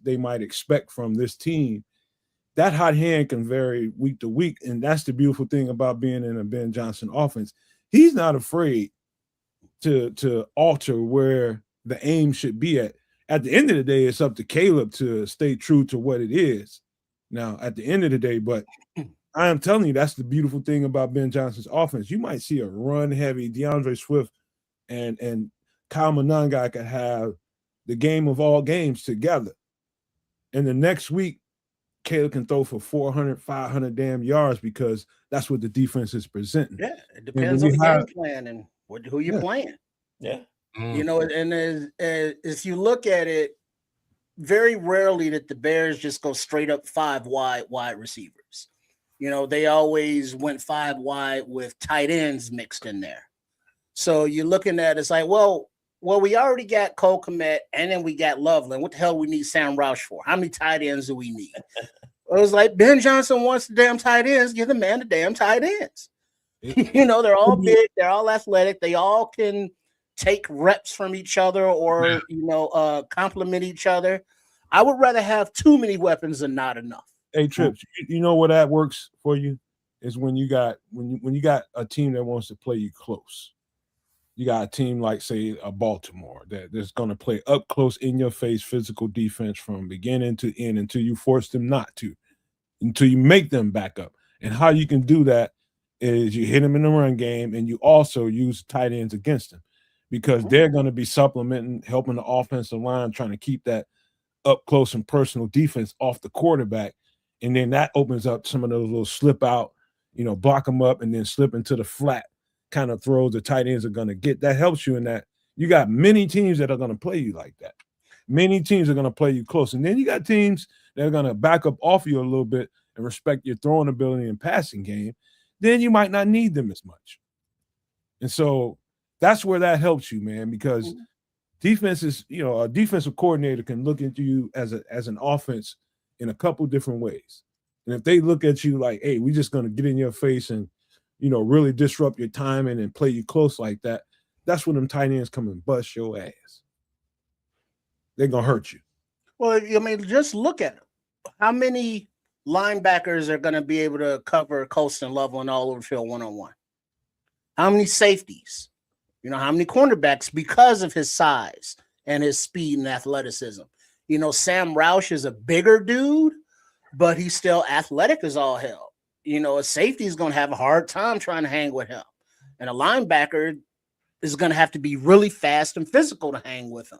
they might expect from this team. That hot hand can vary week to week, and that's the beautiful thing about being in a Ben Johnson offense. He's not afraid to alter where the aim should be at. At the end of the day, it's up to Caleb to stay true to what it is. Now, at the end of the day, but I am telling you, that's the beautiful thing about Ben Johnson's offense. You might see a run-heavy DeAndre Swift and Kyle Monangai could have the game of all games together. And the next week, Caleb can throw for 400, 500 damn yards because that's what the defense is presenting. Yeah, it depends on the game plan and who you're playing. Yeah. You know, and as if you look at it, very rarely that the Bears just go straight up 5 wide receivers. You know, they always went 5 wide with tight ends mixed in there. So you're looking at it's like, well, we already got Cole Kmet and then we got Loveland. What the hell we need Sam Roush for? How many tight ends do we need? It was like Ben Johnson wants the damn tight ends. Give the man the damn tight ends. You know, they're all big, they're all athletic, they all can take reps from each other or complement each other. I would rather have too many weapons than not enough. Hey, Trips, you know where that works for you is when you got a team that wants to play you close. You got a team like, say, a Baltimore that's going to play up close, in your face, physical defense from beginning to end until you force them not to, until you make them back up. And how you can do that is you hit them in the run game, and you also use tight ends against them because they're going to be supplementing, helping the offensive line, trying to keep that up close and personal defense off the quarterback. And then that opens up some of those little slip out, block them up and then slip into the flat kind of throws the tight ends are going to get. That helps you in that. You got many teams that are going to play you like that. Many teams are going to play you close. And then you got teams that are going to back up off you a little bit and respect your throwing ability and passing game. Then you might not need them as much. And so that's where that helps you, man, because defense is, a defensive coordinator can look at you as an offense in a couple different ways. And if they look at you like, hey, we're just going to get in your face and, really disrupt your timing and play you close like that, that's when them tight ends come and bust your ass. They're going to hurt you. Well, I mean, just look at them. How many linebackers are going to be able to cover Colston, Loveland all over the field one-on-one? How many safeties? How many cornerbacks because of his size and his speed and athleticism? Sam Roush is a bigger dude, but he's still athletic as all hell. A safety is going to have a hard time trying to hang with him. And a linebacker is going to have to be really fast and physical to hang with him.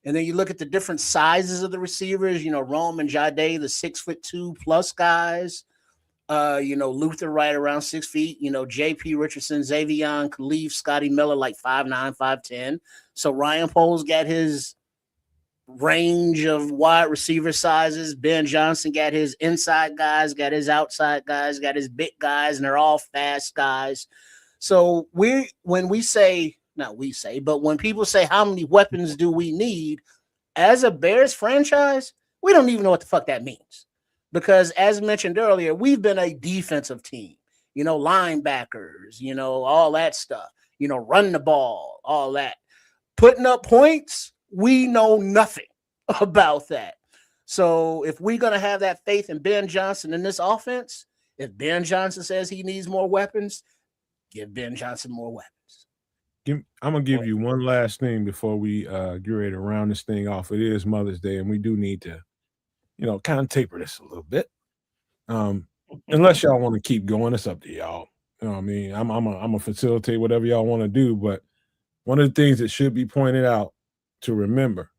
And then you look at the different sizes of the receivers, Rome and Jade, the 6'2" plus guys, Luther right around 6 feet, JP Richardson, Xavier, Khalif, Scotty Miller, like 5'9", 5'10". So Ryan Poles got his range of wide receiver sizes. Ben Johnson got his inside guys, got his outside guys, got his big guys, and they're all fast guys. So when people say, how many weapons do we need as a Bears franchise, we don't even know what the fuck that means. Because as mentioned earlier, we've been a defensive team, linebackers, all that stuff, run the ball, all that. Putting up points, we know nothing about that. So if we're going to have that faith in Ben Johnson in this offense, if Ben Johnson says he needs more weapons, give Ben Johnson more weapons. I'm going to give you one last thing before we get ready to round this thing off. It is Mother's Day, and we do need to, kind of taper this a little bit. Unless y'all want to keep going, it's up to y'all. I mean? I'm going to facilitate whatever y'all want to do, but one of the things that should be pointed out to remember,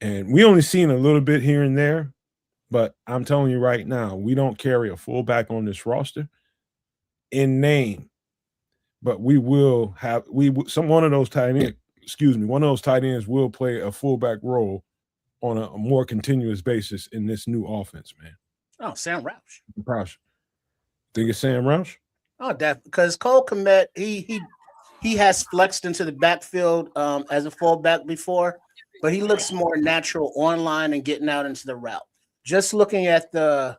and we only seen a little bit here and there, but I'm telling you right now, we don't carry a fullback on this roster in name, but we will have one of those tight ends will play a fullback role on a more continuous basis in this new offense, man. Oh, Sam Roush. Roush. Think it's Sam Roush? Oh, definitely. Because Cole Kmet, he has flexed into the backfield as a fullback before, but he looks more natural online and getting out into the route. Just looking at the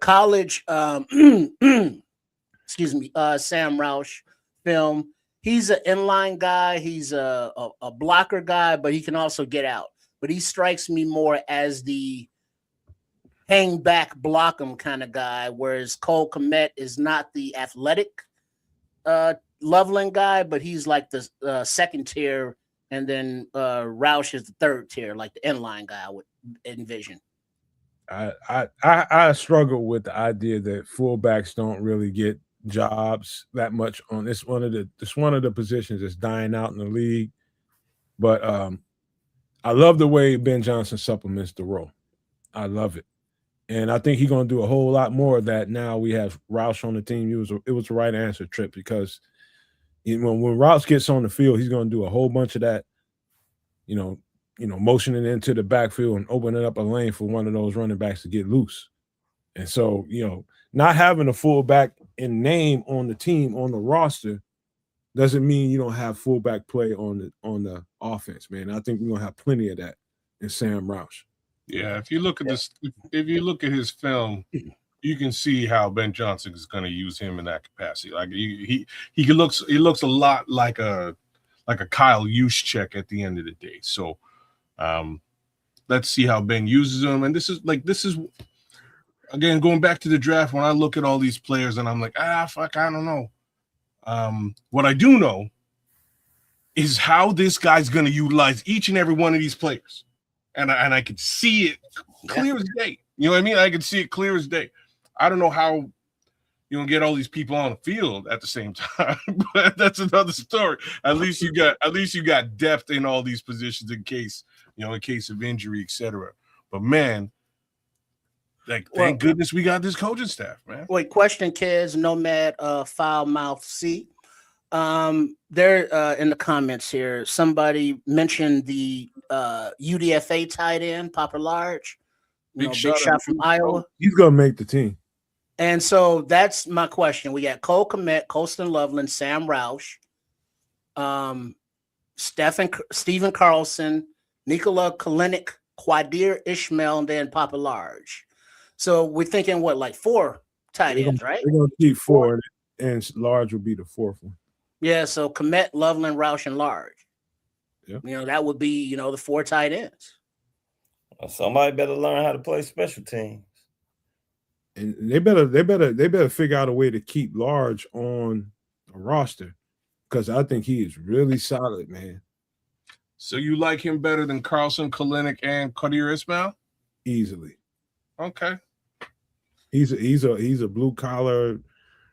college, Sam Roush film, he's an inline guy. He's a blocker guy, but he can also get out. But he strikes me more as the hang back, block him kind of guy, whereas Cole Kmet is not the athletic Loveland guy, but he's like the second tier, and then Roush is the third tier, like the inline guy I would envision. I struggle with the idea that fullbacks don't really get jobs that much on this. One of the positions that's dying out in the league, but I love the way Ben Johnson supplements the role. I love it. And I think he's going to do a whole lot more of that now we have Roush on the team. It was the right answer, Trip, because when Roush gets on the field, he's going to do a whole bunch of that, motioning into the backfield and opening up a lane for one of those running backs to get loose. And so, not having a fullback in name on the team, on the roster, doesn't mean you don't have fullback play on the offense, man. I think we're going to have plenty of that in Sam Roush. Yeah, if you look at this, if you look at his film, you can see how Ben Johnson is going to use him in that capacity. Like he looks a lot like a Kyle Juszczyk at the end of the day. So let's see how Ben uses him. And this is again going back to the draft. When I look at all these players and I'm like, fuck, I don't know. What I do know is how this guy's going to utilize each and every one of these players, and I can see it clear as day. You know what I mean? I can see it clear as day. I don't know how you're gonna get all these people on the field at the same time, but that's another story. At least you got depth in all these positions in case of injury, etc. But man, thank goodness we got this coaching staff, man. Wait, question, kids. Nomad, foul mouth C. There in the comments here, somebody mentioned the UDFA tight end, Papa Large. Big shot from Iowa. He's gonna make the team. And so that's my question. We got Cole Kmet, Colston Loveland, Sam Roush, Stephen Carlson, Nikola Kalinick, Quadir Ishmael, and then Papa Large. So we're thinking like 4 tight ends, right? We're gonna keep 4, and Large will be the 4th one. Yeah, so Kmet, Loveland, Roush, and Large. Yeah. That would be, the 4 tight ends. Somebody better learn how to play special teams. And they better figure out a way to keep Large on a roster, because I think he is really solid, man. So you like him better than Carlson, Kalinick, and Quadir Ishmael? Easily. Okay. He's a blue collar,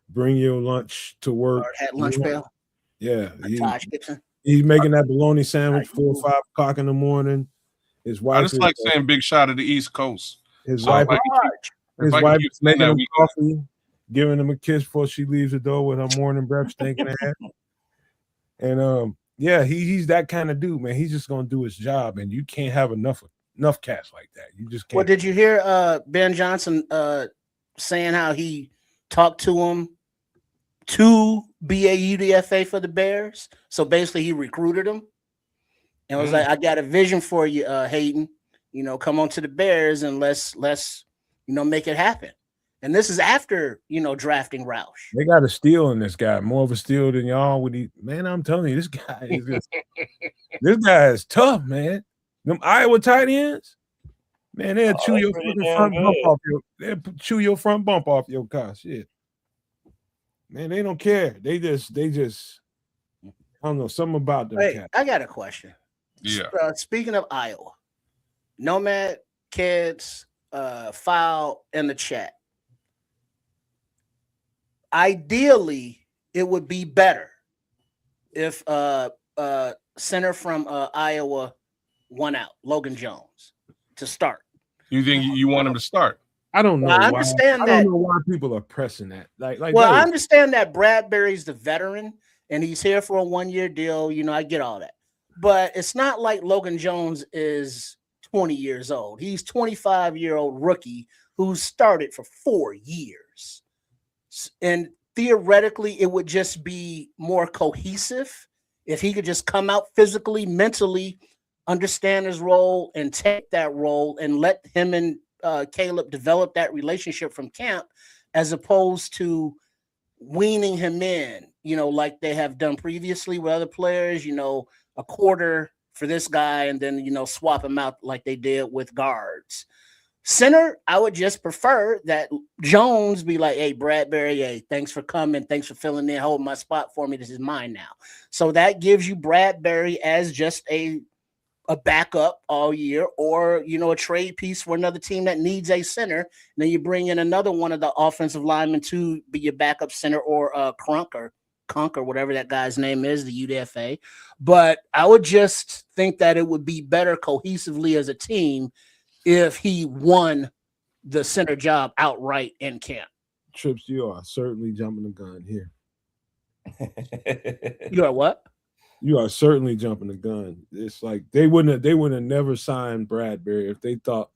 bring your lunch to work. Hat lunch bell. Yeah. Taj Gibson. He's making that bologna sandwich 4 or 5 o'clock in the morning. His wife. I just like saying big shot of the East Coast. His wife is making him coffee, giving him a kiss before she leaves the door with her morning breath stinking ass. And he's that kind of dude, man. He's just gonna do his job, and you can't have enough cats like that. You just can't. Well, did you hear Ben Johnson saying how he talked to him to be a UDFA for the Bears? So basically, he recruited him and was like, "I got a vision for you, Hayden. Come on to the Bears and let's make it happen." And this is after drafting Roush. They got a steal in this guy, more of a steal than y'all would. Man, I'm telling you, this guy is this guy is tough, man. Them Iowa tight ends, man, they'll chew your front bump off your front bump off your car. Shit, man, they don't care. They just I don't know, something about them. Hey, I got a question. Yeah. Speaking of Iowa, Nomad, kids, file in the chat. Ideally, it would be better if center from Iowa won out, Logan Jones, to start. You think you want him to start? I don't know. Well, I understand that. I don't know why people are pressing that. I understand that Bradbury's the veteran and he's here for a 1-year deal. I get all that, but it's not like Logan Jones is 20 years old. He's 25-year-old rookie who started for 4 years. And theoretically, it would just be more cohesive if he could just come out physically, mentally, understand his role and take that role and let him and Caleb develop that relationship from camp, as opposed to weaning him in, like they have done previously with other players, a quarter for this guy and then, swap him out like they did with guards. Center, I would just prefer that Jones be like, "Hey, Bradbury, hey, thanks for coming. Thanks for filling in, holding my spot for me. This is mine now." So that gives you Bradbury as just a backup all year, or, a trade piece for another team that needs a center. And then you bring in another one of the offensive linemen to be your backup center, or Crunk or whatever that guy's name is, the UDFA. But I would just think that it would be better cohesively as a team if he won the center job outright in camp. Trips, you are certainly jumping the gun here. You are what? You are certainly jumping the gun. It's like they wouldn't have never signed Bradbury if they thought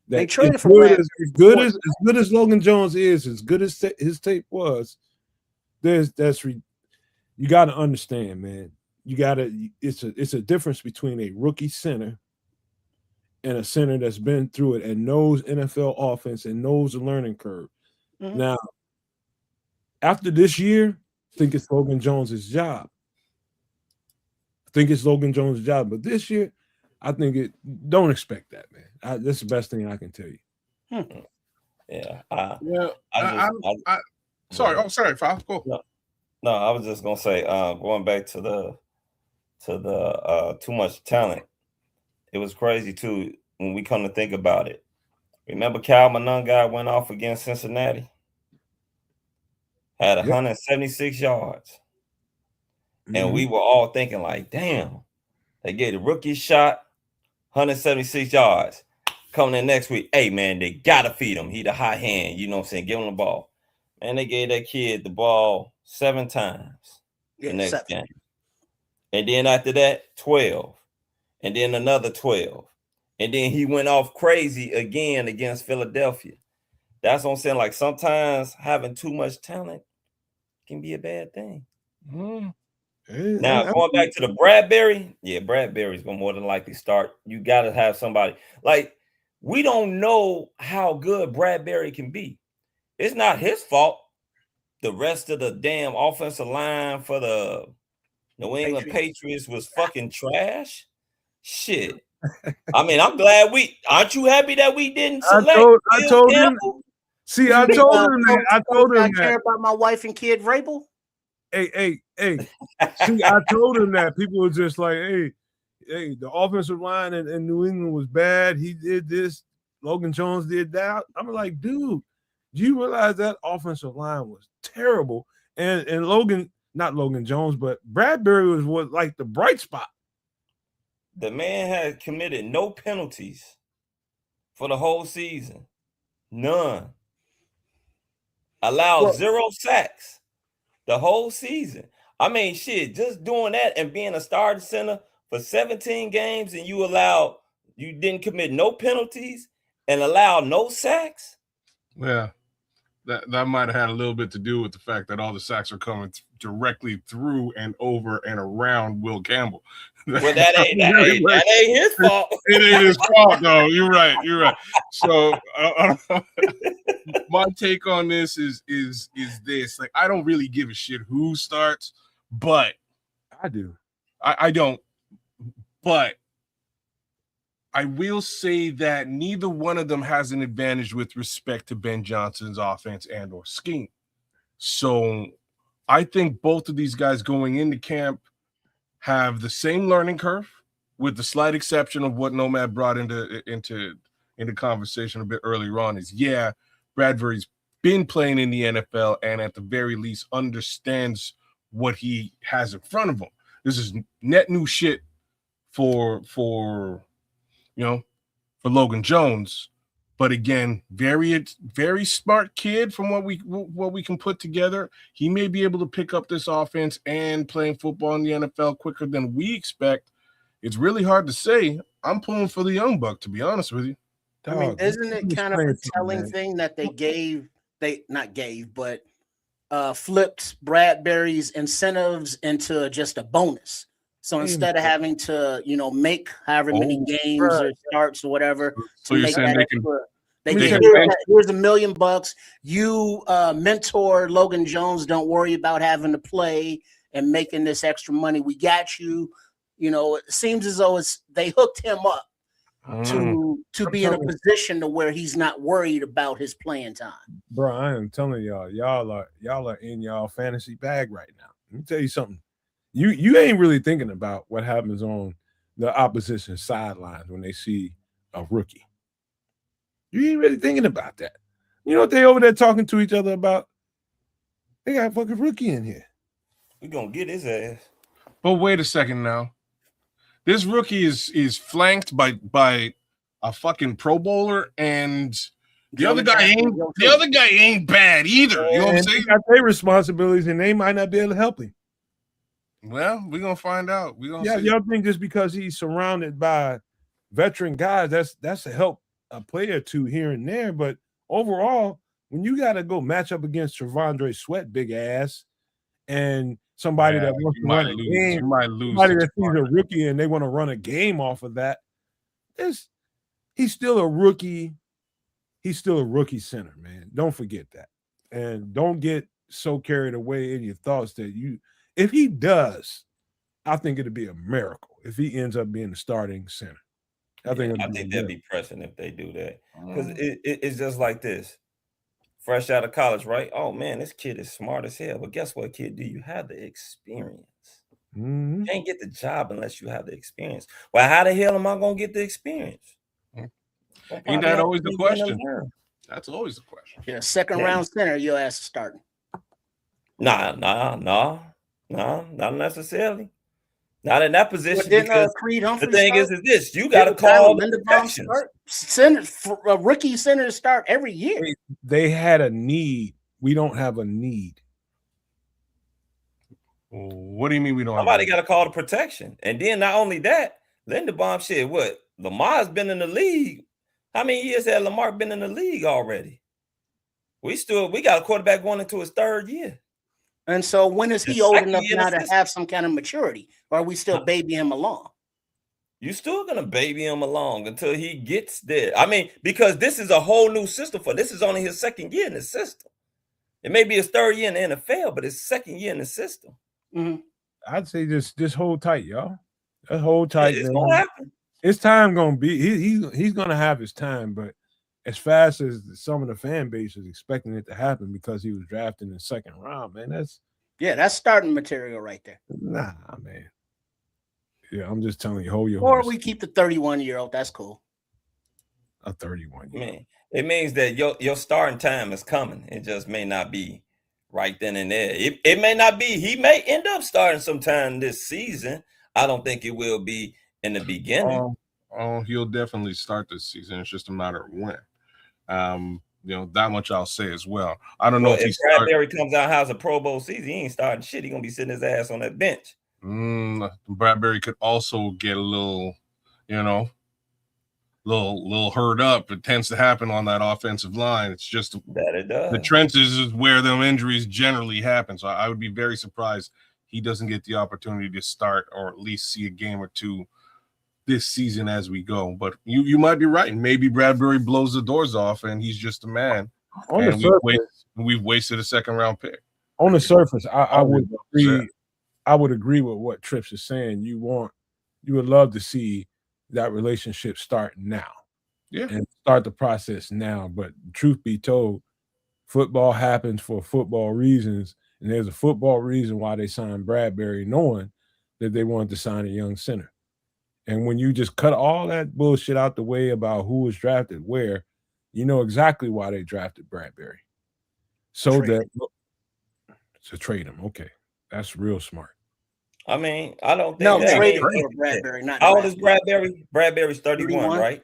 that they traded for Bradbury. As good as Logan Jones is, as good as his tape was, you got to understand, man. It's a difference between a rookie center and a center that's been through it and knows NFL offense and knows the learning curve. Mhm. Now, after this year, I think it's Logan Jones' job. But this year, I think don't expect that, man. That's the best thing I can tell you. Yeah. Yeah. I Sorry. Oh, sorry. Fal. Go. No, I was just gonna say, going back to the too much talent. It was crazy too when we come to think about it. Remember, Cal Monangai went off against Cincinnati, had Yep. 176 yards, and Mhm. we were all thinking like, "Damn, they gave the rookie shot, 176 yards." Coming in next week, hey man, they gotta feed him. He the hot hand, you know what I'm saying? Give him the ball. Man, they gave that kid the ball 7 times the next 7. game. And then after that, 12. And then another 12. And then he went off crazy again against Philadelphia. That's what I'm saying. Like sometimes having too much talent can be a bad thing. Now, going back to the Bradbury, Bradbury's gonna more than likely start. You gotta have somebody like we don't know how good Bradbury can be. It's not his fault. The rest of the damn offensive line for the New England Patriots was fucking trash. Shit. I mean, I'm glad aren't you happy that we didn't select I told him. Campbell? See, I told him that. I told him I that. care about my wife and kid, Vrabel. Hey. See, I told him that. People were just like, hey, the offensive line in New England was bad. He did this. Logan Jones did that. I'm like, dude, do you realize that offensive line was terrible? And not Logan Jones, but Bradbury was like the bright spot. The man had committed no penalties for the whole season. None. Allowed 0 sacks the whole season. I mean, shit, just doing that and being a starting center for 17 games and you didn't commit no penalties and allow no sacks. Yeah. That might have had a little bit to do with the fact that all the sacks are coming directly through and over and around Will Campbell. Well, that ain't his fault. It ain't his fault, though. You're right. So my take on this is this: like, I don't really give a shit who starts, but I do. I don't, but I will say that neither one of them has an advantage with respect to Ben Johnson's offense and or scheme. So I think both of these guys going into camp have the same learning curve, with the slight exception of what Nomad brought into conversation a bit earlier on is, Bradbury's been playing in the NFL and at the very least understands what he has in front of him. This is net new shit for Logan Jones, but again, very smart kid from what we can put together. He may be able to pick up this offense and playing football in the NFL quicker than we expect. It's really hard to say. I'm pulling for the young buck, to be honest with you. I mean, isn't it kind of a telling thing that flipped Bradbury's incentives into just a bonus? So instead of having to, make however many games or starts or whatever, so you're saying here's $1 million. You mentor Logan Jones. Don't worry about having to play and making this extra money. We got you. It seems as though they hooked him up to be in a position to where he's not worried about his playing time. Bro, I am telling y'all are in y'all fantasy bag right now. Let me tell you something. You ain't really thinking about what happens on the opposition sidelines when they see a rookie. You ain't really thinking about that. You know what they over there talking to each other about? They got a fucking rookie in here. We gonna get his ass. But wait a second now. This rookie is flanked by a fucking Pro Bowler, and the other guy ain't bad either. You know what I'm saying? They got their responsibilities, and they might not be able to help him. Well, we're gonna find out. We're gonna see. Y'all think just because he's surrounded by veteran guys, that's to help a player or two here and there. But overall, when you got to go match up against Trevondre Sweat, big ass, and somebody that wants to run a game, somebody that sees a rookie and they want to run a game off of that, he's still a rookie. He's still a rookie center, man. Don't forget that. And don't get so carried away in your thoughts that if he does, I think it'd be a miracle if he ends up being the starting center. I think that'd be pressing if they do that, because it's just like this. Fresh out of college, right? Oh man, this kid is smart as hell. But guess what, kid? Do you have the experience? You can't get the job unless you have the experience. Well, how the hell am I gonna get the experience? Ain't that always the question? That's always the question. Yeah, second round center, your ass is starting. Nah, not necessarily. Not in that position. Because the thing is this: you got to call the protections. A rookie center start every year. They had a need. We don't have a need. What do you mean we don't? Somebody got to call the protection, and then not only that, Linderbaum shit. What Lamar's been in the league? How many years has Lamar been in the league already? We got a quarterback going into his third year. And so when is he old enough now to have some kind of maturity? Or are we still babying him along? You're still going to baby him along until he gets there. I mean, because this is a whole new system this is only his second year in the system. It may be his third year in the NFL, but his second year in the system. Mm-hmm. I'd say just hold tight, y'all. Just hold tight. It's going to happen. His time going to be, he's going to have his time, but as fast as some of the fan base is expecting it to happen because he was drafted in the second round, man, that's starting material right there. Nah, man. Yeah, I'm just telling you, hold your Or horse. we keep the 31-year-old. That's cool. A 31-year-old. Man, it means that your starting time is coming. It just may not be right then and there. It may not be. He may end up starting sometime this season. I don't think it will be in the beginning. He'll definitely start this season. It's just a matter of when. That much I'll say as well. I don't know if Bradbury comes out and has a Pro Bowl season, he ain't starting shit. He gonna be sitting his ass on that bench. Bradbury could also get a little, little hurt up. It tends to happen on that offensive line. It's just that it does. The trenches is where them injuries generally happen. So I would be very surprised he doesn't get the opportunity to start or at least see a game or two this season as we go. But you might be right. Maybe Bradbury blows the doors off and he's just a man. On the surface, we've wasted a second round pick. On the surface, I would agree. I would agree with what Trips is saying. You would love to see that relationship start now. Yeah. And start the process now. But truth be told, football happens for football reasons. And there's a football reason why they signed Bradbury, knowing that they wanted to sign a young center. And when you just cut all that bullshit out the way about who was drafted where, you know exactly why they drafted Bradbury. So to trade him. Okay. That's real smart. I mean, I don't think trade him for Bradbury. Not how old is Bradbury? Bradbury's 31, right?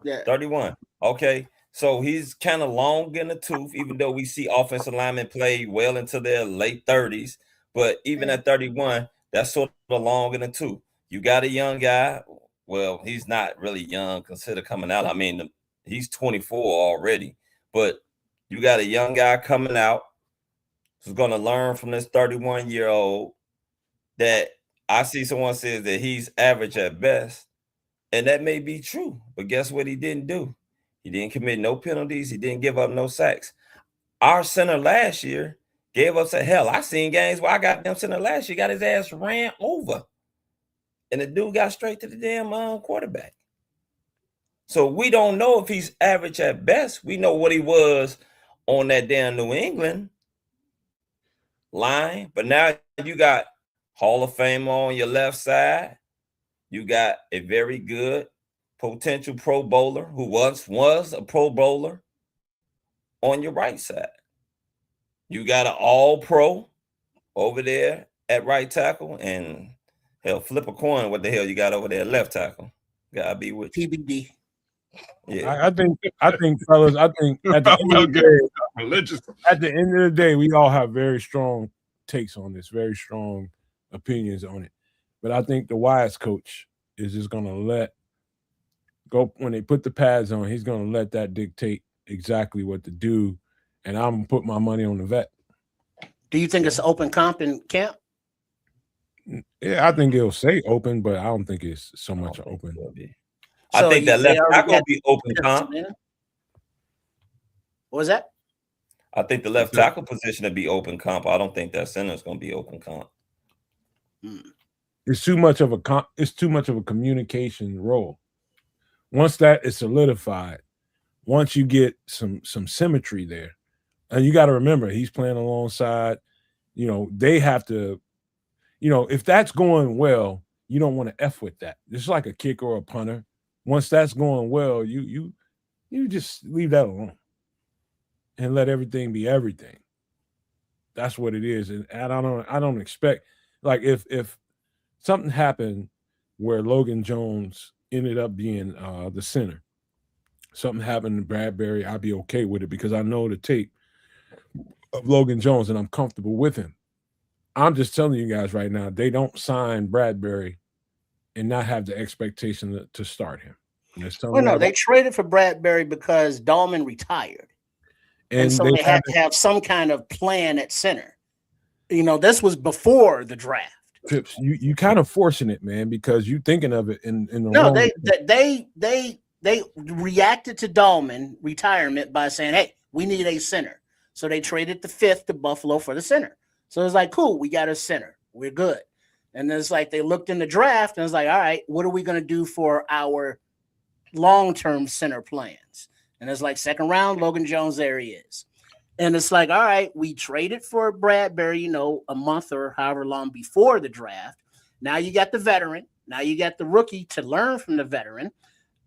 Yeah. 31. Okay. So he's kind of long in the tooth, even though we see offensive linemen play well into their late 30s. But even at 31, that's sort of long in the tooth. You got a young guy. Well, he's not really young, consider coming out. I mean, he's 24 already. But you got a young guy coming out who's going to learn from this 31-year-old that I see someone says that he's average at best. And that may be true. But guess what he didn't do? He didn't commit no penalties. He didn't give up no sacks. Our center last year gave us a hell. I seen games where I got them center last year, got his ass ran over. And the dude got straight to the damn quarterback. So we don't know if he's average at best. We know what he was on that damn New England line. But now you got Hall of Fame on your left side. You got a very good potential Pro Bowler who once was a Pro Bowler on your right side. You got an All-Pro over there at right tackle, and hell, flip a coin. What the hell you got over there at left tackle? Gotta be with you. TBD. Yeah, I think, fellas. I think at the end of the day, we all have very strong takes on this, very strong opinions on it. But I think the wise coach is just going to let go when they put the pads on. He's going to let that dictate exactly what to do, and I'm gonna put my money on the vet. Do you think it's open comp in camp? Yeah, I think it'll say open, but I don't think it's so much open. I think that left tackle will be open comp. What was that? I think the left tackle position will be open comp. I don't think that center is going to be open comp. It's too much of a communication role. Once that is solidified, once you get some symmetry there, and you got to remember he's playing alongside, they have to, if that's going well, you don't want to F with that. It's like a kicker or a punter. Once that's going well, you just leave that alone and let everything be everything. That's what it is. And I don't expect, like, if something happened where Logan Jones ended up being the center, something happened to Bradbury, I'd be okay with it because I know the tape of Logan Jones and I'm comfortable with him. I'm just telling you guys right now, they don't sign Bradbury and not have the expectation to start him. Well, no, they traded for Bradbury because Dahlman retired. And so they had to have some kind of plan at center. This was before the draft. Trips, you kind of forcing it, man, because you thinking of it in the no, they reacted to Dahlman retirement by saying, hey, we need a center. So they traded the 5th to Buffalo for the center. So it's like, cool, we got a center. We're good. And then it's like they looked in the draft and it's like, all right, what are we going to do for our long-term center plans? And it's like, second round, Logan Jones, there he is. And it's like, all right, we traded for Bradbury, a month or however long before the draft. Now you got the veteran. Now you got the rookie to learn from the veteran.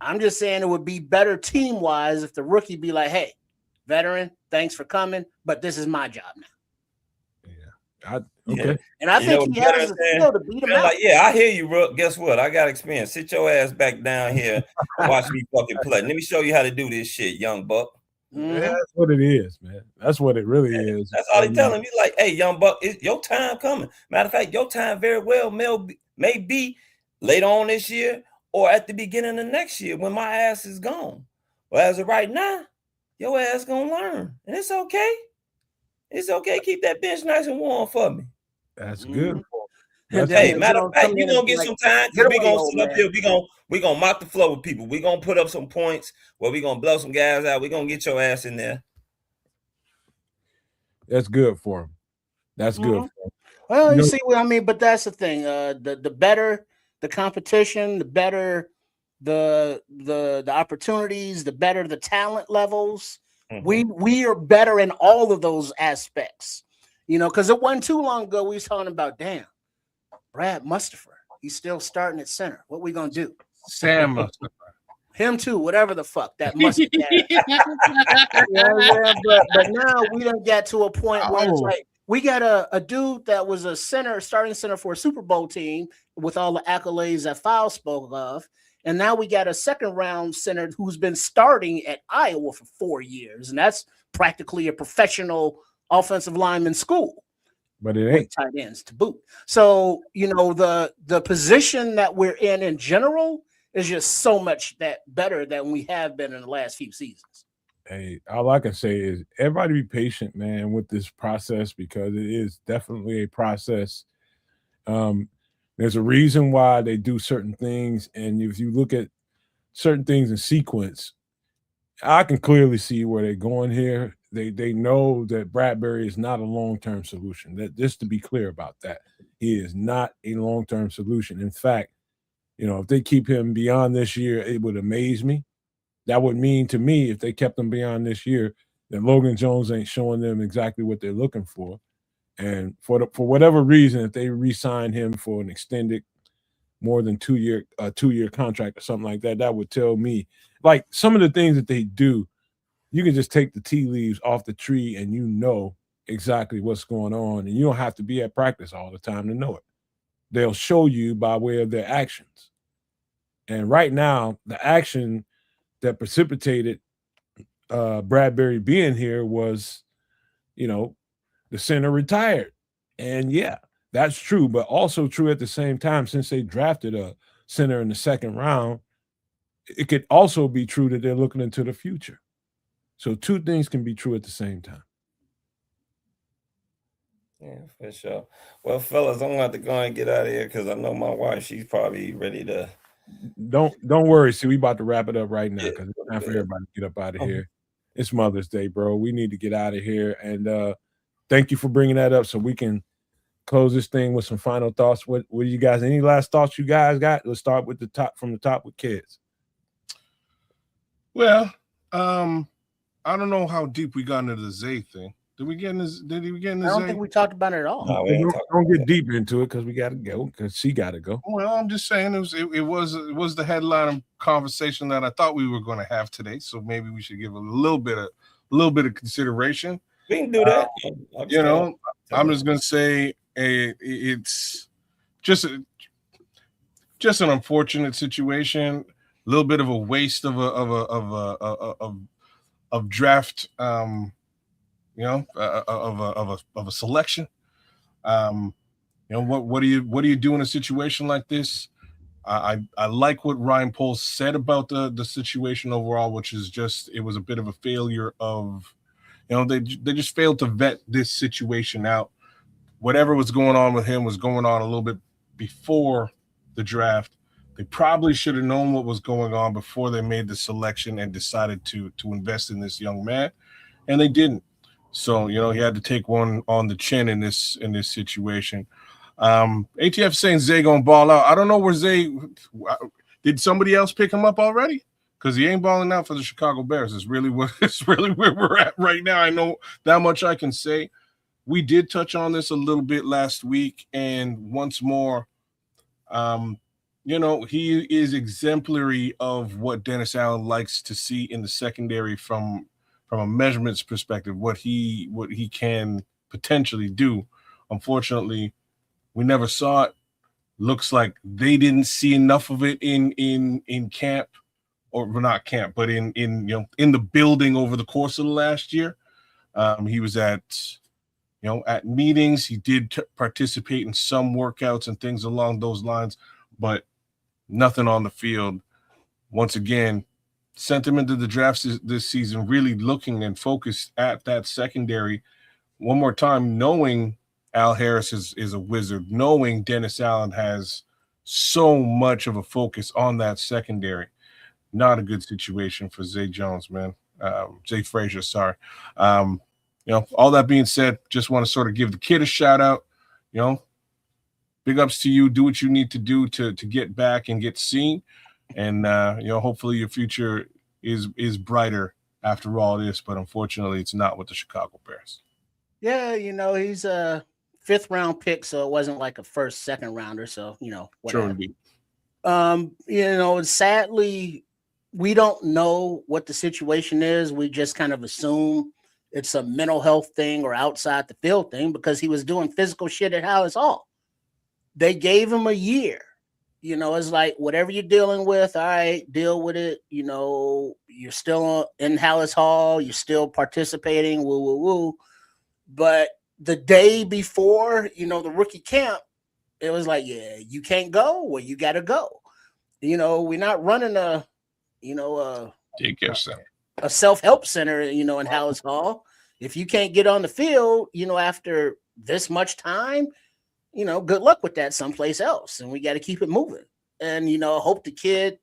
I'm just saying it would be better team-wise if the rookie be like, hey, veteran, thanks for coming, but this is my job now. Okay. And I think he has the skill to beat him out. Like, yeah, I hear you, bro. Guess what? I got experience. Sit your ass back down here and watch me fucking play. Let me show you how to do this shit, young buck. Mm-hmm. That's what it is, man. That's what it really is. That's all they telling me. Like, hey, young buck, it's your time coming. Matter of fact, your time very well may be later on this year or at the beginning of next year when my ass is gone. Well, as of right now, your ass gonna learn, and it's okay. It's okay. Keep that bench nice and warm for me. That's good. Hey, matter of fact, you gonna get some time because we gonna sit up here. We gonna mop the floor with people. We gonna put up some points where we gonna blow some guys out. We gonna get your ass in there. That's good for him. That's good for him. Well, you see what I mean, but that's the thing. The better the competition, the better the opportunities, the better the talent levels. We are better in all of those aspects, because it wasn't too long ago we was talking about, damn, Brad Mustipher, he's still starting at center. What we gonna do? Sam Mustipher. Him too, whatever the fuck that must be. But now we done get to a point where it's like we got a dude that was a starting center for a Super Bowl team with all the accolades that Fowl spoke of. And now we got a second round center who's been starting at Iowa for 4 years. And that's practically a professional offensive lineman school. But it ain't tight ends to boot. So, the position that we're in general is just so much that better than we have been in the last few seasons. Hey, all I can say is everybody be patient, man, with this process because it is definitely a process. There's a reason why they do certain things, and if you look at certain things in sequence, I can clearly see where they're going here. They know that Bradbury is not a long-term solution. That just to be clear about that, he is not a long-term solution. In fact, if they keep him beyond this year, it would amaze me. That would mean to me, if they kept him beyond this year, that Logan Jones ain't showing them exactly what they're looking for. And for whatever reason, if they re-sign him for an extended, more than 2-year contract or something like that, that would tell me, like, some of the things that they do, you can just take the tea leaves off the tree and exactly what's going on, and you don't have to be at practice all the time to know it. They'll show you by way of their actions. And right now, the action that precipitated Bradbury being here was, the center retired. And yeah, that's true, but also true at the same time, since they drafted a center in the second round, it could also be true that they're looking into the future. So two things can be true at the same time. Yeah, for sure. Well, fellas, I'm gonna have to go and get out of here because I know my wife, she's probably ready to. Don't worry. See, we about to wrap it up right now because it's time for everybody to get up out of here. it's Mother's Day, bro. We need to get out of here. And thank you for bringing that up so we can close this thing with some final thoughts. What do you guys? Any last thoughts you guys got? Let's start with from the top with kids. Well, I don't know how deep we got into the Zay thing. Did we get in this? Did we get in this? I don't think we talked about it at all. No, we Don't get deep into it because we got to go. Because she got to go. Well, I'm just saying it was the headline conversation that I thought we were going to have today. So maybe we should give a little bit of consideration. We can do that. I'm just going to say it's just an unfortunate situation. A little bit of a waste of draft. Of a selection. What do you do in a situation like this? I like what Ryan Poles said about the situation overall, which is just it was a bit of a failure of, they just failed to vet this situation out. Whatever was going on with him was going on a little bit before the draft. They probably should have known what was going on before they made the selection and decided to invest in this young man, and they didn't. So, he had to take one on the chin in this situation. ATF saying Zay gonna ball out. I don't know where Zay did. Somebody else pick him up already? Because he ain't balling out for the Chicago Bears. It's really where we're at right now. I know that much I can say. We did touch on this a little bit last week, and once more, he is exemplary of what Dennis Allen likes to see in the secondary from a measurements perspective, what he can potentially do. Unfortunately, we never saw it. Looks like they didn't see enough of it in camp, or not camp, but in the building over the course of the last year. He was at meetings. He did participate in some workouts and things along those lines, but nothing on the field. Once again, sentiment of the drafts this season really looking and focused at that secondary one more time, knowing Al Harris is a wizard, knowing Dennis Allen has so much of a focus on that secondary. Not a good situation for Zay Jones, man. Zah Frazier, sorry. All that being said, just want to sort of give the kid a shout out. Big ups to you. Do what you need to do to get back and get seen. And hopefully your future is brighter after all this, but unfortunately it's not with the Chicago Bears. Yeah, he's a 5th round pick, so it wasn't like a 1st, 2nd rounder. So whatever. Sure. Sadly, we don't know what the situation is. We just kind of assume it's a mental health thing or outside the field thing because he was doing physical shit at Hallis Hall. They gave him a year. It's like whatever you're dealing with, all right, deal with it. You're still in Hallis Hall, you're still participating, woo. But the day before, the rookie camp, it was like, yeah, you can't go, well, you got to go. We're not running a daycare center, a self-help center, in Hallis Hall. If you can't get on the field, after this much time, good luck with that someplace else. And we got to keep it moving. And, hope the kid,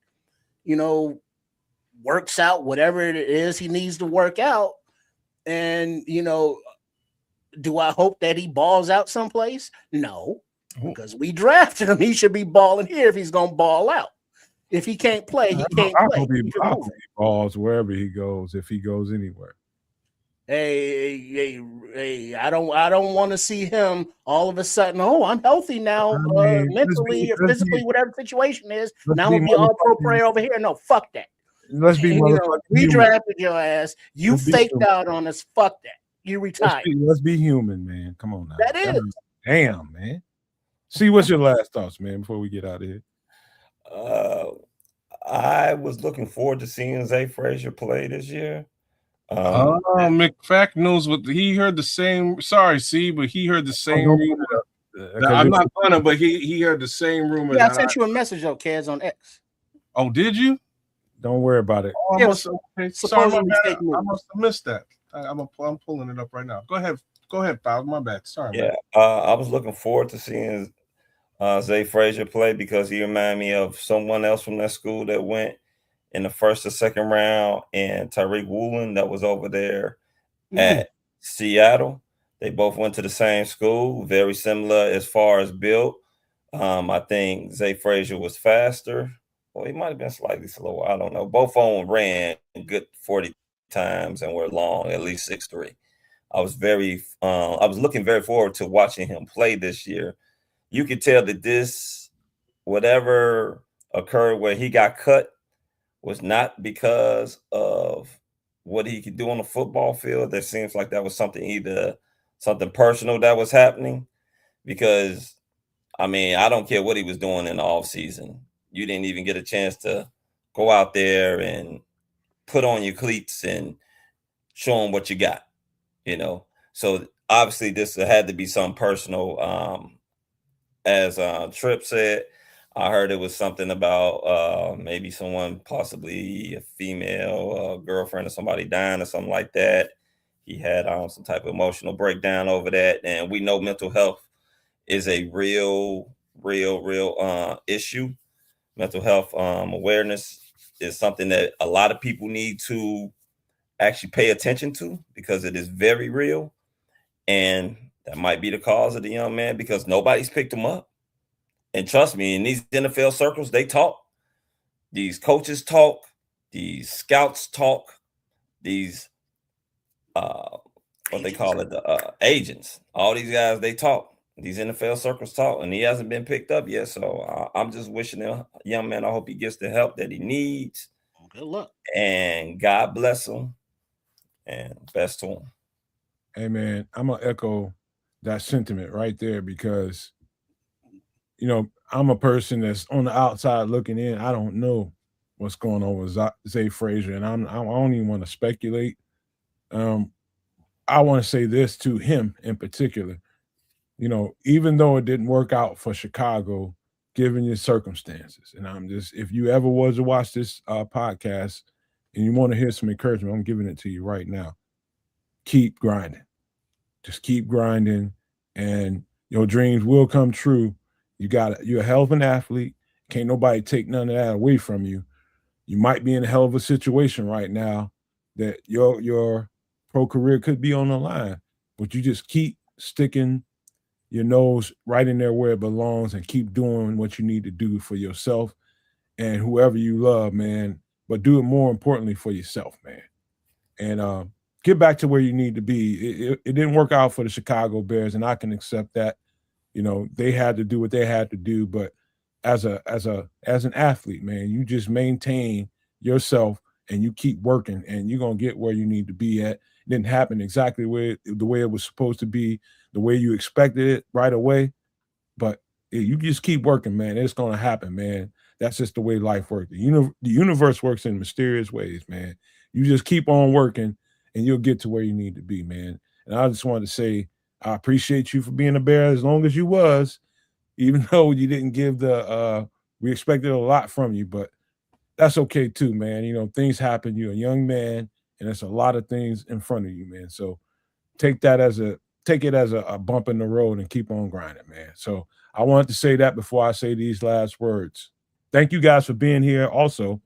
works out whatever it is he needs to work out. And, do I hope that he balls out someplace? No, because we drafted him. He should be balling here if he's going to ball out. If he can't play, he can't play. He balls wherever he goes, if he goes anywhere. Hey, I don't want to see him all of a sudden, I'm healthy now, mentally or physically, whatever the situation is. Now I'm going to be all pro player over here. No, fuck that. Let's be we drafted your ass. You faked out on us. Fuck that. You retired. Let's be human, man. Come on now. That is. Damn, man. See, what's your last thoughts, man, before we get out of here? I was looking forward to seeing Zah Frazier play this year. McFack knows what he heard the same. Sorry, C, but he heard the same rumor. I'm not gonna, but he heard the same rumor. Yeah, I sent you a message, Kaz, on X. Oh, did you? Don't worry about it. Oh, I must have missed that. I'm pulling it up right now. Go ahead, Pal. My bad. Sorry. Yeah, I was looking forward to seeing Zah Frazier play because he reminded me of someone else from that school that went in the first or second round, and Tyreek Woolen that was over there at Seattle. They both went to the same school, very similar as far as build. I think Zah Frazier was faster. Well, he might have been slightly slower. I don't know. Both of them ran good 40 times and were long, at least 6'3". I was looking very forward to watching him play this year. You could tell that whatever occurred where he got cut was not because of what he could do on the football field. There seems like that was either something personal that was happening, because I mean, I don't care what he was doing in the off season. You didn't even get a chance to go out there and put on your cleats and show them what you got, So obviously this had to be something personal. As Tripp said, I heard it was something about maybe someone, possibly a female girlfriend or somebody dying or something like that. He had some type of emotional breakdown over that. And we know mental health is a real issue. Mental health awareness is something that a lot of people need to actually pay attention to, because it is very real. And that might be the cause of the young man, because nobody's picked him up. And trust me, in these NFL circles, they talk. These coaches talk. These scouts talk. These what they call it, the agents. All these guys, they talk. These NFL circles talk, and he hasn't been picked up yet. So I'm just wishing the young man, I hope he gets the help that he needs. Good luck. And God bless him. And best to him. Hey, man, I'm going to echo that sentiment right there, because, I'm a person that's on the outside looking in. I don't know what's going on with Zah Frazier, and I don't even want to speculate. I want to say this to him in particular. Even though it didn't work out for Chicago, given your circumstances, and if you ever was to watch this podcast and you want to hear some encouragement, I'm giving it to you right now. Keep grinding. Just keep grinding, and your dreams will come true. You're a hell of an athlete. Can't nobody take none of that away from you. You might be in a hell of a situation right now that your pro career could be on the line, but you just keep sticking your nose right in there where it belongs and keep doing what you need to do for yourself and whoever you love, man. But do it more importantly for yourself, man. And get back to where you need to be. It didn't work out for the Chicago Bears, and I can accept that. They had to do what they had to do, but as an athlete, man, you just maintain yourself and you keep working, and you're gonna get where you need to be at. It didn't happen exactly the way it was supposed to be, the way you expected it right away, but you just keep working, man. It's gonna happen, man. That's just the way life works. The universe works in mysterious ways, man. You just keep on working, and you'll get to where you need to be, man. And I just wanted to say, I appreciate you for being a Bear as long as you was, even though you didn't give we expected a lot from you, but that's okay too, man. Things happen. You're a young man, and there's a lot of things in front of you, man. So take it as a bump in the road and keep on grinding, man. So I wanted to say that before I say these last words. Thank you guys for being here also.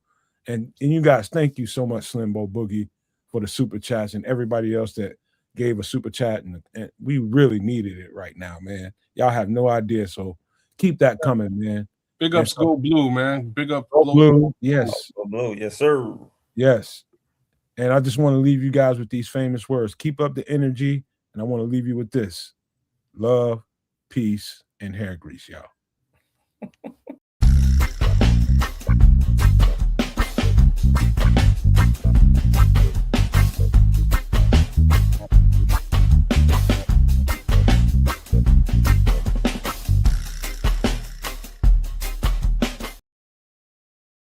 And you guys, thank you so much, Slimbo Boogie, for the super chats, and everybody else that gave a super chat. And we really needed it right now, man. Y'all have no idea. So keep that coming, man. Big ups, Go Blue, man. Big up, Go Blue. Yes. Go Blue. Yes, sir. Yes. And I just want to leave you guys with these famous words. Keep up the energy. And I want to leave you with this: love, peace, and hair grease, y'all.